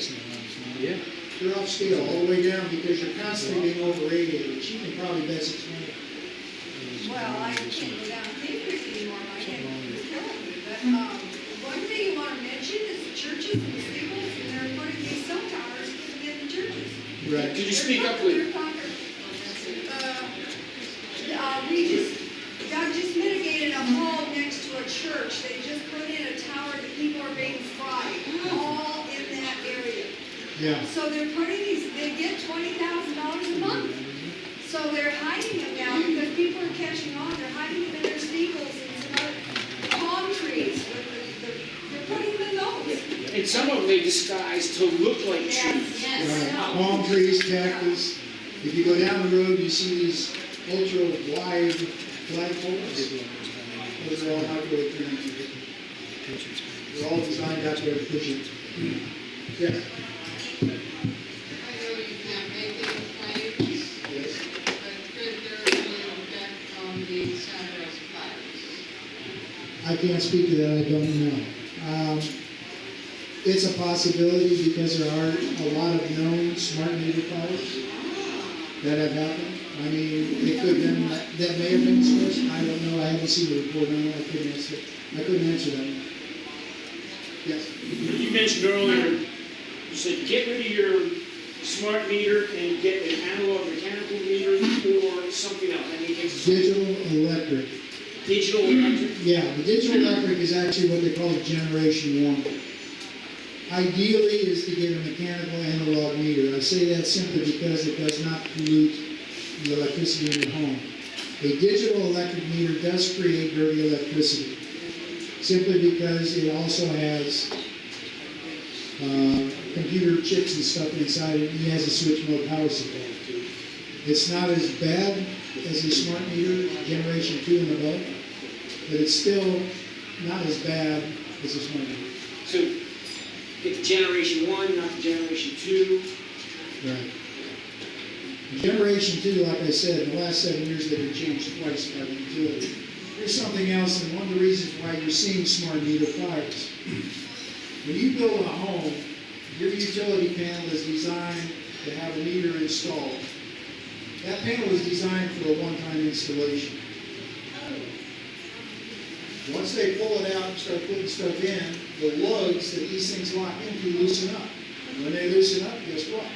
Yeah. They're off scale all the way down because you're constantly being over-radiated. She can probably best explain it. Well, I can't go down Cave Creek anymore. My head is killing me. But what churches and steeples, and they're putting these cell towers in the churches. Right. Could you speak up, please? Doug just mitigated a hall next to a church. They just put in a tower that people are being fried, all in that area. Yeah. So they're putting these, they get $20,000 a month. So they're hiding them now because people are catching on. They're hiding them in their steeples and some other palm trees. They're putting them in those. And some of them they disguise to look like trees. Yes. Right. Palm trees, cactus. If you go down the road, you see these ultra wide flagpoles. Those are all microwave trees. They're all designed out there to push it. Yes. I know you can't make any claims, Yes. but could there be an effect on the Santos fires? I can't speak to that. I don't know. It's a possibility because there are a lot of known smart meter fires that have happened. I mean, it could have been, that may have been the source. I don't know. I haven't seen the report on it. I couldn't answer that one. Yes. You mentioned earlier, you said get rid of your smart meter and get an analog mechanical meter or something else. I mean, it's Digital electric. digital electric. Yeah, the digital electric is actually what they call generation 1. Ideally is to get a mechanical analog meter. I say that simply because it does not pollute the electricity in your home. A digital electric meter does create dirty electricity, simply because it also has computer chips and stuff inside it. It has a switch mode power supply. It's not as bad as a smart meter, generation 2 and above, but it's still not as bad as a smart meter. So get the generation 1, not the generation 2. Right. Generation 2, like I said, in the last 7 years they've been changed twice by the utility. Here's something else, and one of the reasons why you're seeing smart meter fires. When you build a home, your utility panel is designed to have a meter installed. That panel is designed for a one-time installation. Once they pull it out and start putting stuff in, the lugs that these things lock into loosen up. And when they loosen up, guess what?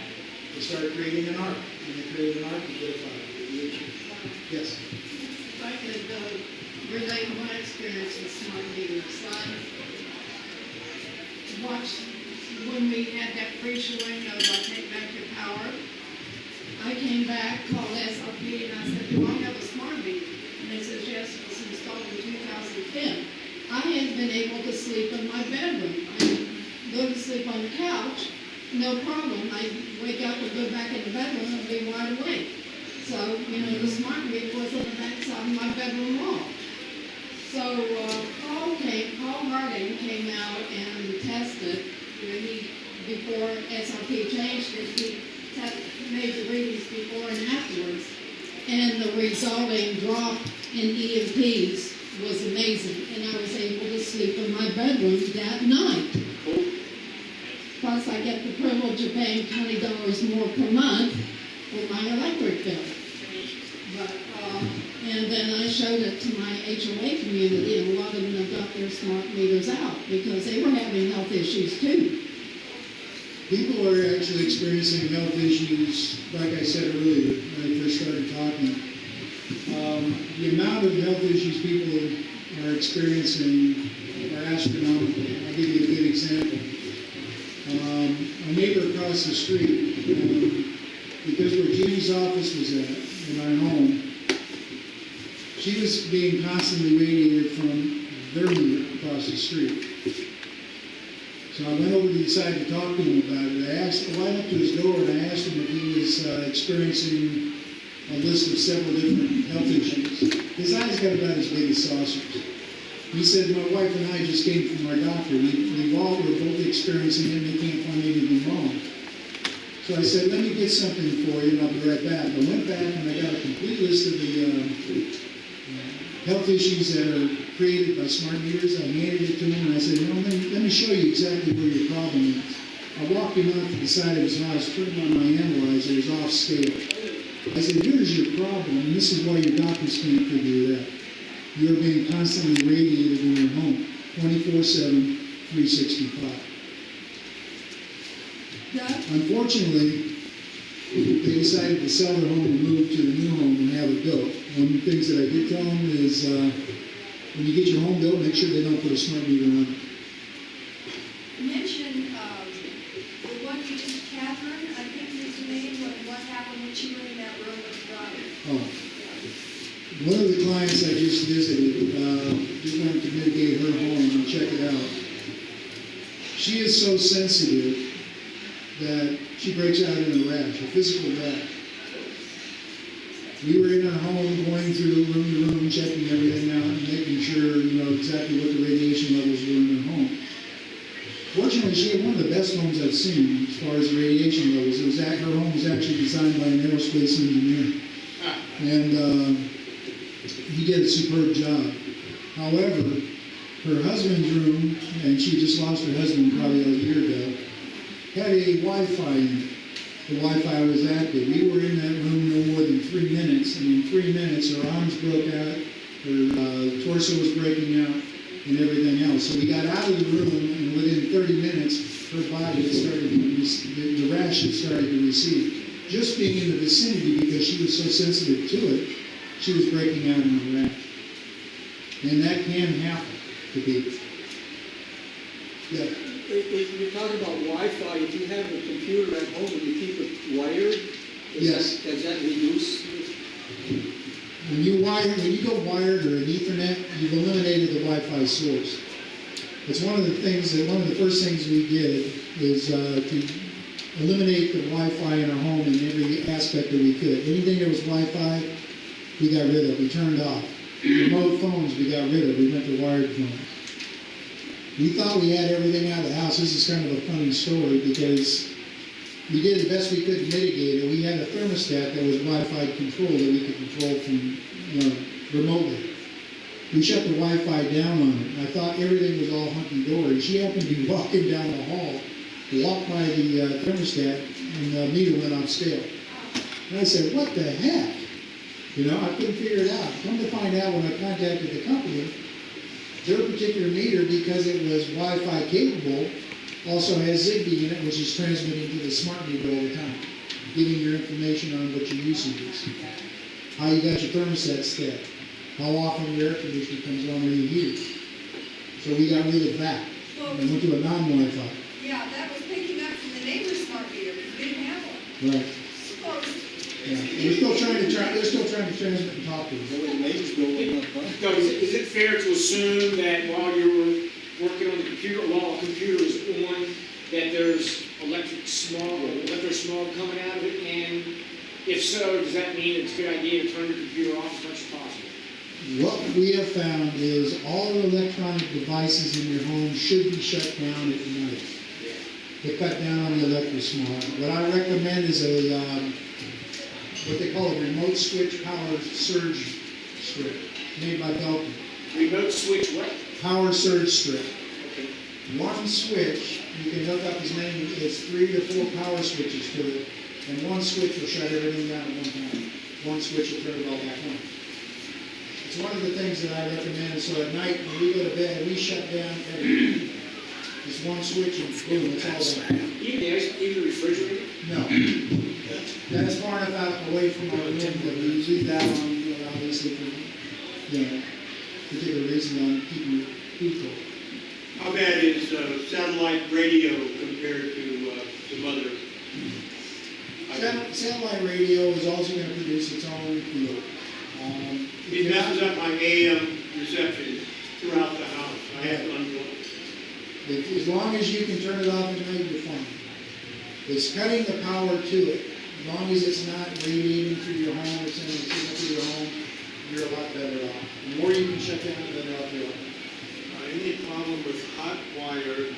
They start creating an arc. When they create an arc, you get a fire. Yes? If I could relate my experience with smart meters, I watched when we had that freeze showing of Take Back Your Power. I came back, called SRP, and I said, do I have a smart meter? And they said, yes, it was installed in 2010. I hadn't been able to sleep in my bedroom. I go to sleep on the couch, no problem. I wake up and go back in the bedroom and be wide awake. So, the smart meter was on the back side of my bedroom wall. So Paul Harding came out and tested. Before SRP changed it, he made the readings before and afterwards. And the resulting drop in EMPs was amazing. And I was able to sleep in my bedroom that night. Plus, I get the privilege of paying $20 more per month for my electric bill. And then I showed it to my HOA community, and a lot of them have got their smart meters out because they were having health issues too. People are actually experiencing health issues, like I said earlier when I first started talking. The amount of health issues people are experiencing are astronomical. I'll give you a good example. A neighbor across the street, because where Jeannie's office was at, in our home, she was being constantly radiated from their meter across the street. So I went over to the side to talk to him about it. I went up to his door and I asked him if he was experiencing a list of several different health issues. His eyes got about as big as saucers. He said, my wife and I just came from our doctor. We all were both experiencing it and they can't find anything wrong. So I said, let me get something for you and I'll be right back. I went back and I got a complete list of the health issues that are created by smart meters. I handed it to him and I said, let me show you exactly where your problem is. I walked him out to the side of his house, put him on my analyzer, it was off scale. I said, here's your problem, and this is why your doctors can't figure it out. You're being constantly radiated in your home, 24/7, 365. Unfortunately, they decided to sell their home and move to the new home and have it built. One of the things that I did tell them is when you get your home built, make sure they don't put a smart meter on it. You mentioned the one you just, Catherine, I think is the name, what happened when she went in that room with the daughter. Oh. One of the clients I just visited, just wanted to mitigate her home and check it out. She is so sensitive that she breaks out in a rash, a physical rash. We were in her home, going through room to room, checking everything out, and making sure, exactly what the radiation levels were in her home. Fortunately, she had one of the best homes I've seen as far as radiation levels. Her home was actually designed by an aerospace engineer. And he did a superb job. However, her husband's room, and she just lost her husband probably a year ago, had a Wi-Fi in it. The Wi-Fi was active. We were in that room no more than 3 minutes, and in 3 minutes her arms broke out, her torso was breaking out, and everything else. So we got out of the room, and within 30 minutes, her body had started to, the rash had started to recede. Just being in the vicinity, because she was so sensitive to it, she was breaking out in the rash. And that can happen to people. Yeah. If you're talking about Wi-Fi, if you have a computer at home and you keep it wired, Yes. Does that reduce? When you go wired or an Ethernet, you've eliminated the Wi-Fi source. It's one of the first things we did is to eliminate the Wi-Fi in our home in every aspect that we could. Anything that was Wi-Fi, we got rid of, we turned off. Remote phones, we got rid of, we went to wired phones. We thought we had everything out of the house. This is kind of a funny story because we did the best we could to mitigate it. We had a thermostat that was Wi-Fi controlled that we could control from remotely. We shut the Wi-Fi down on it. I thought everything was all hunky-dory. She happened to be walking down the hall, walked by the thermostat, and the meter went on stale. And I said, what the heck? I couldn't figure it out. Come to find out when I contacted the company, their particular meter, because it was Wi-Fi capable, also has Zigbee in it, which is transmitting to the smart meter all the time, giving your information on what your usage is, how you got your thermostat set, how often your air conditioner comes on or your heater. So we got rid of that and went to a non-Wi-Fi. Yeah, that was picking up from the neighbor's smart meter because we didn't have one. Right. Yeah. They're still trying to transmit and talk to us. Doug, is it fair to assume that while you're working on the computer, while a computer is on, that there's electric smog coming out of it? And if so, does that mean it's a good idea to turn your computer off as much as possible? What we have found is all electronic devices in your home should be shut down at night to cut down on the electric smog. What I recommend is what they call a remote switch power surge strip made by Belkin. Remote switch what? Power surge strip. Okay. One switch, you can look up his name, it's 3 to 4 power switches to it, and one switch will shut everything down at one time. One switch will turn it all back on. It's one of the things that I recommend, so at night when we go to bed, we shut down everything. Just one switch and boom, it's all done. Even the refrigerator? No. That's far enough out away from our room that we leave that on, obviously, for particular reason on keeping food cold. How bad is satellite radio compared to some other? Satellite radio is also going to produce its own field. It messes up my AM reception throughout the house. I have to unplug. As long as you can turn it off at night, you're fine. It's cutting the power to it. As long as it's not radiating through your home or sending a signal through your home, you're a lot better off. The more you can shut down, the better off you are. Any problem with hot wire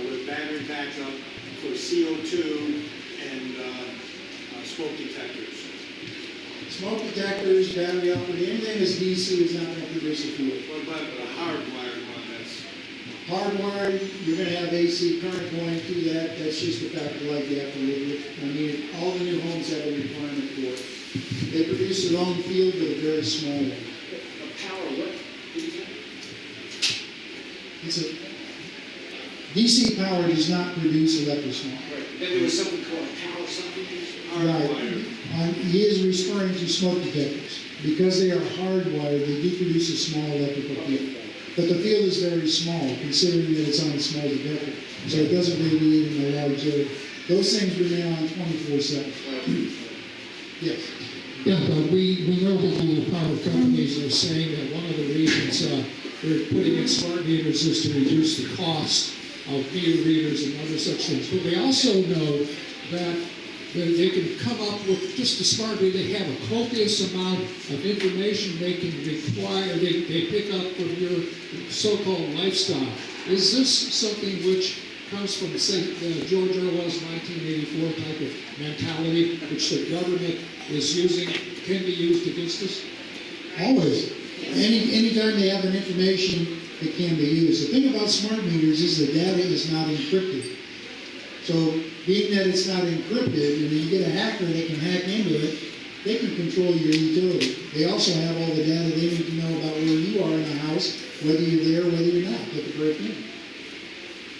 with battery backup for CO2 and smoke detectors? Smoke detectors, battery operated, anything that's DC is not going to produce a fuel. What about a hardwired one that's... Hardwired, you're going to have AC current going through that. That's just a fact of life you have to live with. I mean, all the new homes have a requirement for it. They produce their own field, but a very small one. A power what? It's a DC power does not produce electric smog. Right. Then there was something called power supplements. Right. He is referring to smoke detectors. Because they are hardwired, they do produce a small electrical field. But the field is very small, considering that it's on a small detector. So it doesn't radiate in a large area. Those things remain on 24/7. Yes. Yeah, but we know that the power companies are saying that one of the reasons they're putting in smart meters is to reduce the cost of meter readers and other such things. But we also know that they can come up with just a smart meter. They have a copious amount of information they can require, they pick up from your so-called lifestyle. Is this something which comes from, say, George Orwell's 1984 type of mentality, which the government is using, can be used against us? Always. Anytime they have an information, it can be used. The thing about smart meters is the data is not encrypted. So, being that it's not encrypted, and you get a hacker that can hack into it, they can control your utility. They also have all the data they need to know about where you are in the house, whether you're there, whether you're not. They can break in.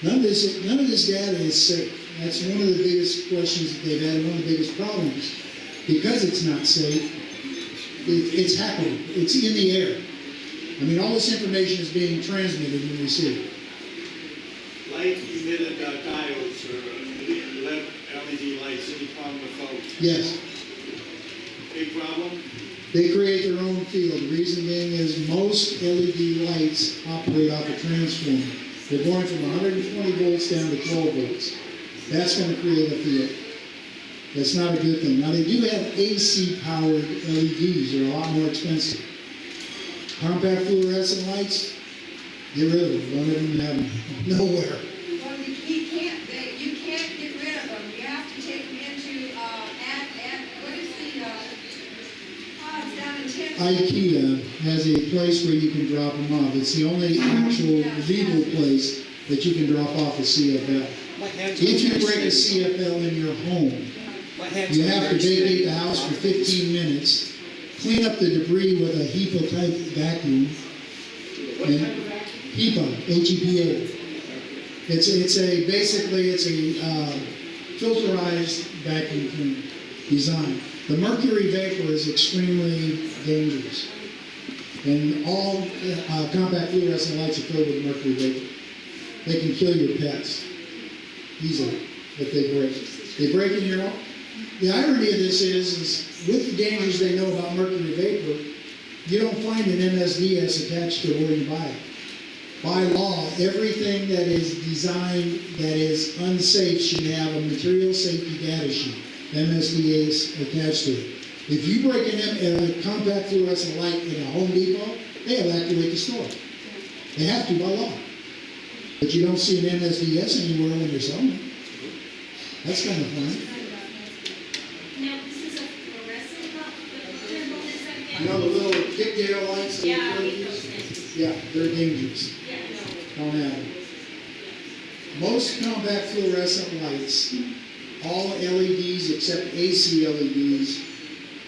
None of this data is safe. That's one of the biggest questions that they've had, one of the biggest problems. Because it's not safe, it's hackable. It's in the air. I mean, all this information is being transmitted and received. Light emitted diodes or LED lights, any problem with those? Yes. Big problem? They create their own field. The reason being is most LED lights operate off a transformer. They're going from 120 volts down to 12 volts. That's going to create a field. That's not a good thing. Now, they do have AC-powered LEDs. They're a lot more expensive. Compact fluorescent lights, get rid of them. Don't even have them. Nowhere. Well, you can't get rid of them. You have to take them into, what is the, it's down in Texas. IKEA has a place where you can drop them off. It's the only actual legal place that you can drop off a CFL. If you break a CFL in your home, you have to vacate the house for 15 minutes, clean up the debris with a HEPA-type vacuum. HEPA, H-E-P-A. Basically it's a filterized vacuum cleaner design. The mercury vapor is extremely dangerous. And all compact fluorescent lights are filled with mercury vapor. They can kill your pets easily if they break. They break in your own. The irony of this is with the dangers they know about mercury vapor, you don't find an MSDS attached to where you buy it. By law, everything that is designed that is unsafe should have a material safety data sheet, MSDS attached to it. If you break a compact fluorescent light in a Home Depot, they evacuate the store. They have to by law. But you don't see an MSDS anywhere when you're selling it. That's kind of fun. Now, this is a fluorescent bulb, is that? You know the little kick-tail lights? Yeah, I hate those things. Yeah, they're dangerous. Yeah, Don't have them. Most compact fluorescent lights, all LEDs except AC LEDs,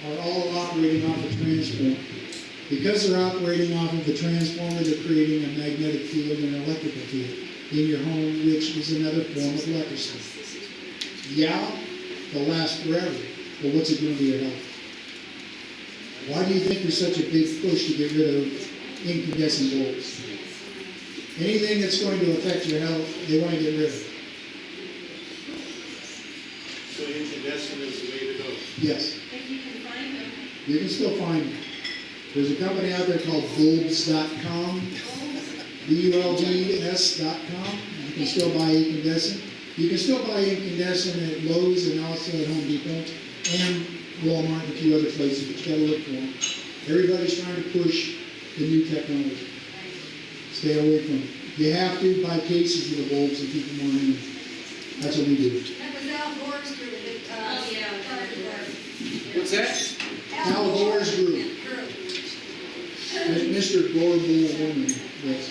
are all operating off a transformer. Because they're operating off of the transformer, they're creating a magnetic field and an electrical field in your home, which is another form of electricity. Yeah, they'll last forever, but what's it doing to your health? Why do you think there's such a big push to get rid of incandescent bulbs? Anything that's going to affect your health, they want to get rid of. So incandescent is the way to go? Yes. If you can find them. You can still find them. There's a company out there called bulbs.com, bulbs.com. You can still buy incandescent. You can still buy incandescent at Lowe's and also at Home Depot and Walmart and a few other places, but you got to look for them. Everybody's trying to push the new technology. Stay away from it. You have to buy cases of the bulbs and keep them on in. That's what we do. That was Al Gore's group that, What's that? Al Gore's group. Mr. Gore Bull, yes.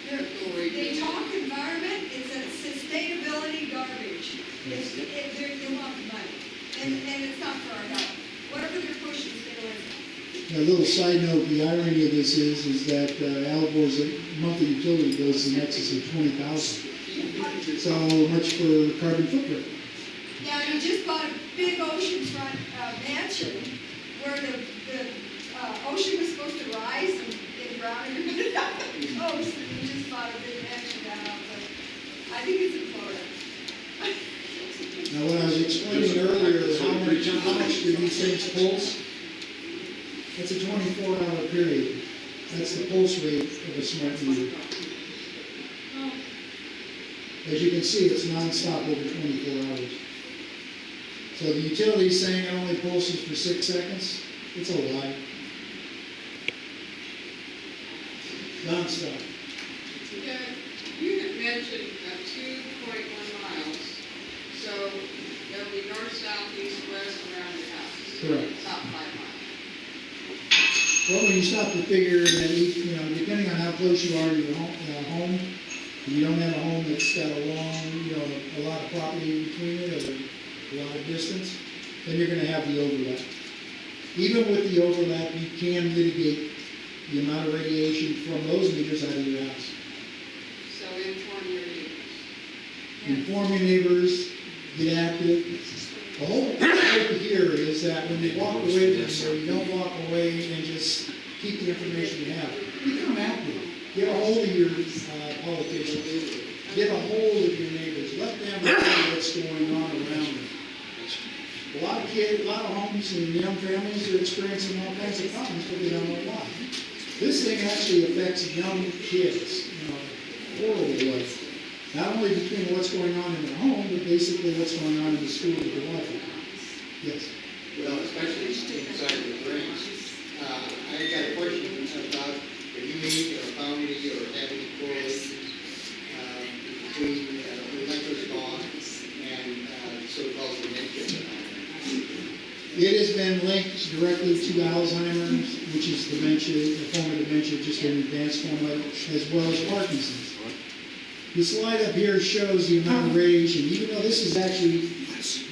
They talk environment, it's a sustainability garbage. They want the money. And it's not for our health. Whatever they're pushing is going to A little side note, the irony of this is that Al Gore's monthly utility bill is in excess of $20,000. So much for carbon footprint. Now, you just bought a big oceanfront mansion where the ocean was supposed to rise and drown everybody down the coast, and you just bought a big mansion down off the, I think it's in Florida. Now, when I was explaining earlier how much do these things pulse, it's a 24-hour period. That's the pulse rate of a smart meter. As you can see, it's non-stop over 24 hours. So the utility's saying it only pulses for 6 seconds. It's a lie. Non-stop. You had mentioned 2.1 miles, so there'll be north, south, east, west around your house. Correct. About 5 miles. Well, when you stop to figure that, depending on how close you are to your home, if you don't have a home that's got a long, a lot of property between it, or a lot of distance, then you're going to have the overlap. Even with the overlap, you can mitigate the amount of radiation from those meters out of your house. So inform your neighbors. Inform your neighbors, get active. The whole idea here is that when you walk away from here, you don't walk away and just keep the information you have. Become active. Get a hold of your politicians. Get a hold of your neighbors. Let them know what's going on around them. A lot of kids, a lot of homes and young families are experiencing all kinds of problems, but they don't know why. This thing actually affects young kids in a horrible way. Not only between what's going on in their home, but basically what's going on in the school that they're watching. Yes? Well, especially inside the brains. I got a question about if you meet or found any or have any correlation between electrosmog and so-called dementia. It has been linked directly to Alzheimer's, which is dementia, a form of dementia, just an advanced form of it, as well as Parkinson's. The slide up here shows the amount of radiation, even though this is actually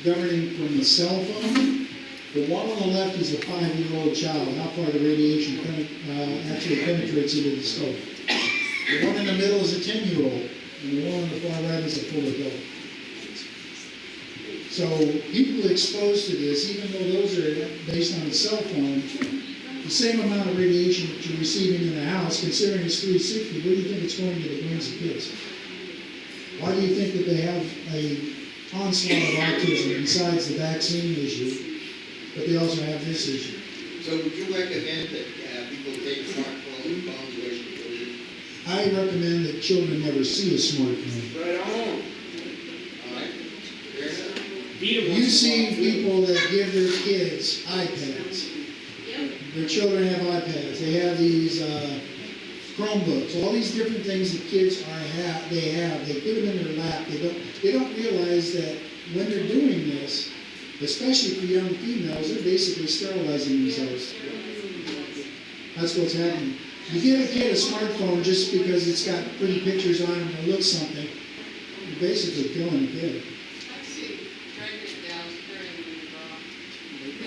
governing from the cell phone. The one on the left is a 5-year-old child, how far the radiation actually penetrates into the skull. The one in the middle is a 10-year-old, and the one on the far right is a full adult. So people exposed to this, even though those are based on a cell phone, the same amount of radiation that you're receiving in the house, considering it's 360, where do you think it's going to the brains of kids? Why do you think that they have a onslaught of autism besides the vaccine issue, but they also have this issue? So would you recommend that people take smartphones away from children? I recommend that children never see a smartphone. Right on. All right. Fair enough. You've seen people that give their kids iPads. Their children have iPads. They have these Chromebooks. All these different things that kids they have. They put them in their lap. They don't realize that when they're doing this, especially for young females, they're basically sterilizing themselves. That's what's happening. You give a kid a smartphone just because it's got pretty pictures on it and looks something, you're basically killing a kid.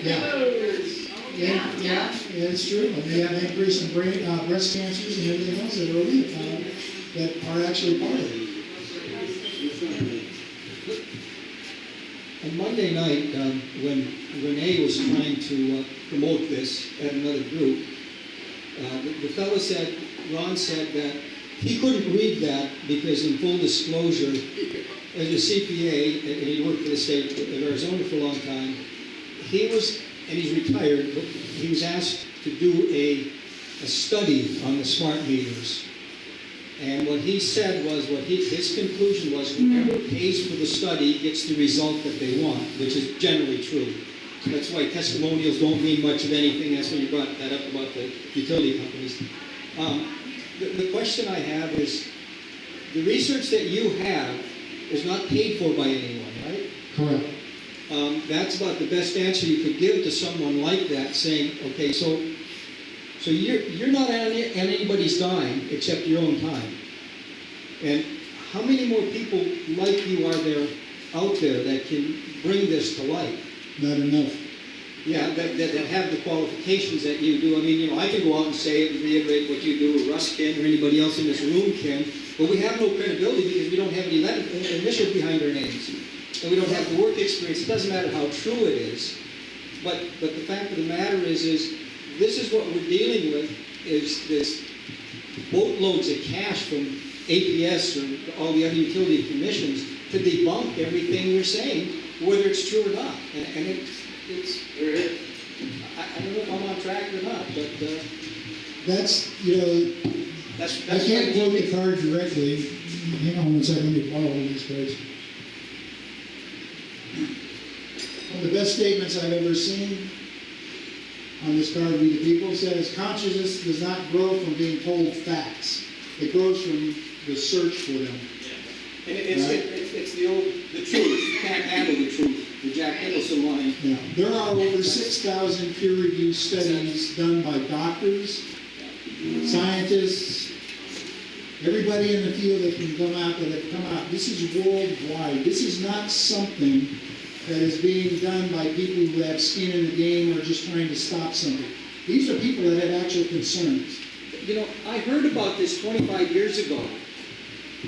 Yeah, it's true. And they have an increase in breast cancers and everything else that are actually part of it. On Monday night, when Renee was trying to promote this at another group, the fellow said, Ron said that he couldn't read that because, in full disclosure, as a CPA, and he worked for the state of Arizona for a long time, and he's retired, but he was asked to do a study on the smart meters. And what he said was, his conclusion was, whoever pays for the study gets the result that they want, which is generally true. So that's why testimonials don't mean much of anything. That's when you brought that up about the utility companies. The question I have is, the research that you have is not paid for by anyone, right? Correct. That's about the best answer you could give to someone like that, saying, okay, so you're not on anybody's dime except your own time. And how many more people like you are there out there that can bring this to light? Not enough. Yeah, that have the qualifications that you do. I mean, I can go out and say it and reiterate what you do, or Russ can, or anybody else in this room can, but we have no credibility because we don't have any initials behind our names. and we don't have the work experience. It doesn't matter how true it is, but the fact of the matter is this is what we're dealing with, is this boatloads of cash from APS or all the other utility commissions to debunk everything you're saying, whether it's true or not. And it's I don't know if I'm on track or not, but that's, you know, that's I can't quote the card directly. Hang on one second, let me borrow one of these cards. One of the best statements I've ever seen on this card, We the People, says, consciousness does not grow from being told facts. It grows from the search for them. And it's the truth. You can't handle the truth. The Jack Nicholson line. Yeah. There are over 6,000 peer-reviewed studies done by doctors, scientists, everybody in the field that can come out, that have come out. This is worldwide. This is not something that is being done by people who have skin in the game or just trying to stop something. These are people that have actual concerns. You know, I heard about this 25 years ago.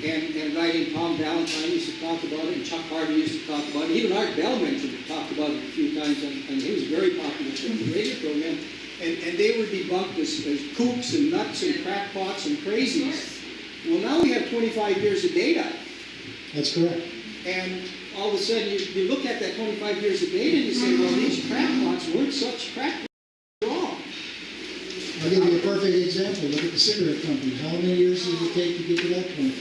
And writing, Tom Valentine used to talk about it, and Chuck Harvey used to talk about it. Even Art Bell mentioned it, talked about it a few times, and he was very popular in the radio program. And they were debunked as kooks and nuts and crackpots and crazies. Well, now we have 25 years of data. That's correct. And all of a sudden, you look at that 25 years of data and you say, well, these crackpots weren't such crackpots at all. I'll give you a perfect example. Look at the cigarette companies. How many years did it take to get to that point?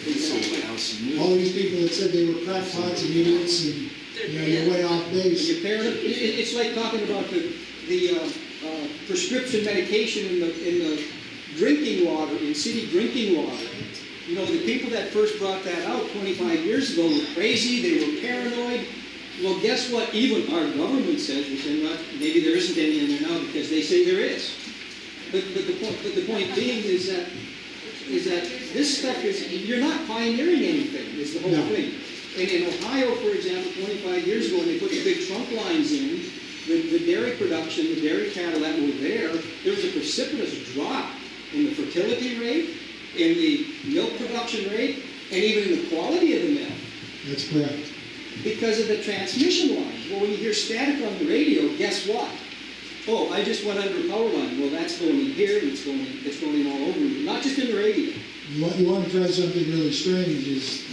All these people that said they were crackpots and idiots, and you're way off base. It's like talking about the prescription medication in the drinking water, in city drinking water. You know, the people that first brought that out 25 years ago were crazy. They were paranoid. Well, guess what? Even our government says, which maybe there isn't any in there now because they say there is. But the point being is that this stuff is, you're not pioneering anything, is the whole thing. And in Ohio, for example, 25 years ago, when they put the big trunk lines in, the dairy production, the dairy cattle that were there was a precipitous drop in the fertility rate, in the milk production rate, and even in the quality of the milk. That's correct. Because of the transmission lines. Well, when you hear static on the radio, guess what? Oh, I just went under a power line. Well, that's going in here, and it's going all over you. Not just in the radio. You want to try something really strange is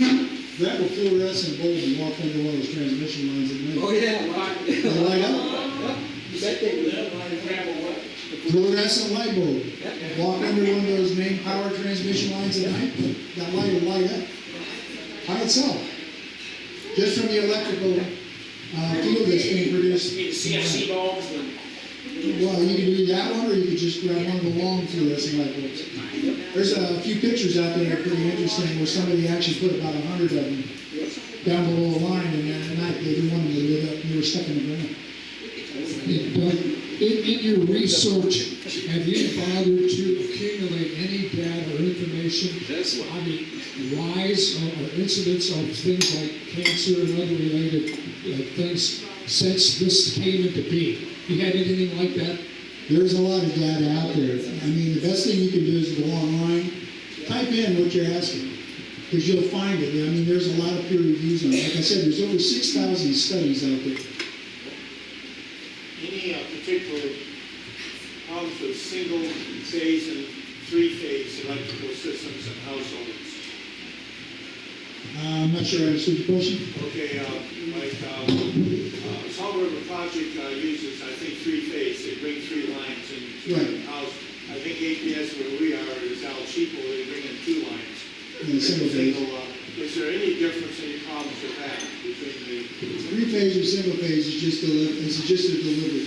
grab a fluorescent bulb and walk under one of those transmission lines at night. Oh, yeah. They light up. You bet they would. Fluorescent light bulb. Walk under one of those main power transmission lines at night, that light will light up by itself. Just from the electrical field that's being produced. CFC bulbs. Well, you can do that one, or you could just grab one of the long fluorescent light bulbs. There's a few pictures out there that are pretty interesting where somebody actually put about 100 of them down below the line, and then at night they didn't want them to lit up, and they were stuck in the ground. In your research, have you bothered to accumulate any data or information on the rise or incidence of things like cancer and other related things since this came into being? You had anything like that? There's a lot of data out there. I mean, the best thing you can do is go online, type in what you're asking, because you'll find it. I mean, there's a lot of peer reviews on it. Like I said, there's over 6,000 studies out there. Any particular problems with single-phase and three-phase electrical systems in households? I'm not sure I understood your question. Okay, Salt River Project uses, I think, three-phase. They bring 3 lines into the house. I think APS, where we are, is Al Cheapo. They bring in 2 lines. Yeah, single phase. Is there any difference in your problems with that between the 3-phase or single phase is just a delivery.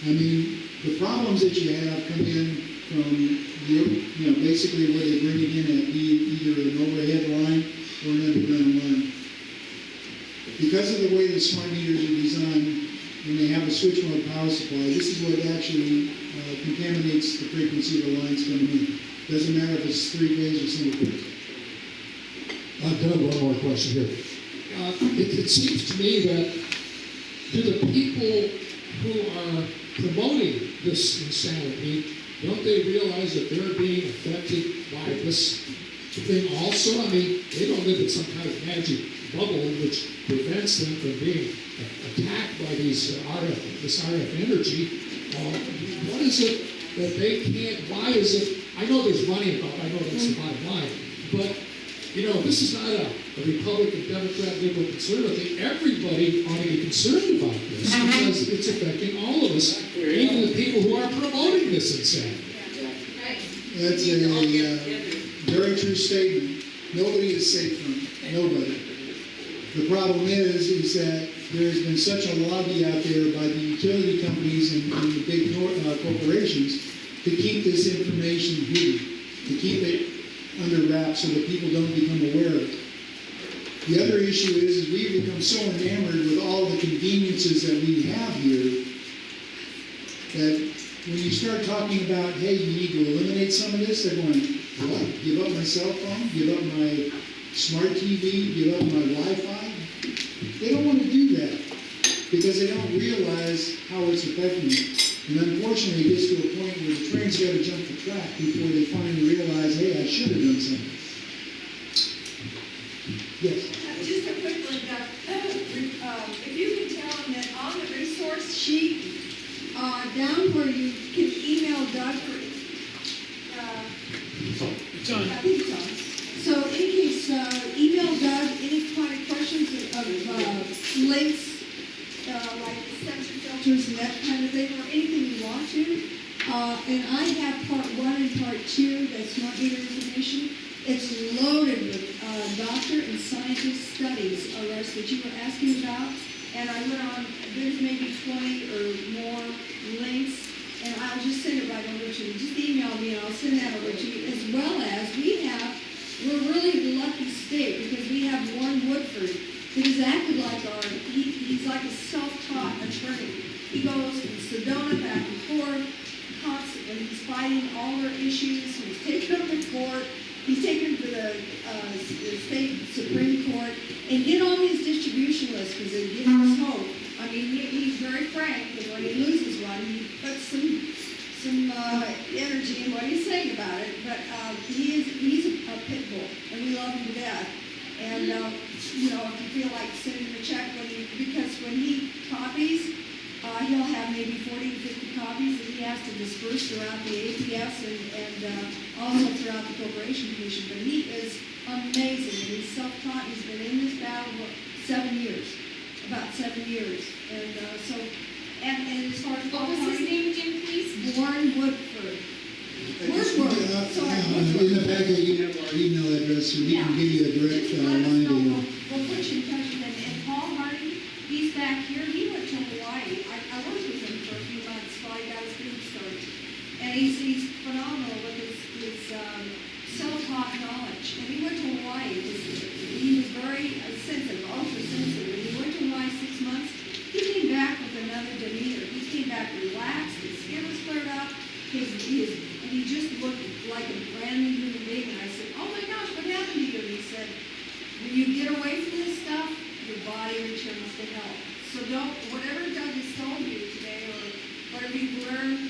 I mean, the problems that you have come in from basically where they bring it in at either an overhead line or an underground line. Because of the way the smart meters are designed, when they have a switch mode power supply, this is what actually contaminates the frequency of the lines coming in. Doesn't matter if it's 3-phase or single phase. I've got one more question here. It seems to me that do the people who are promoting this insanity, don't they realize that they're being affected by this thing also? I mean, they don't live in some kind of magic bubble which prevents them from being attacked by this RF energy. What is it that they can't, why is it, I know there's money involved, I know that's the bottom line, but you know, this is not a Republican, Democrat, liberal, conservative thing. Everybody ought to be concerned about this because it's affecting all of us, even the people who are promoting this insanity. That's a very true statement. Nobody is safe from it. Nobody. The problem is that there's been such a lobby out there by the utility companies and the big corporations to keep this information hidden, to keep it under wraps so that people don't become aware of it. The other issue is we've become so enamored with all the conveniences that we have here that when you start talking about, hey, you need to eliminate some of this, they're going, what? Give up my cell phone? Give up my smart TV? Give up my Wi-Fi? They don't want to do that because they don't realize how it's affecting them. And unfortunately, it gets to a point where the train's got to jump the track before they finally realize, hey, I should have done something. Yes? Just a quick one, Doug. If you can tell them that on the resource sheet, down where you can email Doug for, It's on. I think it's on. So in case, email Doug any kind of questions of links, like sensor filters and that kind of thing, or anything you want to. And I have part 1 and part 2, that's smart meter information. It's loaded with doctor and scientist studies, Russ, that you were asking about. And I went on, there's maybe 20 or more links, and I'll just send it right over to you. Just email me and I'll send that over to you, as well as we're really the lucky state because we have Warren Woodford, that is acted like he's like a self-taught attorney. He goes from Sedona back and forth constantly. He's fighting all their issues. He's taken them to court. He's taken them to the state Supreme Court and get on his distribution list because it gives us hope. I mean, he's very frank, and when he loses one, he puts some energy in what he's saying about it. But he's a pit bull, and we love him to death. And you know, if you feel like sending him a check because when he copies, he'll have maybe 40 to 50 copies that he has to disperse throughout the APS and also throughout the Corporation Commission. But he is amazing, and he's self-taught. He's been in this battle for 7 years, about 7 years. And and as far as what was his name again, please? Warren Woodford. In the packet, you have our email address, so we can give you a direct line to him. We'll put you in touch with him. And Paul Hardy, he's back here. He went to Hawaii. I worked with him for a few months while he got his food started. And he's phenomenal with his self-taught knowledge. And he went to Hawaii. He was very sensitive, ultra-sensitive. When he went to Hawaii 6 months, he came back with another demeanor. He came back relaxed. His skin was cleared up. He just looked like a brand new human being. And I said, oh my gosh, what happened to you? And he said, when you get away from this stuff, your body returns to health. So whatever Doug has told you today or whatever you've learned,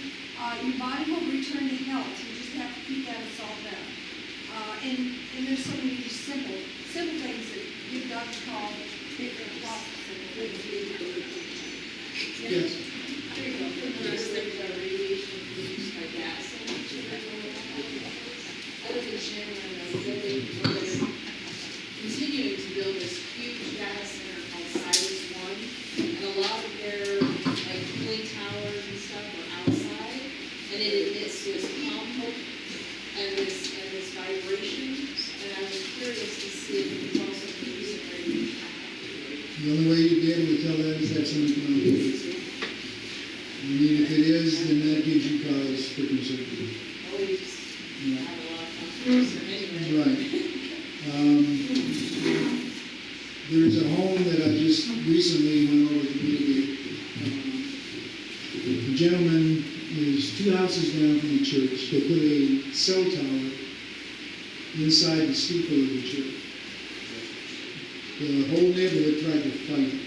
your body will return to health. You just have to keep that assault down. And there's so many simple things that give Doug a call. Different processes. Yes. There you go. Radiation produced by gas. I live in Shannon, and they're continuing to build this huge data center called Cyrus One, and a lot of their cooling towers and stuff are outside, and it emits this pump and this vibration. And I was curious to see if it was also producing radiation. The only way you'd be able to tell that is have someone come out and do it. I mean, if it is, then that gives you cause for concern. Right. There's a home that I just recently went over to mitigate. The gentleman is 2 houses down from the church. They put a cell tower inside the steeple of the church. The whole neighborhood tried to fight it.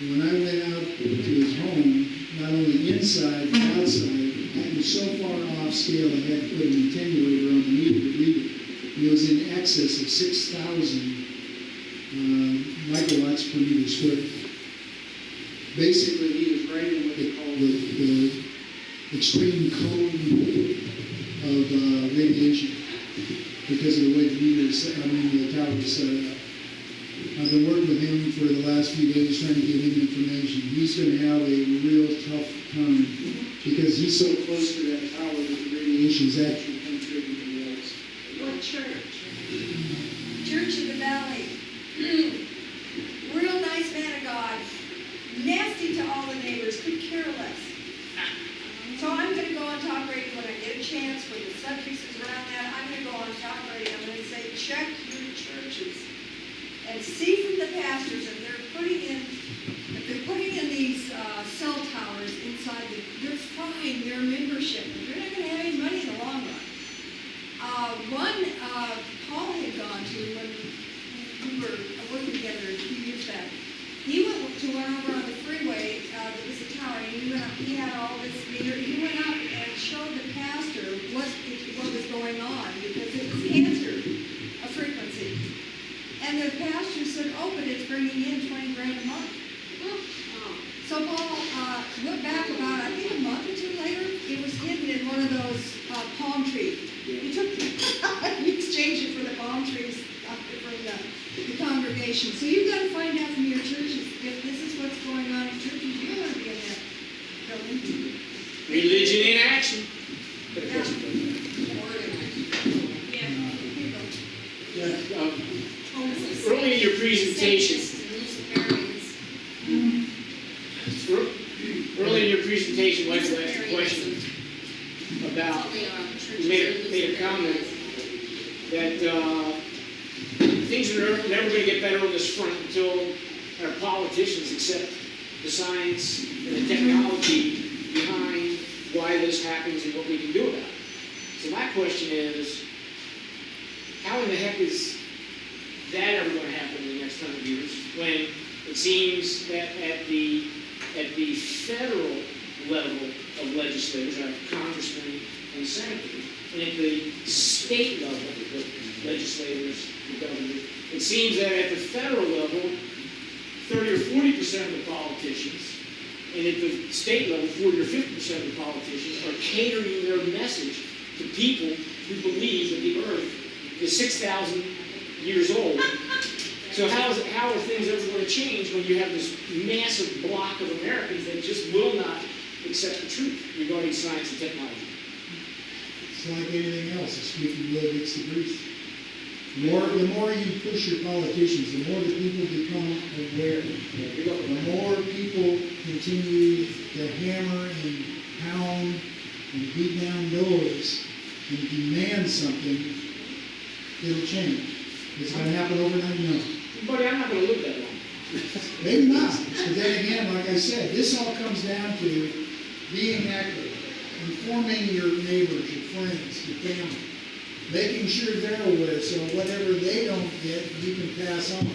And when I went out to his home, not only inside but outside, it was so far off scale I had to put an attenuator on the meter to read it. it was in excess of 6,000 microwatts per meter squared. Basically, he was right in what they call the extreme cone of radiation because of the way the tower was set up. I've been working with him for the last few days trying to get him information. He's going to have a real tough time because he's so close to that tower that the radiation is actually penetrating the walls. What church? Church of the Valley. Real nice man of God. Nasty to all the neighbors. Could care less. So I'm going to go on talk radio when I get a chance, when the subject is around that. I'm going to go on talk radio. I'm going to say, check your churches and see from the pastors if they're putting in these cell towers inside they're frying their membership. They're not going to have any money in the long run. One Paul had gone to when we were working together a few years back. He went to one over on the freeway. There was a tower, and he had all this meter. He went up and showed the pastor what was going on because it was cancer, a frequency. And the pastor said, "Oh, but it's bringing in 20 grand a month." So Paul went back about, I think, a month or two later. It was hidden in one of those palm trees. He exchanged it for the palm trees from the congregation. So you've got to find out from your churches if this is what's going on in churches. You don't want to be in that building. Religion in action. Early in your presentation, Leslie asked a question about, you made a comment that things are never going to get better on this front until our politicians accept the science and the technology behind why this happens and what we can do about it. So my question is, how in the heck is that ever going to happen in the next 100 years when it seems that at the federal level of legislators, our congressmen and senators, and at the state level of legislators, the government, it seems that at the federal level, 30 or 40% of the politicians, and at the state level, 40 or 50% of the politicians are catering their message to people who believe that the earth is 6,000 years old. So how are things ever going to change when you have this massive block of Americans that just will not accept the truth regarding science and technology? It's like anything else. The squeaky wheel gets the grease. The more you push your politicians, the more the people become aware. The more people continue to hammer and pound and beat down doors and demand something, it'll change. It's going to happen overnight? No. Buddy, I'm not going to live that long. Maybe not. But then again, like I said, this all comes down to being accurate, informing your neighbors, your friends, your family, making sure they're aware so whatever they don't get, you can pass on.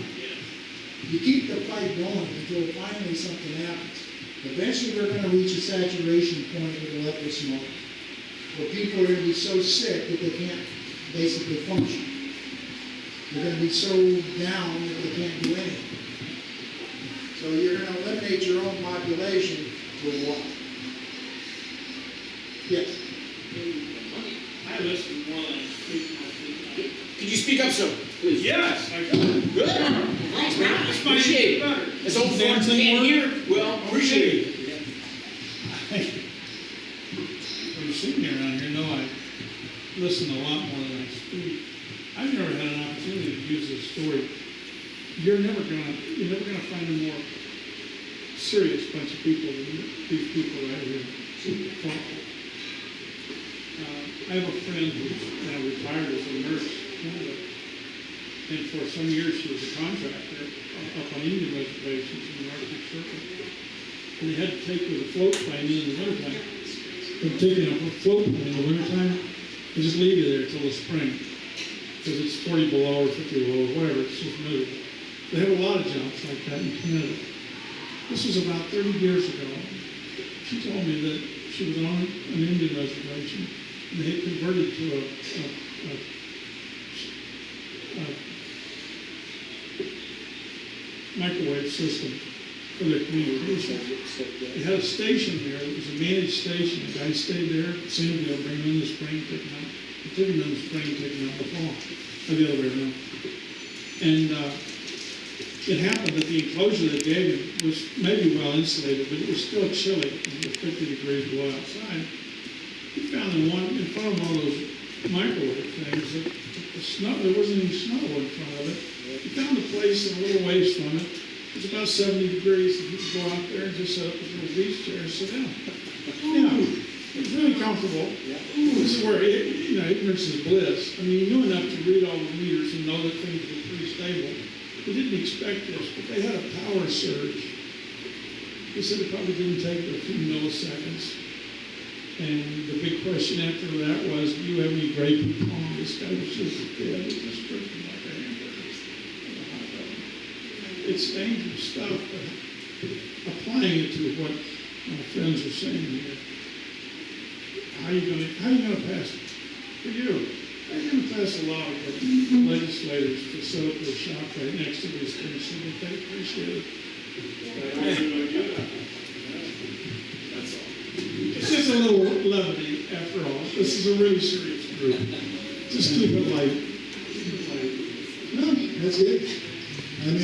You keep the fight going until finally something happens. Eventually we're going to reach a saturation point with electric smoke, where people are going to be so sick that they can't basically function. They're going to be so down that they can't do anything. So you're going to eliminate your own population for a while. Yes. I listen more than I speak. Could you speak up, sir? Please. Yes, I can. Good. Thanks, man. Appreciate it. As old friends can't hear, well, appreciate it. When you're sitting here around here, know I listen a lot more than I speak. I've never had an opportunity to use this story. You're never gonna find a more serious bunch of people than these people right here. Super thoughtful. I have a friend who's now retired as a nurse in Canada, and for some years she was a contractor up on Indian reservations in the Arctic Circle. And they had to take her the float plane in the wintertime. And taking a float plane in the wintertime, they just leave you there till the spring. Because it's 40 below or 50 below or whatever, it's just miserable. They have a lot of jobs like that in Canada. This was about 30 years ago. She told me that she was on an Indian reservation, and they had converted to a microwave system for their communication. They had a station there. It was a managed station. The guy stayed there. Sanville, bring him in the spring, take him out. Took him in the spring, take him out in the fall. Or the other way around. And it happened that the enclosure they gave him was maybe well insulated, but it was still chilly. It was 50 degrees below outside. He found in front of one of those microwave things that the snow, there wasn't any snow in front of it. He found a place a little ways from it. It was about 70 degrees, and he could go out there and just set up his little beach chair and sit down. Yeah, it was really comfortable. This is where, ignorance is bliss. I mean, he knew enough to read all the meters and know that things were pretty stable. He didn't expect this, but they had a power surge. He said it probably didn't take a few milliseconds. And the big question after that was, do you have any grape poem? This guy was just a kid. He was just drinking like a hamburger. It's dangerous stuff, but applying it to what my friends are saying here, how are you going to pass it? For you, how are you going to pass a law for legislators to set up their shop right next to these things so that they appreciate it? That's all. It's just a little levity after all. This is a really serious group. Just keep it light. Keep it light. No, that's good. I mean,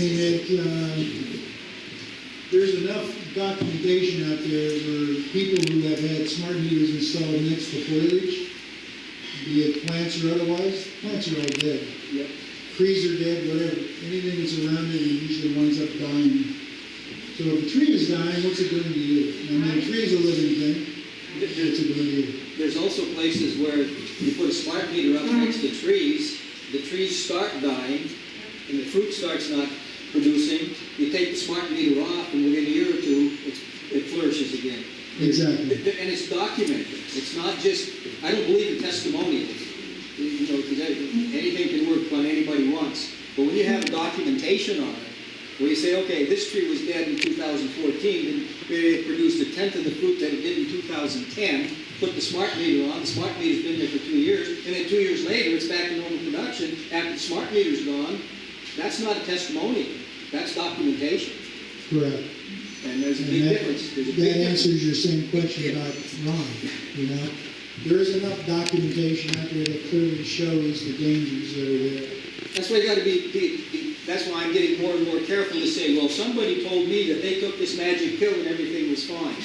there's enough documentation out there where people who have had smart meters installed next to foliage, be it plants or otherwise, plants are all dead. Yep. Trees are dead, whatever. Anything that's around it usually winds up dying. So if a tree is dying, what's it doing to you? I mean, a tree is a living thing. What's it doing to you? There's also places where you put a smart meter up next to trees, the trees start dying, and the fruit starts not producing. You take the smart meter off, and within a year or two, it flourishes again. Exactly. And it's documented. It's not just, I don't believe in testimonials. Because anything can work when anybody wants. But when you have documentation on it, where you say, okay, this tree was dead in 2014, and it produced a tenth of the fruit that it did in 2010, put the smart meter on, the smart meter's been there for 2 years, and then 2 years later, it's back to normal production after the smart meter's gone. That's not a testimonial. That's documentation. Correct. And there's a big difference. That answers your same question about Ron, There is enough documentation out there that clearly shows the dangers that are there. That's why you got to be, that's why I'm getting more and more careful to say, well, somebody told me that they took this magic pill and everything was fine.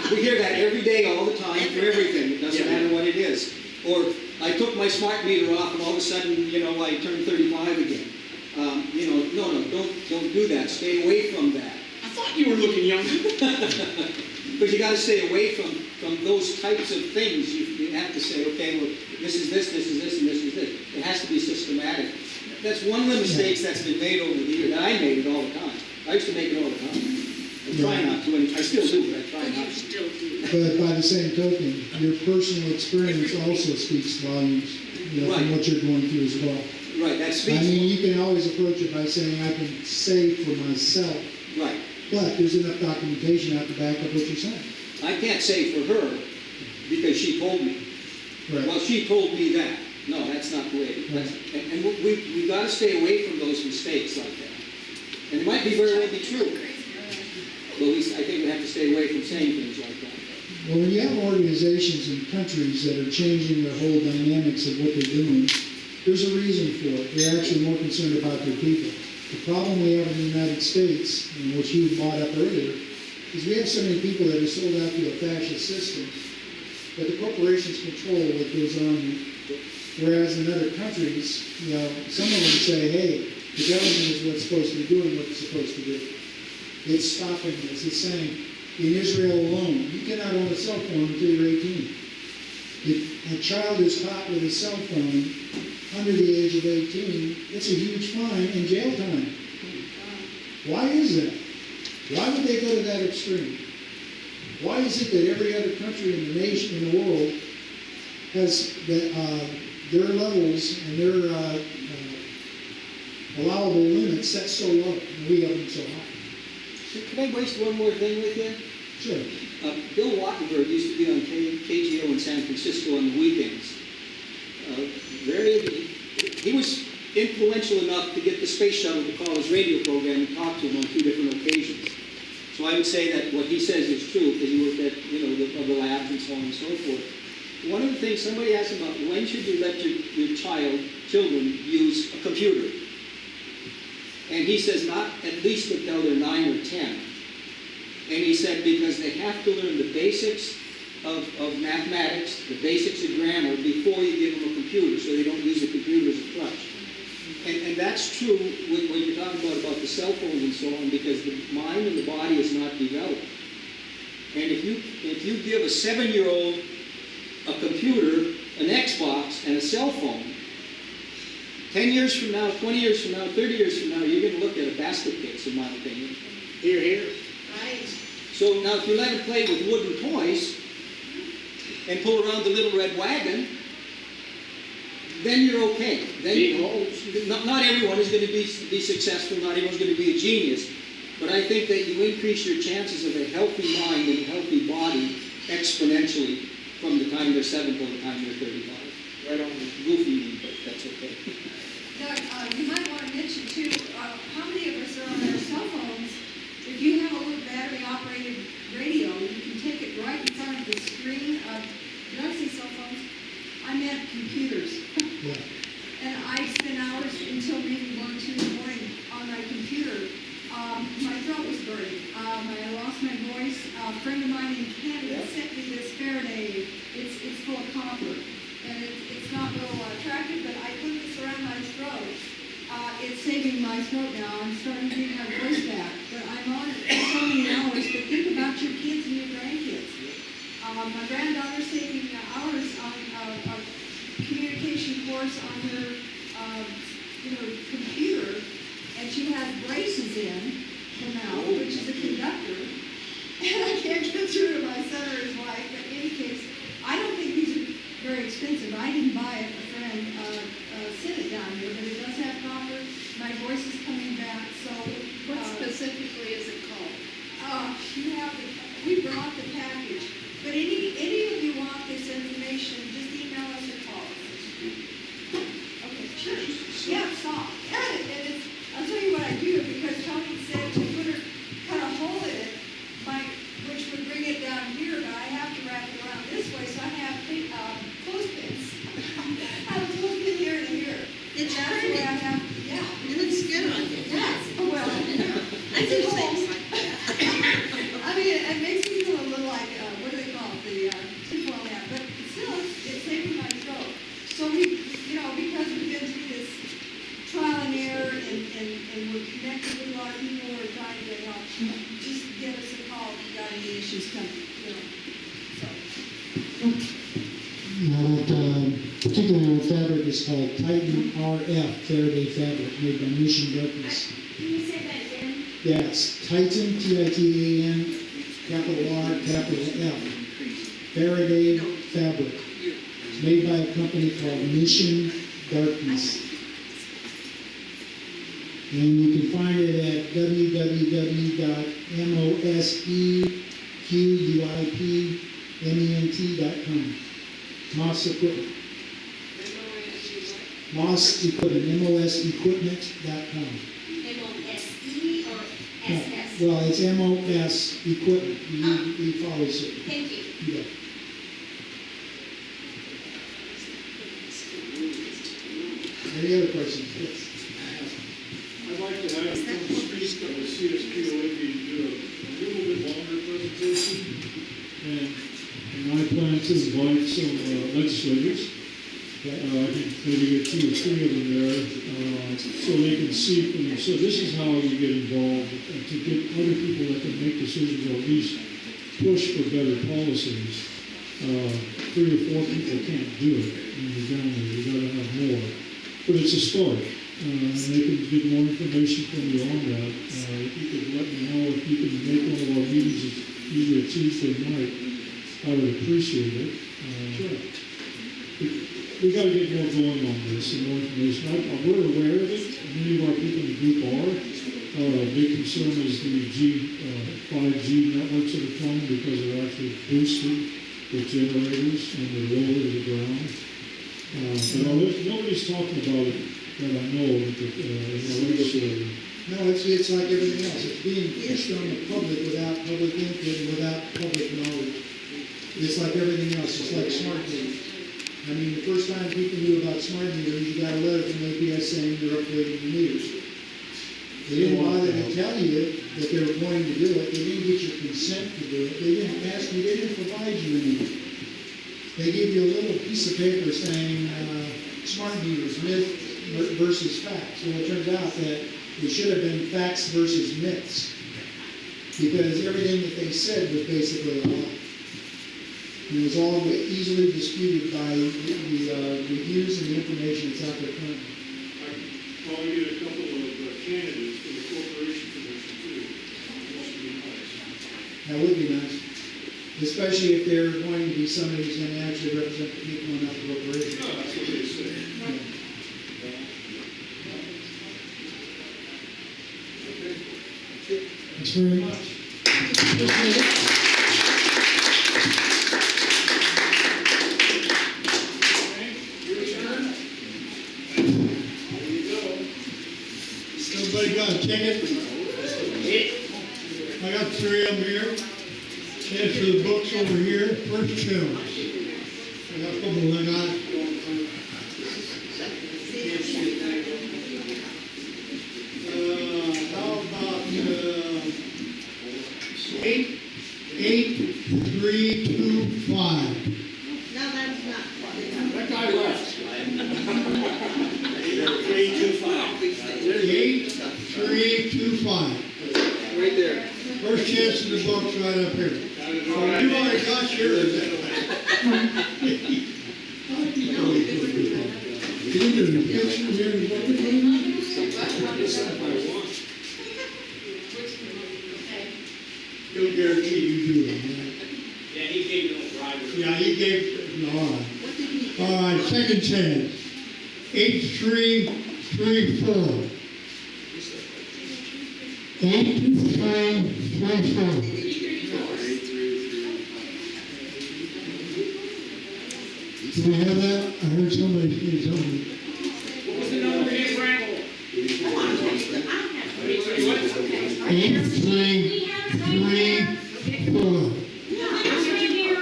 We hear that every day, all the time, for everything. It doesn't matter what it is. Or, I took my smart meter off and all of a sudden, I turned 35 again. No, don't do that. Stay away from that. I thought you were looking younger. But you got to stay away from those types of things. You have to say, okay, well, this is this, this is this, and this is this. It has to be systematic. That's one of the mistakes that's been made over the years. And I made it all the time. I used to make it all the time. I try not to, and I still do, but I try not to. But by the same token, your personal experience also speaks volumes, from what you're going through as well. Right, that speaks. I mean, you can always approach it by saying, I can say for myself. Right. But there's enough documentation out to back up what you're saying. I can't say for her because she told me. Right. Well, she told me that. No, that's not the way. And we've got to stay away from those mistakes like that. And it might very well be true. But at least I think we have to stay away from saying things like that. Well, when you have organizations and countries that are changing their whole dynamics of what they're doing, there's a reason for it. They're actually more concerned about their people. The problem we have in the United States, and which you brought up earlier, is we have so many people that are sold out to a fascist system that the corporations control what goes on. Whereas in other countries, some of them say, hey, the government is what's supposed to be doing what it's supposed to do. It's stopping this. It's saying, in Israel alone, you cannot own a cell phone until you're 18. If a child is caught with a cell phone under the age of 18, it's a huge fine and jail time. Why is that? Why would they go to that extreme? Why is it that every other country in the nation, in the world, has their levels and their allowable limits set so low, and we have them so high? Can I waste one more thing with you? Sure. Bill Wackenberg used to be on KGO in San Francisco on the weekends. He he was influential enough to get the space shuttle to call his radio program and talk to him on 2 different occasions. So I would say that what he says is true, because he worked at, the labs and so on and so forth. One of the things somebody asked about, when should you let your children use a computer? And he says not at least until they're 9 or 10. And he said because they have to learn the basics of mathematics, the basics of grammar, before you give them a computer, so they don't use the computer as a crutch. And that's true when you're talking about the cell phone and so on, because the mind and the body is not developed. And if you give a 7-year-old a computer, an Xbox, and a cell phone, 10 years from now, 20 years from now, 30 years from now, you're going to look at a basket case, in my opinion. Here, here. Right. So now if you let them play with wooden toys and pull around the little red wagon, then you're okay. Then not everyone is going to be successful, not everyone's going to be a genius, but I think that you increase your chances of a healthy mind and a healthy body exponentially from the time they're 7 till the time they're 35. Right on the goofy, but that's okay. Doug, you might want to mention too, how many of us are on our cell phones? If you have a little battery-operated radio, you can take it right in front of the screen of, did I say cell phones? I meant computers. Yeah. And I spend hours until maybe 1 or 2 in the morning on my computer. My throat was burning. I lost my voice. A friend of mine in Canada sent me this Faraday. It's full of copper. And it's not real attractive, but I put this around my throat. It's saving my throat now. I'm starting to get my voice back. But I'm on it for so many hours. But think about your kids and your grandkids. My granddaughter's taking hours on a communication course on her computer, and she has braces in her mouth, which is a conductor. And I can't get through to my son or his wife. But in any case, I don't think these are very expensive. I didn't buy it. A friend sent it down here, but it does have copper. My voice is coming back. So, What specifically is it called? We brought the package. But any of you want this information, just email us or call us. Okay, sure. Yeah, stop. And I'll tell you what I do, because Tony said to cut a hole in it, which would bring it down here, but I have to wrap it around this way, so I have clothespins. I have a clothespin here and here. It's That's the way I have, yeah. It looks good on you. Yes, well, I do things like that. I mean, it makes me feel a little like, what do they call it, the tinfoil hat, but still, it's saving my throat. So we, because we've been through this trial and error, and we're connected with a lot of people who are trying to help, just give us a call if you got any issues coming, so. That particular fabric is called Titan RF Faraday fabric, made by Mission Darkness. Can you say that again? Yes, Titan, Titan, capital R, capital F, Faraday fabric. It's made by a company called Mission Darkness. And you can find it at www.mosequipment.com. Moss Equipment. Moss Equipment, mosequipment.com. M-O-S-E or S-S? Well, it's MOS Equipment. He follows it. Thank you. Yeah. Any other questions? Yes. I'd like to have them speak on the CSPOA meeting, do a little bit longer presentation. And I plan to invite some legislators. I think maybe get 2 or 3 of them there, so they can see. So this is how you get involved, to get other people that can make decisions, or at least push for better policies. 3 or 4 people can't do it in the family. You got to have more. But it's a start. And they can get more information from you on that. If you could let me know if you can make one of our meetings, it's usually a Tuesday night, I would appreciate it. Sure. We got to get more going on this and more information. We're aware of it. Many of our people in the group are. Big concern is the 5G networks that are coming, because they're actually boosted with generators and they're lower to the ground. But nobody's talking about it what I know with the legislature. No, it's like everything else. It's being pushed on the public without public input and without public knowledge. It's like everything else. It's like smart meters. I mean, the first time people knew about smart meters, you got a letter from APS saying you're upgrading the meters. They didn't bother to tell you that they were going to do it. They didn't get your consent to do it. They didn't ask you. They didn't provide you anything. They gave you a little piece of paper saying smart meters, myth versus facts. Well, it turns out that it should have been facts versus myths, because everything that they said was basically a lie. It was all easily disputed by the reviews and the information that's out there currently. I'll probably get a couple of candidates for the corporation commission too. That would be nice, especially if they're going to be somebody who's going to actually represent the people and not the corporation. No, that's what they say. Thanks very much. Everybody got a ticket? I got 3 of them here. As for the books over here, first challenge. I got a couple of them on. How about 8-3-2-5? No, that's not. That guy left. 8-3-2-5. Right there. First chance in the box right up here. So you already got yours. Can you do the picture here? He'll guarantee you do it, man. Yeah, he gave you no driver. Yeah, he gave, no, all right. All right, second chance. 8-3-3-4. 8-3-3-4. Do we have that? I heard somebody say something. What was the number again, Frank? 8-3-3-4.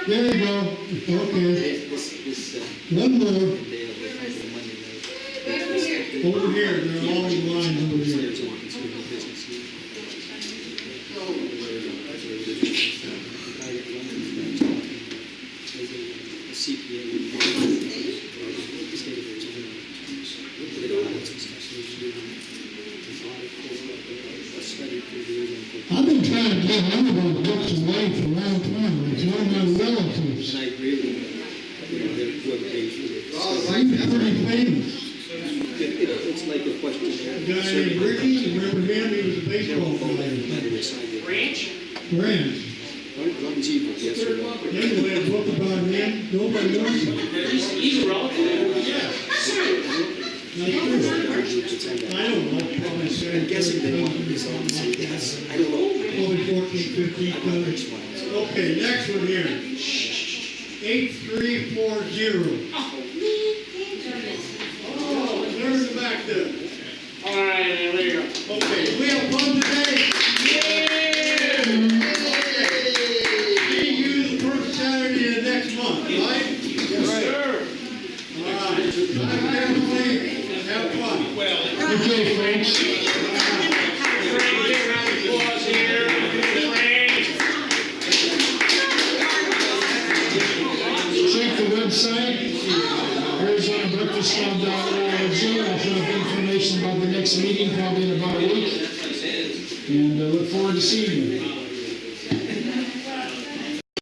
There you go. Okay. One more. Over here, they're all in line over here. I've been trying to give one of those books away for a long time. It's one of my relatives. And I agree with whoever pays for it. He's pretty famous. It's like a questionnaire. A guy named Ricky, remember him? He was a baseball player. Ranch? Ranch. Yes or no? Anyway, a book about him, nobody knows him. He's a relative. Yeah. Not true. I don't know, probably say. I'm guessing they want this on yes. I don't know. Probably 14, 15 tons. Okay, next one here. 8340. Oh, there's the back there. All right, there we go. Okay, we have fun today. See you the first Saturday of next month, right? Yes, sir. All right. Have fun. Well, Okay, folks. Frank, big round of applause here. Frank. Check the website, ArizonaBreakfastClub.org. I'll have information about the next meeting probably in about a week. And I look forward to seeing you.